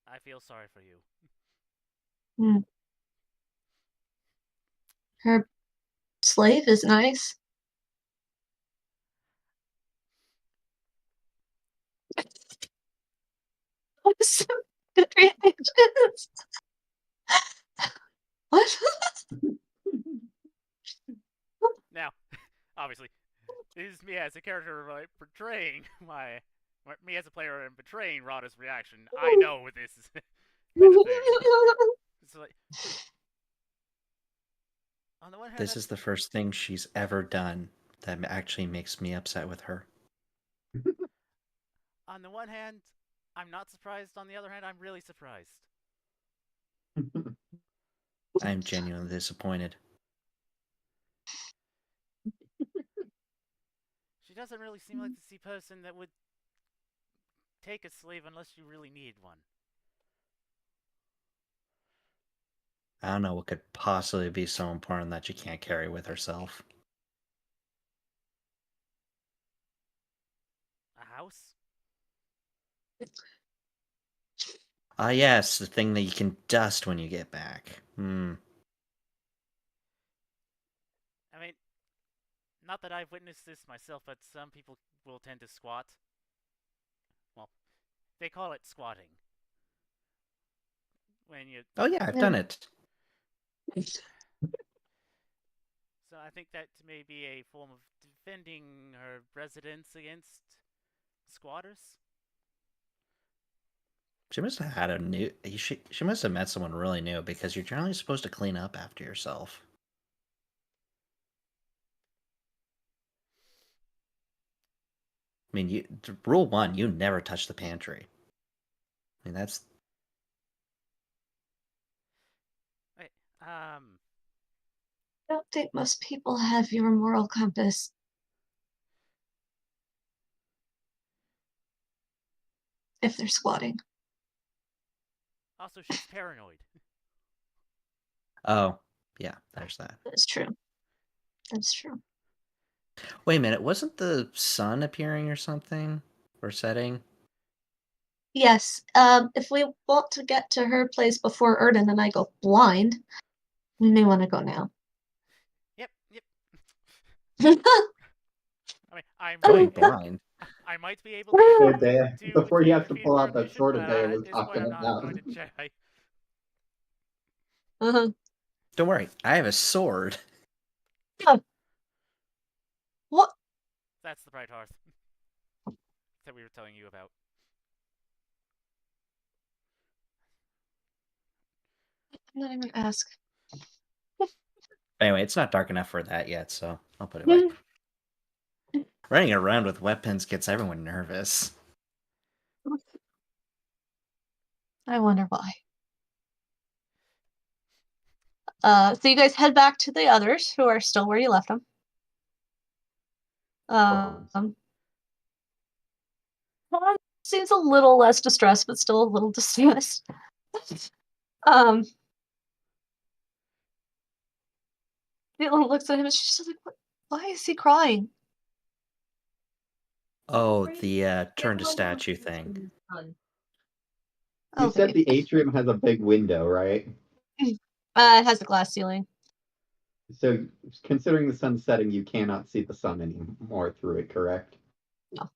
I feel sorry for you. Hmm. Her slave is nice. Some good reactions. What? Now, obviously, this is me as a character portraying me as a player and betraying Rada's reaction. I know this is been a thing. It's like, on the one hand, This is the first thing she's ever done that actually makes me upset with her. on the one hand, I'm not surprised. On the other hand, I'm really surprised. I am genuinely disappointed. She doesn't really seem like the person that would take a slave unless you really need one. I don't know what could possibly be so important that she can't carry with herself. A house? Ah, yes, the thing that you can dust when you get back. Hmm. I mean, not that I've witnessed this myself, but some people will tend to squat. Well, they call it squatting. When you. Oh yeah, I've done it. So I think that may be a form of defending her residence against squatters. She must have had a new. She must have met someone really new because you're generally supposed to clean up after yourself. mean, rule 1, you never touch the pantry. I mean, that's Wait, I don't think most people have your moral compass. If they're squatting. also she's paranoid. oh yeah, there's that. That's true. That's true. Wait a minute, wasn't the sun appearing or something or setting? Yes. If we want to get to her place before Erdan and I go blind, we may want to go now. Yep. I mean, Going blind. I might be able Yeah, to Dea, do before he has to feed pull for out that illusion, sword but Dea at was this point talking I'm not about. going to try. Uh-huh. Don't worry, I have a sword. What? That's the bright hearth that we were telling you about. I'm not even gonna ask. Anyway, it's not dark enough for that yet, so I'll put it away. Running around with weapons gets everyone nervous. I wonder why. So you guys head back to the others who are still where you left them. Tom seems a little less distressed, but still a little distressed. Caitlin looks at him and she's just like, why is he crying? Oh, the turn to statue thing. You Oh, said baby. the atrium has a big window, right? It has a glass ceiling. So, considering the sun's setting, you cannot see the sun anymore through it, correct? No.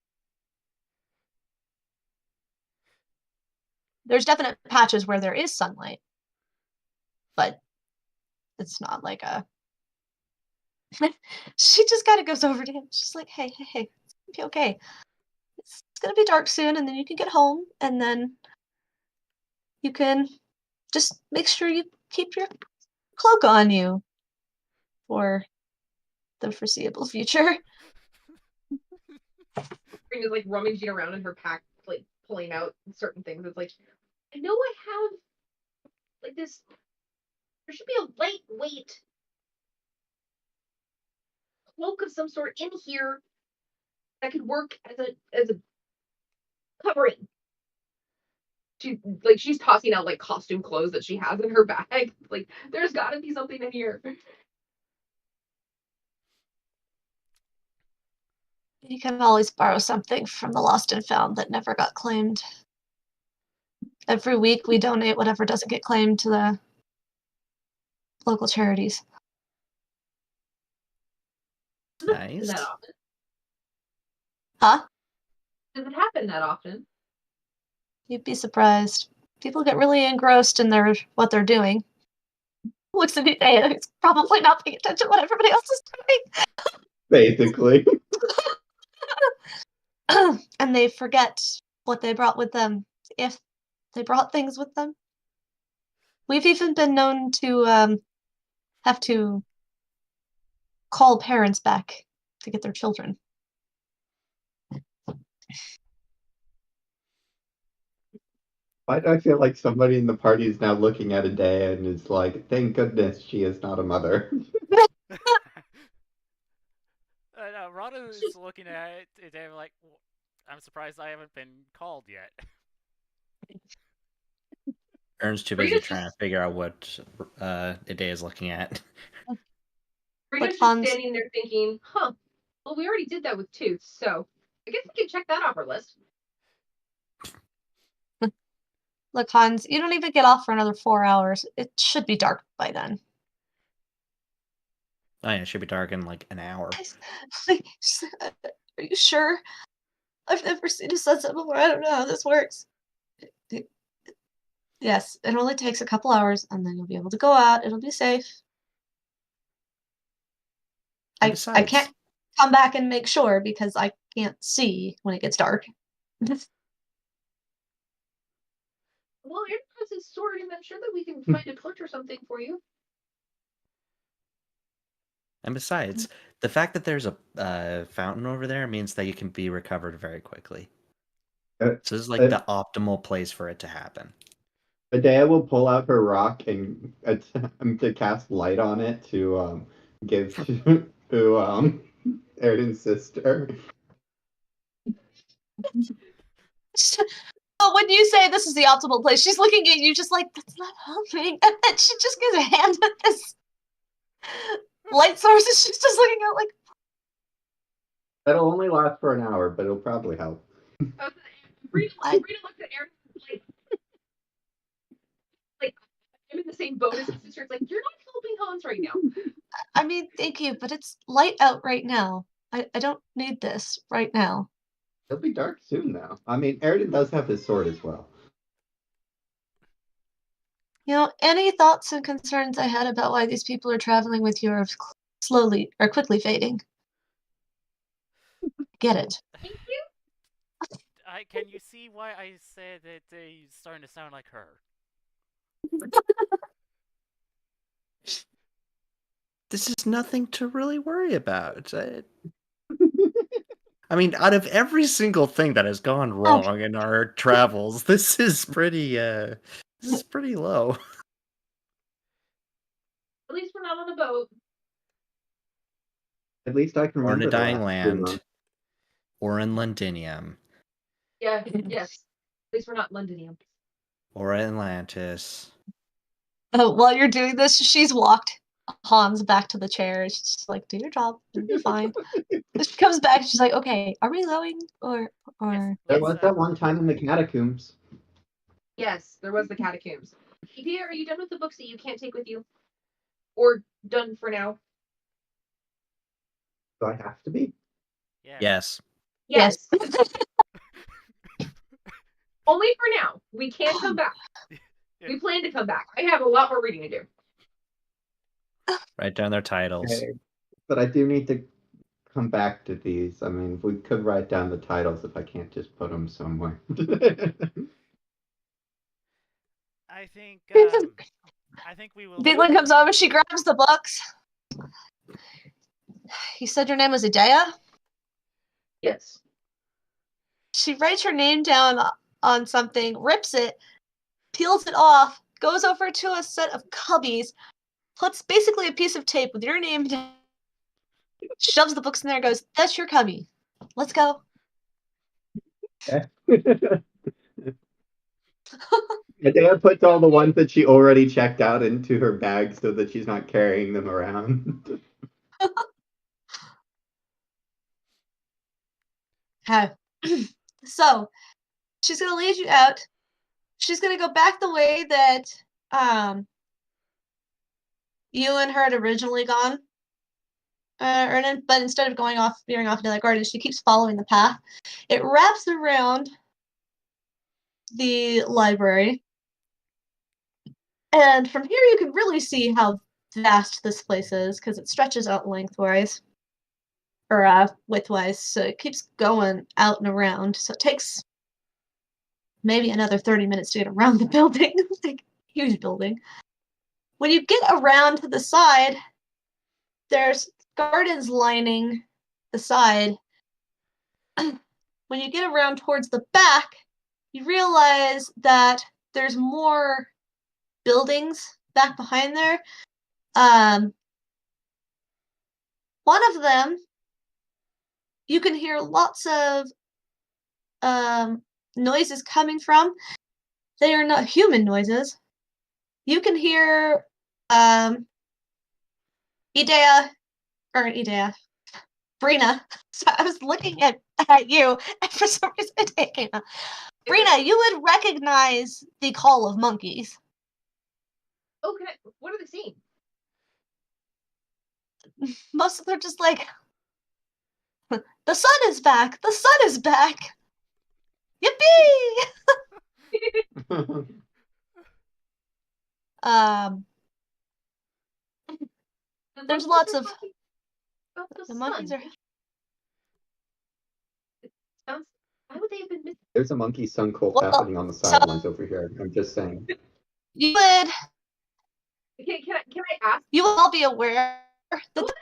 There's definite patches where there is sunlight, but it's not like a. She just kind of goes over to him. She's like, hey, it's gonna be okay. It's gonna be dark soon, and then you can get home, and then you can just make sure you keep your cloak on you for the foreseeable future. Is like rummaging around in her pack, like pulling out certain things. It's like, I know I have like this. There should be a lightweight cloak of some sort in here that could work as a covering. She's tossing out like costume clothes that she has in her bag. Like, there's got to be something in here. You can always borrow something from the lost and found that never got claimed. Every week we donate whatever doesn't get claimed to the local charities. Nice. That often? Huh? Does it happen that often? You'd be surprised. People get really engrossed in what they're doing. Looks at Dea, who's probably not paying attention to what everybody else is Basically. doing. And they forget what they brought with them, if they brought things with them. We've even been known to have to call parents back to get their children. Why do I feel like somebody in the party is now looking at Adea and is like, thank goodness she is not a mother? Rada is looking at it and they're like, well, I'm surprised I haven't been called yet. Ern's too busy trying to figure out what Ide is looking at. Rita's just standing there thinking, huh, well, we already did that with Tooth, so I guess we can check that off our list. Look, Hans, you don't even get off for another 4 hours. It should be dark by then. Oh yeah, it should be dark in like an hour. Are you sure? I've never seen a sunset before. I don't know how this works. Yes, it only takes a couple hours, and then you'll be able to go out. It'll be safe. I can't come back and make sure because I can't see when it gets dark. Well, Erdan has his sword, and I'm sure that we can find a torch or something for you. And besides, The fact that there's a fountain over there means that you can be recovered very quickly. So this is like the optimal place for it to happen. Medea will pull out her rock and attempt to cast light on it to give to Erdan's sister. But when you say this is the optimal place, she's looking at you just like, that's not helping. And then she just gives a hand at this light source and she's just looking at like, That'll only last for an hour, but it'll probably help. Rita looks at Aaron like I'm in the same boat as his sister. It's like, you're not helping Hans right now. I mean, thank you, but it's light out right now. I don't need this right now. It'll be dark soon, though. I mean, Erdan does have his sword as well. You know, any thoughts and concerns I had about why these people are traveling with you are slowly or quickly fading. Get it. Thank you. Can you see why I said that they're starting to sound like her? This is nothing to really worry about. I mean, out of every single thing that has gone wrong in our travels, this is pretty low. At least we're not on a boat. At least I can Or in remember a the dying last 2 land. months. Or in Londinium. Yeah, yes. At least we're not Londonium. Or Atlantis. While you're doing this, she's walked Hans back to the chair. She's just like, do your job. You'll be fine. She comes back and she's like, okay, are we going or Yes, There let's, was that one time in the catacombs. Yes, there was the catacombs. Edea, are you done with the books that you can't take with you? Or done for now? Do I have to be? Yeah. Yes. Yes. Only for now. We can come back. We plan to come back. I have a lot more reading to do. Write down their titles. Okay. But I do need to come back to these. I mean, we could write down the titles if I can't just put them somewhere. I think we will. Bigland comes over, she grabs the books. You said your name was Idea? Yes. She writes her name down on something, rips it, peels it off, goes over to a set of cubbies, puts basically a piece of tape with your name down, shoves the books in there, and goes, that's your cubby. Let's go. Medea puts all the ones that she already checked out into her bag so that she's not carrying them around. Okay. So, she's going to lead you out. She's going to go back the way that you and her had originally gone, Erdan, but instead of veering off into that garden, she keeps following the path. It wraps around the library. And from here you can really see how vast this place is, because it stretches out lengthwise. Or widthwise, so it keeps going out and around. So it takes maybe another 30 minutes to get around the building. It's like a huge building. When you get around to the side, there's gardens lining the side. When you get around towards the back, you realize that there's more buildings back behind there. One of them, you can hear lots of noises coming from. They are not human noises. You can hear Breena. So I was looking at you, and for some reason it came out. Breena, you would recognize the call of monkeys. Oh, what are they saying? Most of them are just like, the sun is back! The sun is back! Yippee! There's lots of... The monkeys are... Why would they have been missing? There's a monkey sun cult happening on the sidelines over here. I'm just saying. You would... Can I ask? You will all be aware that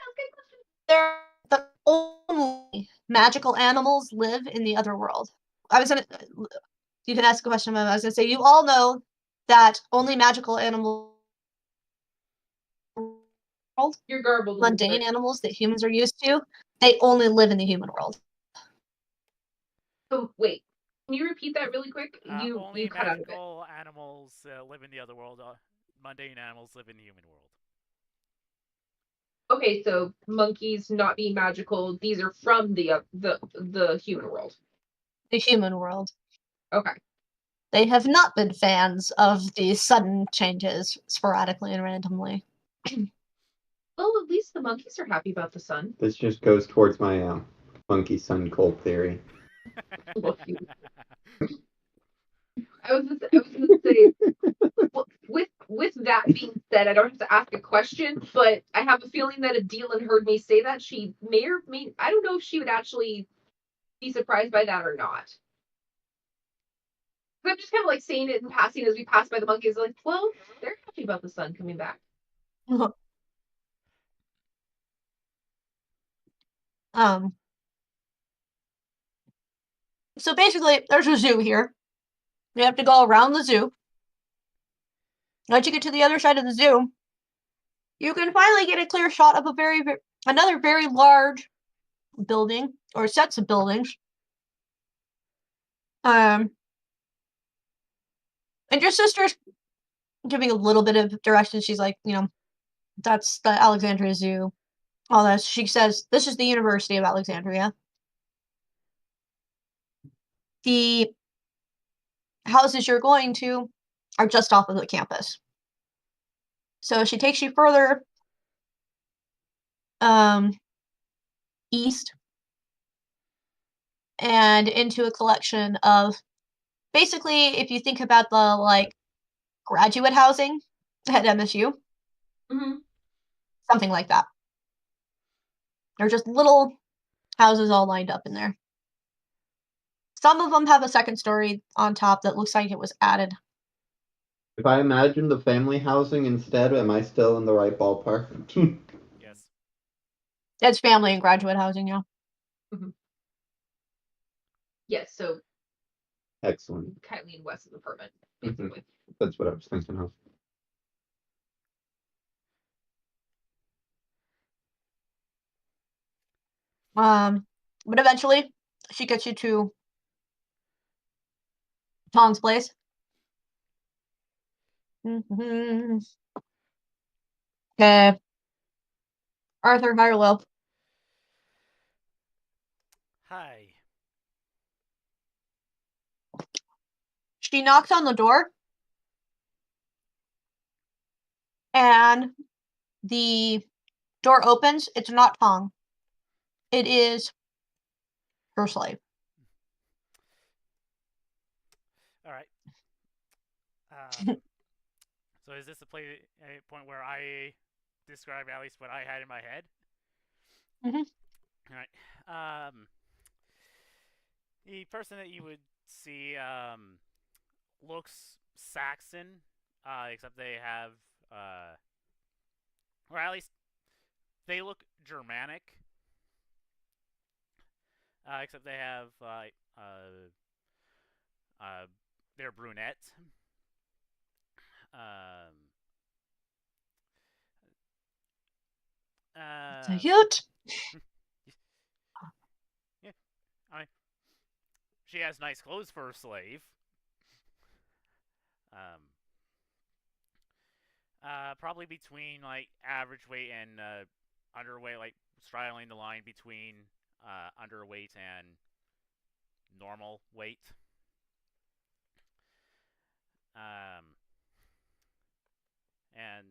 there magical animals live in the other world? You can ask a question, but I was gonna say, you all know that only magical animals, You're garbled. mundane animals that humans are used to, they only live in the human world. So wait, can you repeat that really quick? Only You cut out of it. magical animals live in the other world. Mundane animals live in the human world. Okay, so monkeys not being magical, these are from the human world. The human world. Okay. They have not been fans of these sudden changes sporadically and randomly. Well, at least the monkeys are happy about the sun. This just goes towards my monkey sun cult theory. I was gonna say, with that being said, I don't have to ask a question, but I have a feeling that Adeline heard me say that. She may or may, I don't know if she would actually be surprised by that or not. I'm just kind of like saying it in passing as we pass by the monkeys, like, well, they're happy about the sun coming back. So basically, there's a zoo here. You have to go around the zoo. Once you get to the other side of the zoo, you can finally get a clear shot of another very large building, or sets of buildings. And your sister's giving a little bit of direction. She's like, that's the Alexandria Zoo. All that. She says, this is the University of Alexandria. The houses you're going to are just off of the campus. So she takes you further east and into a collection of, basically, if you think about the graduate housing at MSU, something like that. They're just little houses all lined up in there. Some of them have a second story on top that looks like it was added. If I imagine the family housing instead, am I still in the right ballpark? Yes. It's family and graduate housing, yeah. Yes, so Excellent. Kylie and Wes's apartment, basically. That's what I was thinking of. But eventually, she gets you to Tong's place. Okay. Arthur, high or low? Hi. She knocks on the door, and the door opens. It's not Tong. It is her slave. All right. So is this a point where I describe at least what I had in my head? Mhm. All right. The person that you would see looks Saxon, except they have, or at least they look Germanic, except they have they're brunette. Cute. Yeah, she has nice clothes for a slave. Probably between like average weight and underweight, like straddling the line between underweight and normal weight. And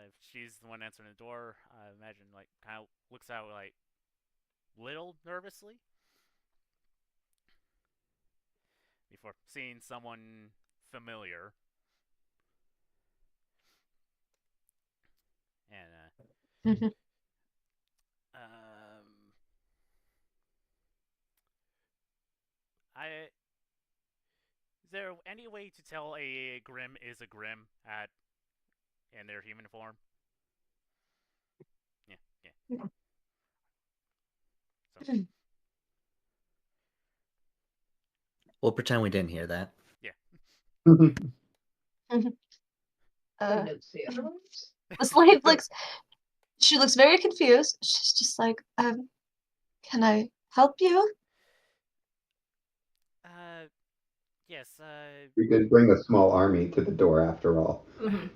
if she's the one answering the door, I imagine like kind of looks out like little nervously before seeing someone familiar. And is there any way to tell a Grim is a Grim in their human form? Yeah. So We'll pretend we didn't hear that. Notes the other ones. The slave looks. She looks very confused. She's just like, can I help you? Yes, We could bring a small army to the door after all. Mhm.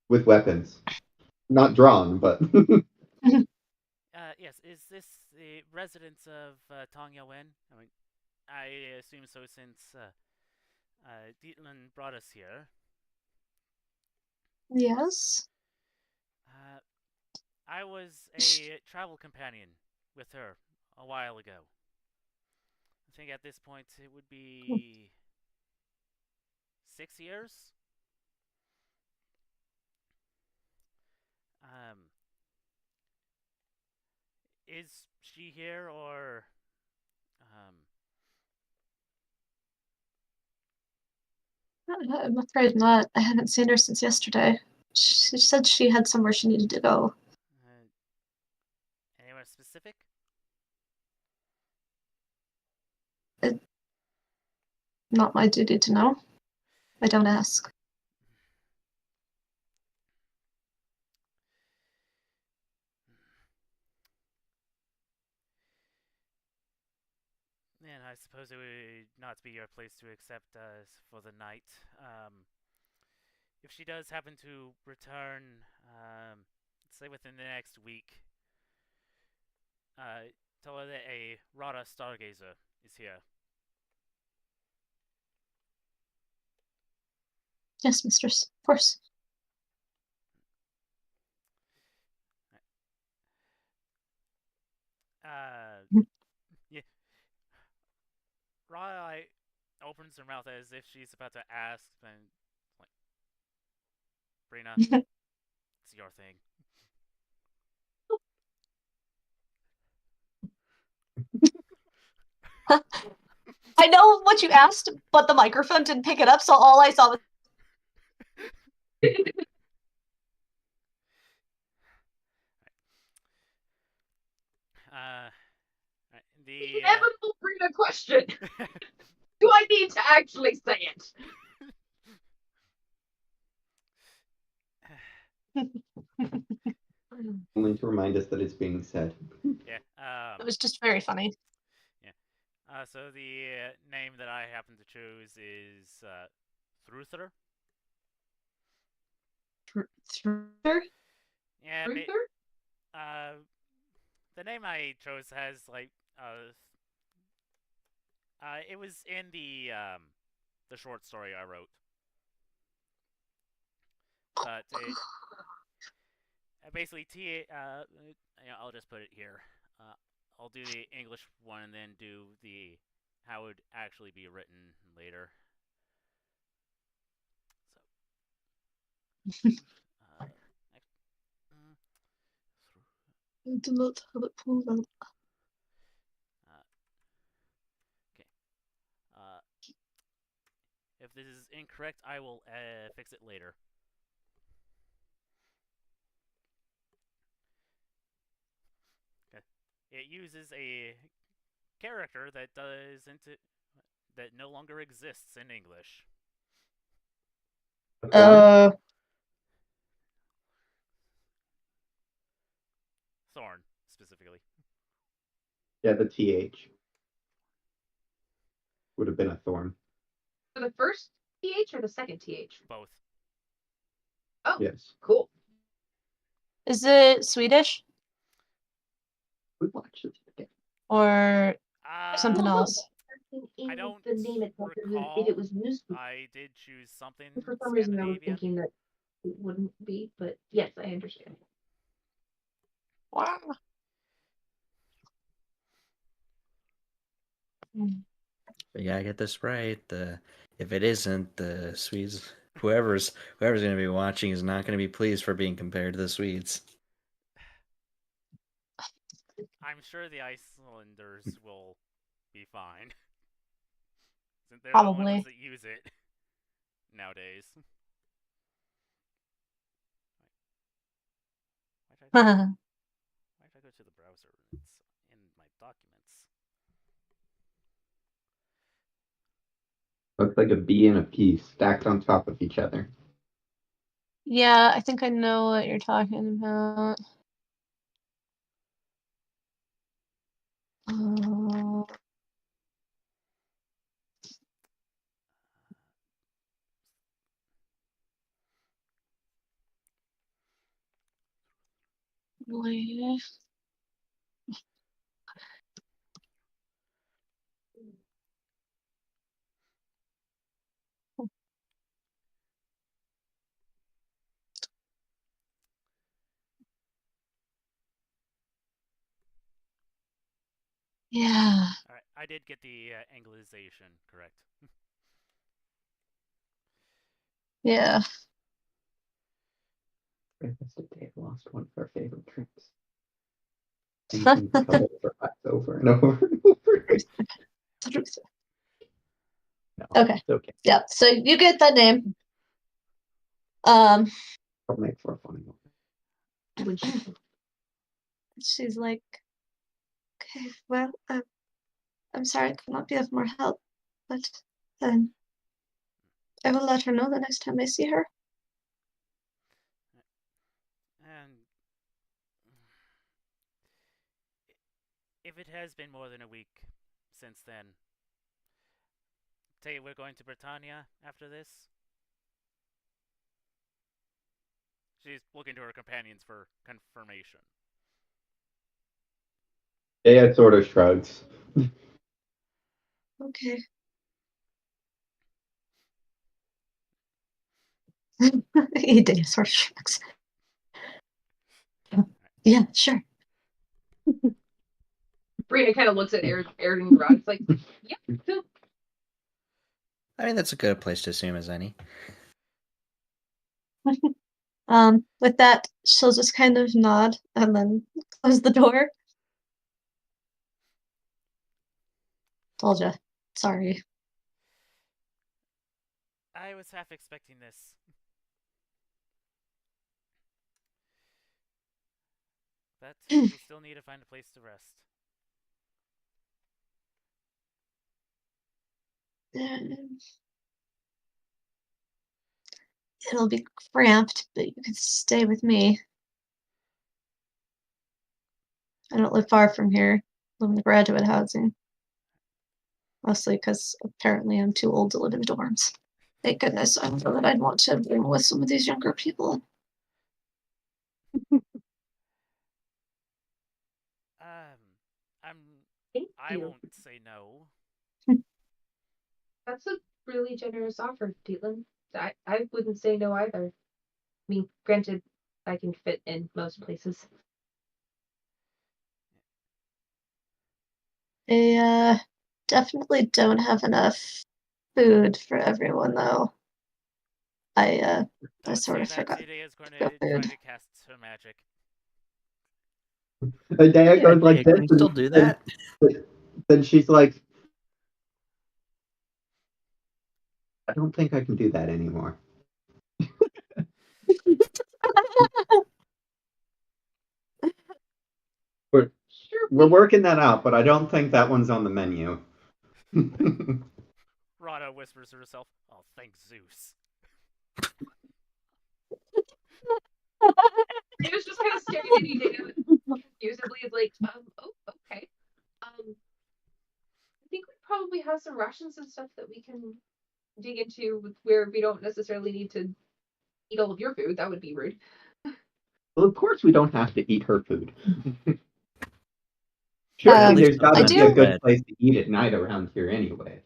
With weapons. Not drawn, but yes, is this the residence of Tang Yawen? I mean, I assume so since Dietland brought us here. Yes. I was a travel companion with her a while ago. I think at this point it would be 6 years. Is she here or I'm afraid not. I haven't seen her since yesterday. She said she had somewhere she needed to go. anywhere specific? Not my duty to know. I don't ask. And I suppose it would not be your place to accept us for the night. If she does happen to return, say within the next week, tell her that a Rada Stargazer is here. Yes, mistress. Of course. Yeah. Rada opens her mouth as if she's about to ask, then like, Breena, it's your thing. I know what you asked, but the microphone didn't pick it up, so all I saw was. The Inevitable Brina question. Do I need to actually say it? only to remind us that it's being said. yeah. It was just very funny. Yeah. So the name that I happen to choose is Thruther. Truther? Yeah. Truther? The name I chose has like it was in the short story I wrote, but it basically I'll just put it here. I'll do the English one and then do the how it would actually be written later. So, I do not have it pulled out. okay. If this is incorrect, I will fix it later. Okay. It uses a character that no longer exists in English. Thorn, specifically. Yeah, the TH would have been a thorn. For the first TH or the second TH? Both. Oh, Yes. cool. Is it Swedish? We watched this again. Or something Also, else? I don't the name itself, recall. if it was newspaper. I did choose something For some reason, I was Scandinavian. thinking that it wouldn't be, but yes, I understand. Wow. But yeah, I get this right. If it isn't, the Swedes, whoever's going to be watching is not going to be pleased for being compared to the Swedes. I'm sure the Icelanders will be fine. Since they're the only Probably. ones that use it nowadays. Why did I go to the browser? It's in my documents. Looks like a B and a P stacked on top of each other. Yeah, I think I know what you're talking about. Wait. Yeah. Alright, I did get the Anglicization correct. Yeah. Breakfast at Dave lost one of our favorite drinks. Thinking color over and over and over. No, Okay. it's okay. Yeah. So you get that name. I'll make for a funny one. She's like, okay, well, I'm sorry I could not be of more help, but I will let her know the next time I see her. And if it has been more than a week since then, say we're going to Britannia after this. She's looking to her companions for confirmation. Dea sort of shrugs. Okay. He did sort of shrugs. Yeah, sure. Breena kind of looks at Erdan and Rada. It's like, yeah, so I mean, that's a good place to assume as any. With that, she'll just kind of nod and then close the door. Told ya. Sorry. I was half expecting this. But we still need to find a place to rest. It'll be cramped, but you can stay with me. I don't live far from here. I live in the graduate housing. Mostly because apparently I'm too old to live in dorms. Thank goodness. I don't know that I'd want to bring with some of these younger people. thank I you. won't say no. That's a really generous offer, Dietland. I wouldn't say no either. I mean, granted, I can fit in most places. They definitely don't have enough food for everyone, though. I Don't sort say of that. forgot Today is going the to try food. to cast her magic. Dea goes like Can this, you still do that? then she's like, I don't think I can do that anymore. We're working that out, but I don't think that one's on the menu. Rada whispers to herself, "Oh, thank Zeus." he was just kind of staring at you, Dana, confusedly. It's like, oh, okay. I think we probably have some rations and stuff that we can dig into where we don't necessarily need to eat all of your food. That would be rude. Well, of course we don't have to eat her food. Surely there's got I to be a do. good place to eat at night around here anyway.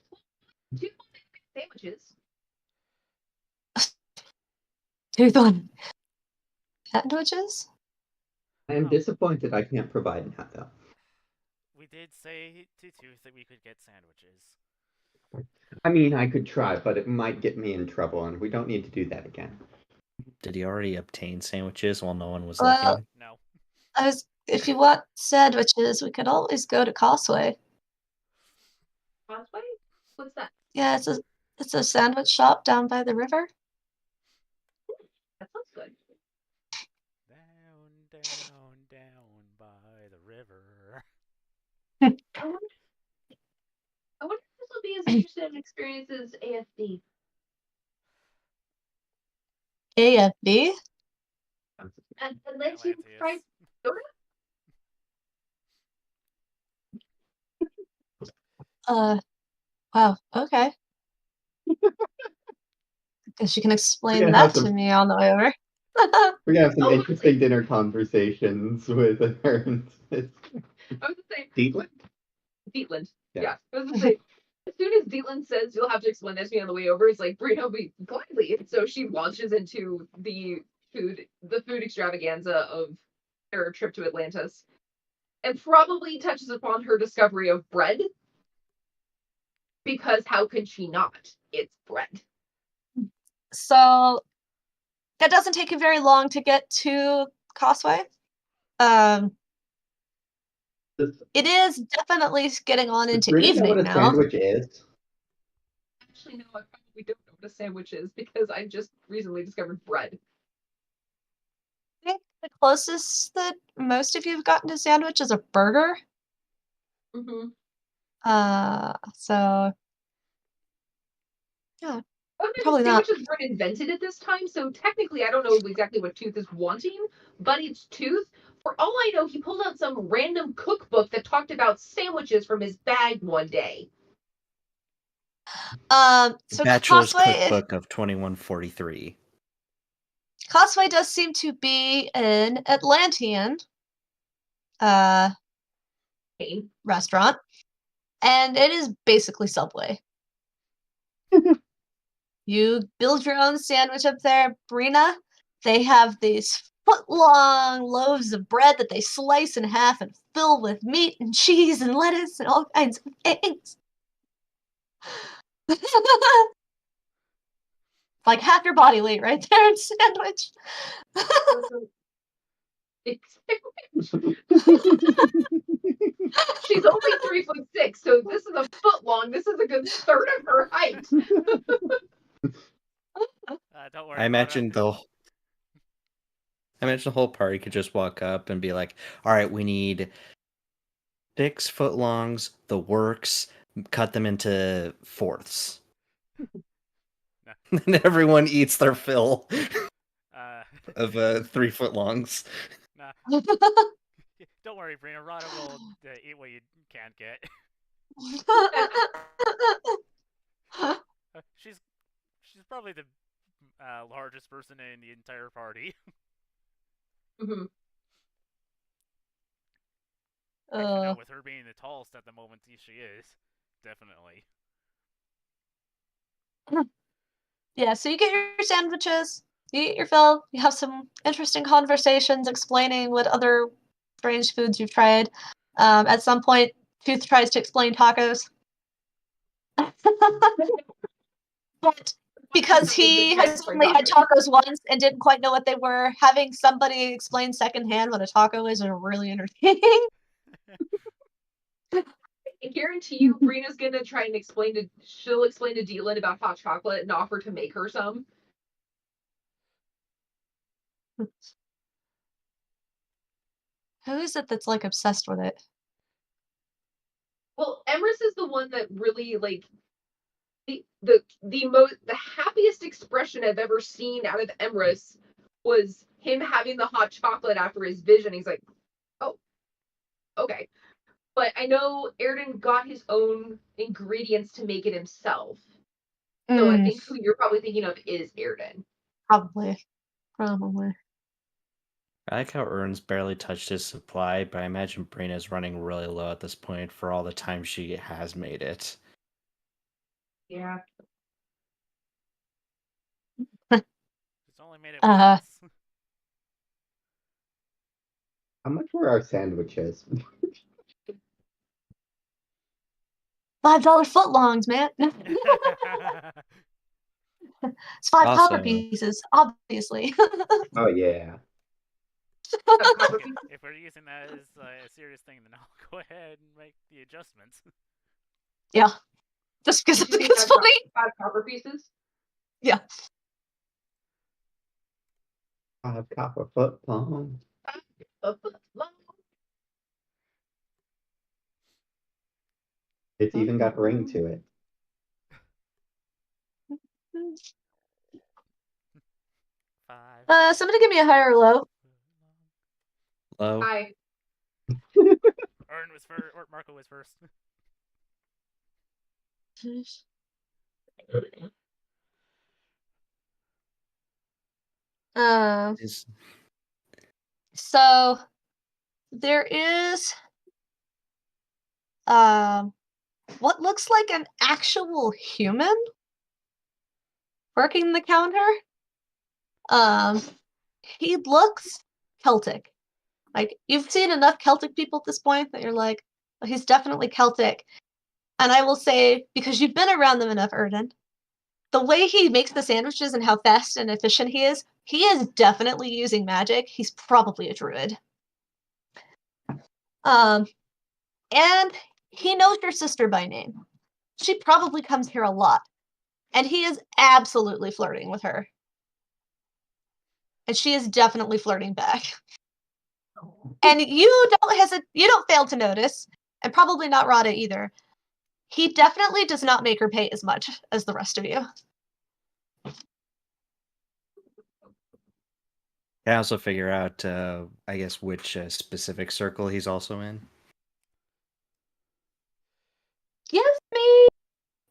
Do you want to make sandwiches? You're the sandwiches? I am Oh. disappointed I can't provide that, though. We did say to Tooth that we could get sandwiches. I mean, I could try, but it might get me in trouble, and we don't need to do that again. Did he already obtain sandwiches while no one was Well, looking? No. If you want sandwiches, we could always go to Causeway. Causeway? What's that? Yeah, it's a sandwich shop down by the river. That sounds good. Down, down, down by the river. I wonder if this will anybody is interested in experiences AFB? AFB? Atlantean Atlanteus. fried soda? Wow, okay. Guess you can explain gonna that have to some- me on the way over. We're gonna have some Oh, interesting dinner conversations with her. I was gonna say Dietland? Dietland. Yeah. Yeah. I was gonna say as soon as Dietland says you'll have to explain this to me on the way over, it's like Breena will be gladly. So she launches into the food extravaganza of their trip to Atlantis. And probably touches upon her discovery of bread. Because how could she not? It's bread. So that doesn't take you very long to get to Causeway. Does It is definitely getting on into Britta know what evening a now. sandwich is? Actually, no, I probably don't know what a sandwich is because I just recently discovered bread. I think the closest that most of you have gotten to sandwich is a burger. Mm-hmm. So yeah, Oh, probably not. sandwiches weren't invented at this time, so technically I don't know exactly what Tooth is wanting, but it's Tooth. For all I know, he pulled out some random cookbook that talked about sandwiches from his bag one day. So Bachelor's Causeway, Cookbook of 2143. Causeway does seem to be an Atlantean Pain. restaurant, and it is basically Subway. You build your own sandwich up there, Breena. They have these foot-long loaves of bread that they slice in half and fill with meat and cheese and lettuce and all kinds of things. Like half your body weight right there in sandwich. She's only 3'6", so this is a foot long. This is a good third of her height. Don't worry. I imagine the whole party could just walk up and be like, "All right, we need 6 foot longs, the works, cut them into fourths." And everyone eats their fill of 3 foot longs. Nah. Don't worry, Breena. Rada will eat what you can't get. She's probably the largest person in the entire party. Mm-hmm. Actually, no, with her being the tallest at the moment, she is. Definitely. Yeah, so you get your sandwiches, you eat your fill, you have some interesting conversations explaining what other strange foods you've tried. At some point, Tooth tries to explain tacos. But because he has only had tacos once and didn't quite know what they were, having somebody explain secondhand what a taco is really entertaining. I guarantee you, Breena's gonna try and she'll explain to Deelan about hot chocolate and offer to make her some. Who is it that's like obsessed with it? Well, Emrys is the one that really like the happiest expression I've ever seen out of Emrys was him having the hot chocolate after his vision. He's like, oh, okay. But I know Erdan got his own ingredients to make it himself. So I think who you're probably thinking of is Erdan. Probably. I like how Ern's barely touched his supply, but I imagine Brina's running really low at this point for all the time she has made it. Yeah. It's only made it once. How much were our sandwiches? $5 footlongs, man. It's 5 Also- copper pieces, obviously. Oh yeah. If we're using that as a serious thing, then I'll go ahead and make the adjustments. Yeah. Just because You think it's funny. 5 copper pieces? Yeah. 5 copper foot long. It's even got ring to it. 5. Somebody give me a high or low. Low. Hi. Ern was first, or Marco was first. Is So there is what looks like an actual human working the counter. He looks Celtic. Like, you've seen enough Celtic people at this point that you're like, oh, he's definitely Celtic. And I will say, because you've been around them enough, Erdan, the way he makes the sandwiches and how fast and efficient he is definitely using magic. He's probably a druid. And he knows your sister by name. She probably comes here a lot. And he is absolutely flirting with her. And she is definitely flirting back. And you don't fail to notice, and probably not Rada either. He definitely does not make her pay as much as the rest of you. Can I also figure out, I guess, which specific circle he's also in? Give me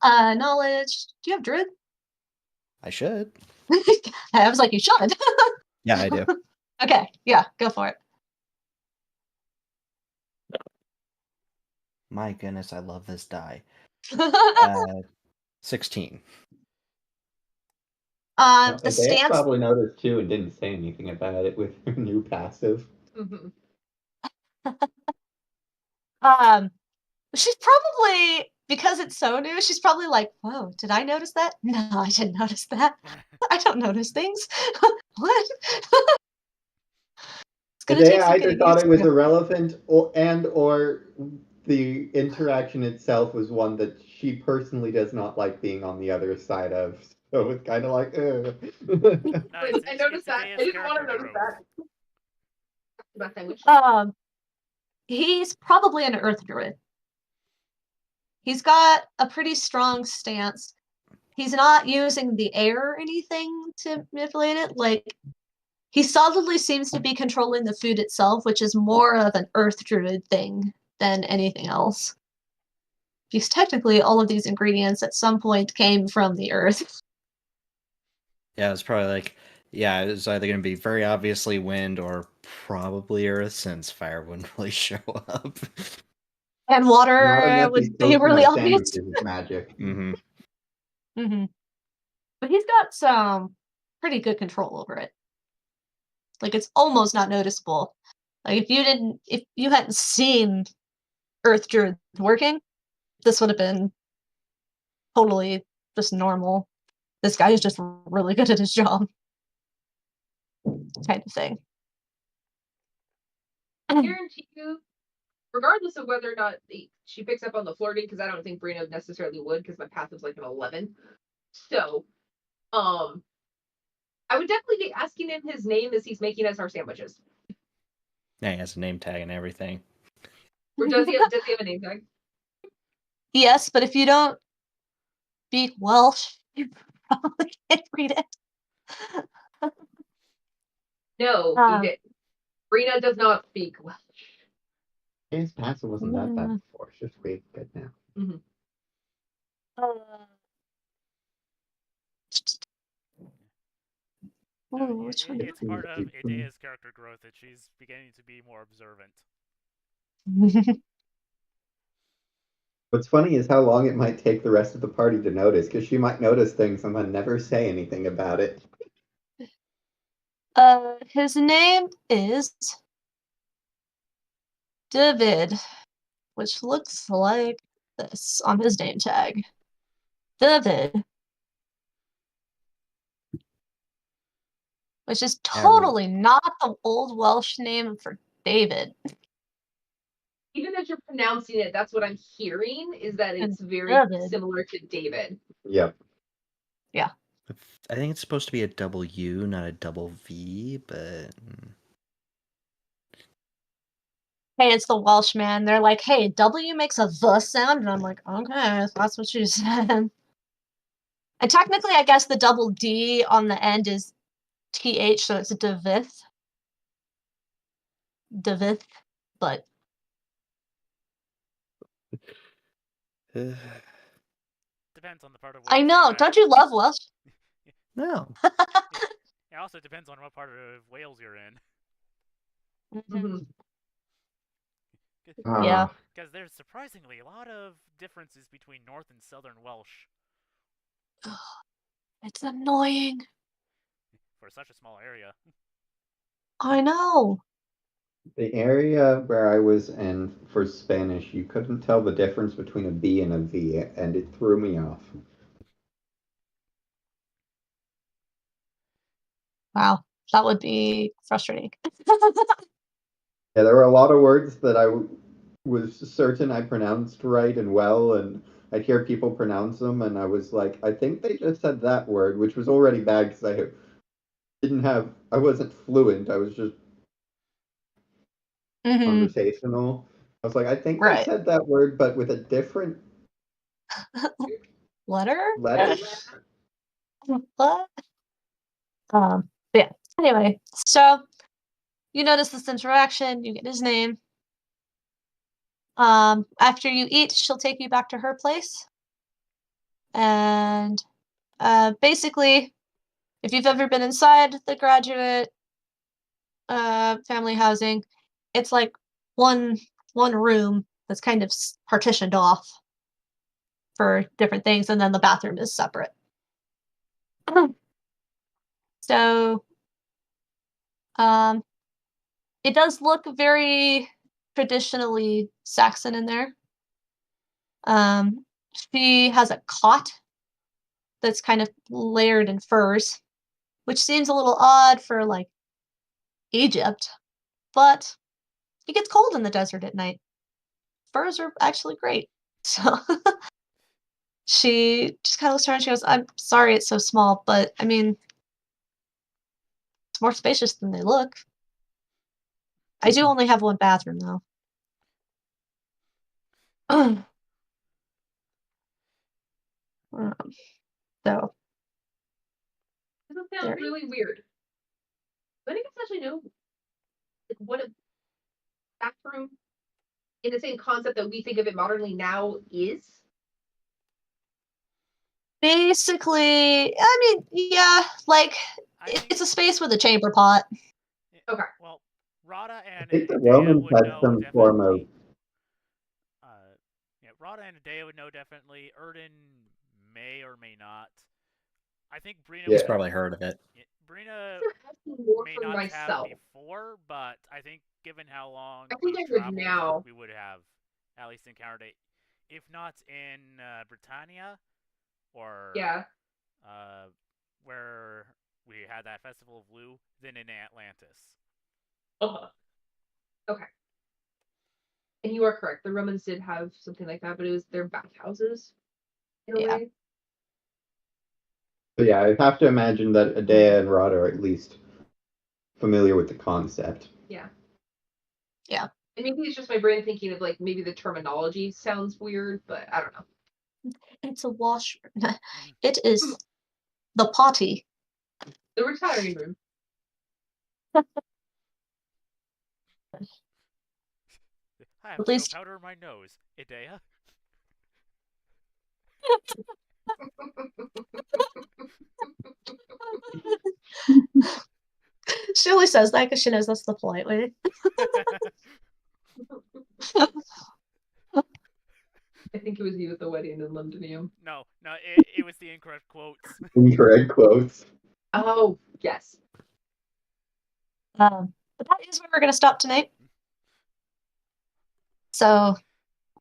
knowledge. Do you have druid? I should. I was like, you should. Yeah, I do. Okay, yeah, go for it. My goodness, I love this die. 16. The They stance. probably noticed too and didn't say anything about it with her new passive. Mhm. She's probably, because it's so new, she's probably like, whoa, did I notice that? No, I didn't notice that. I don't notice things. What? It's gonna They take some either getting thought used it was to. irrelevant or the interaction itself was one that she personally does not like being on the other side of. So it's kind of like, ugh. No, Wait, I noticed that. I Adea's didn't want to character notice growth. that. About sandwich. He's probably an earth druid. He's got a pretty strong stance. He's not using the air or anything to manipulate it. Like, he solidly seems to be controlling the food itself, which is more of an earth druid thing than anything else. Because technically, all of these ingredients at some point came from the earth. Yeah, it's probably like, yeah, it's either going to be very obviously wind or probably earth, since fire wouldn't really show up. And Not water unless would he's be toasting really our obvious. sandwiches with magic. Mm-hmm. Mm-hmm. But he's got some pretty good control over it. Like, it's almost not noticeable. Like, if you hadn't seen Earth Druid working, this would have been totally just normal. This guy is just really good at his job. Kind of thing. I guarantee you, regardless of whether or not she picks up on the flirting, because I don't think Breena necessarily would, because my path is like an 11. So, I would definitely be asking him his name as he's making us our sandwiches. Yeah, he has a name tag and everything. Or does he have a name tag? Yes, but if you don't speak Welsh, you probably can't read it. No, he did. Breena does not speak Welsh. His passive wasn't that bad before. It's just way good now. Mm-hmm. No, it's part of Adea's character growth that she's beginning to be more observant. What's funny is how long it might take the rest of the party to notice, because she might notice things and then never say anything about it. His name is David, which looks like this on his name tag. David. Which is totally not the old Welsh name for David. Even as you're pronouncing it, that's what I'm hearing, is that it's very similar to David. Yep. Yeah. I think it's supposed to be a W, not a double V, but... Hey, it's the Welsh man. They're like, hey, W makes a the sound, and I'm like, okay, if that's what you said. And technically, I guess the double D on the end is TH, so it's Devith. Devith, but Depends on the part of I Wales know. you're at. Don't you love Welsh? No. It also depends on what part of Wales you're in. Mhm. Yeah. Because there's surprisingly a lot of differences between North and Southern Welsh It's annoying. for such a small area. I know. The area where I was in for Spanish, you couldn't tell the difference between a B and a V, and it threw me off. Wow, that would be frustrating. Yeah, there were a lot of words that I was certain I pronounced right and well, and I'd hear people pronounce them, and I was like, I think they just said that word, which was already bad because I wasn't fluent, I was just Mhm. conversational. I was like, I think they Right. said that word, but with a different Letter? letter. What? Yeah. Anyway, so you notice this interaction, you get his name. After you eat, she'll take you back to her place. And basically, if you've ever been inside the graduate family housing, it's like one room that's kind of partitioned off for different things, and then the bathroom is separate. So, it does look very traditionally Saxon in there. She has a cot that's kind of layered in furs, which seems a little odd for like Egypt, but it gets cold in the desert at night. Furs are actually great. So she just kind of looks around and she goes, I'm sorry it's so small, but I mean, it's more spacious than they look. I do only have one bathroom though. So This sounds there. really weird. Do any of us actually know like what a bathroom in the same concept that we think of it modernly now is? Basically, I mean, yeah, like it's a space with a chamber pot. Okay. Well, Rada I and think the Idea Romans would had know some form of. definitely. Yeah, Rada and Idea would know definitely. Erdan may or may not. I think Breena Yeah. He's would probably heard of it. Brina Asking more may for not have myself. before, but I think given how long I think we've I would traveled, now. we would have at least encountered it, if not in Britannia or Yeah. where we had that Festival of Blue, then in Atlantis. Okay. And you are correct. The Romans did have something like that, but it was their bathhouses in a Yeah. way. But yeah, I have to imagine that Adea and Rod are at least familiar with the concept. Yeah. Yeah. And maybe it's just my brain thinking of like maybe the terminology sounds weird, but I don't know. It's a washroom. It is the potty. The retiring room. I have At to least- go powder my nose, Idea. She only says that because she knows that's the polite way. I think it was you at the wedding in Londonium. No, it was the incorrect quotes. Incorrect quotes. Oh, yes. But that is where we're going to stop tonight. So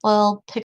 we'll pick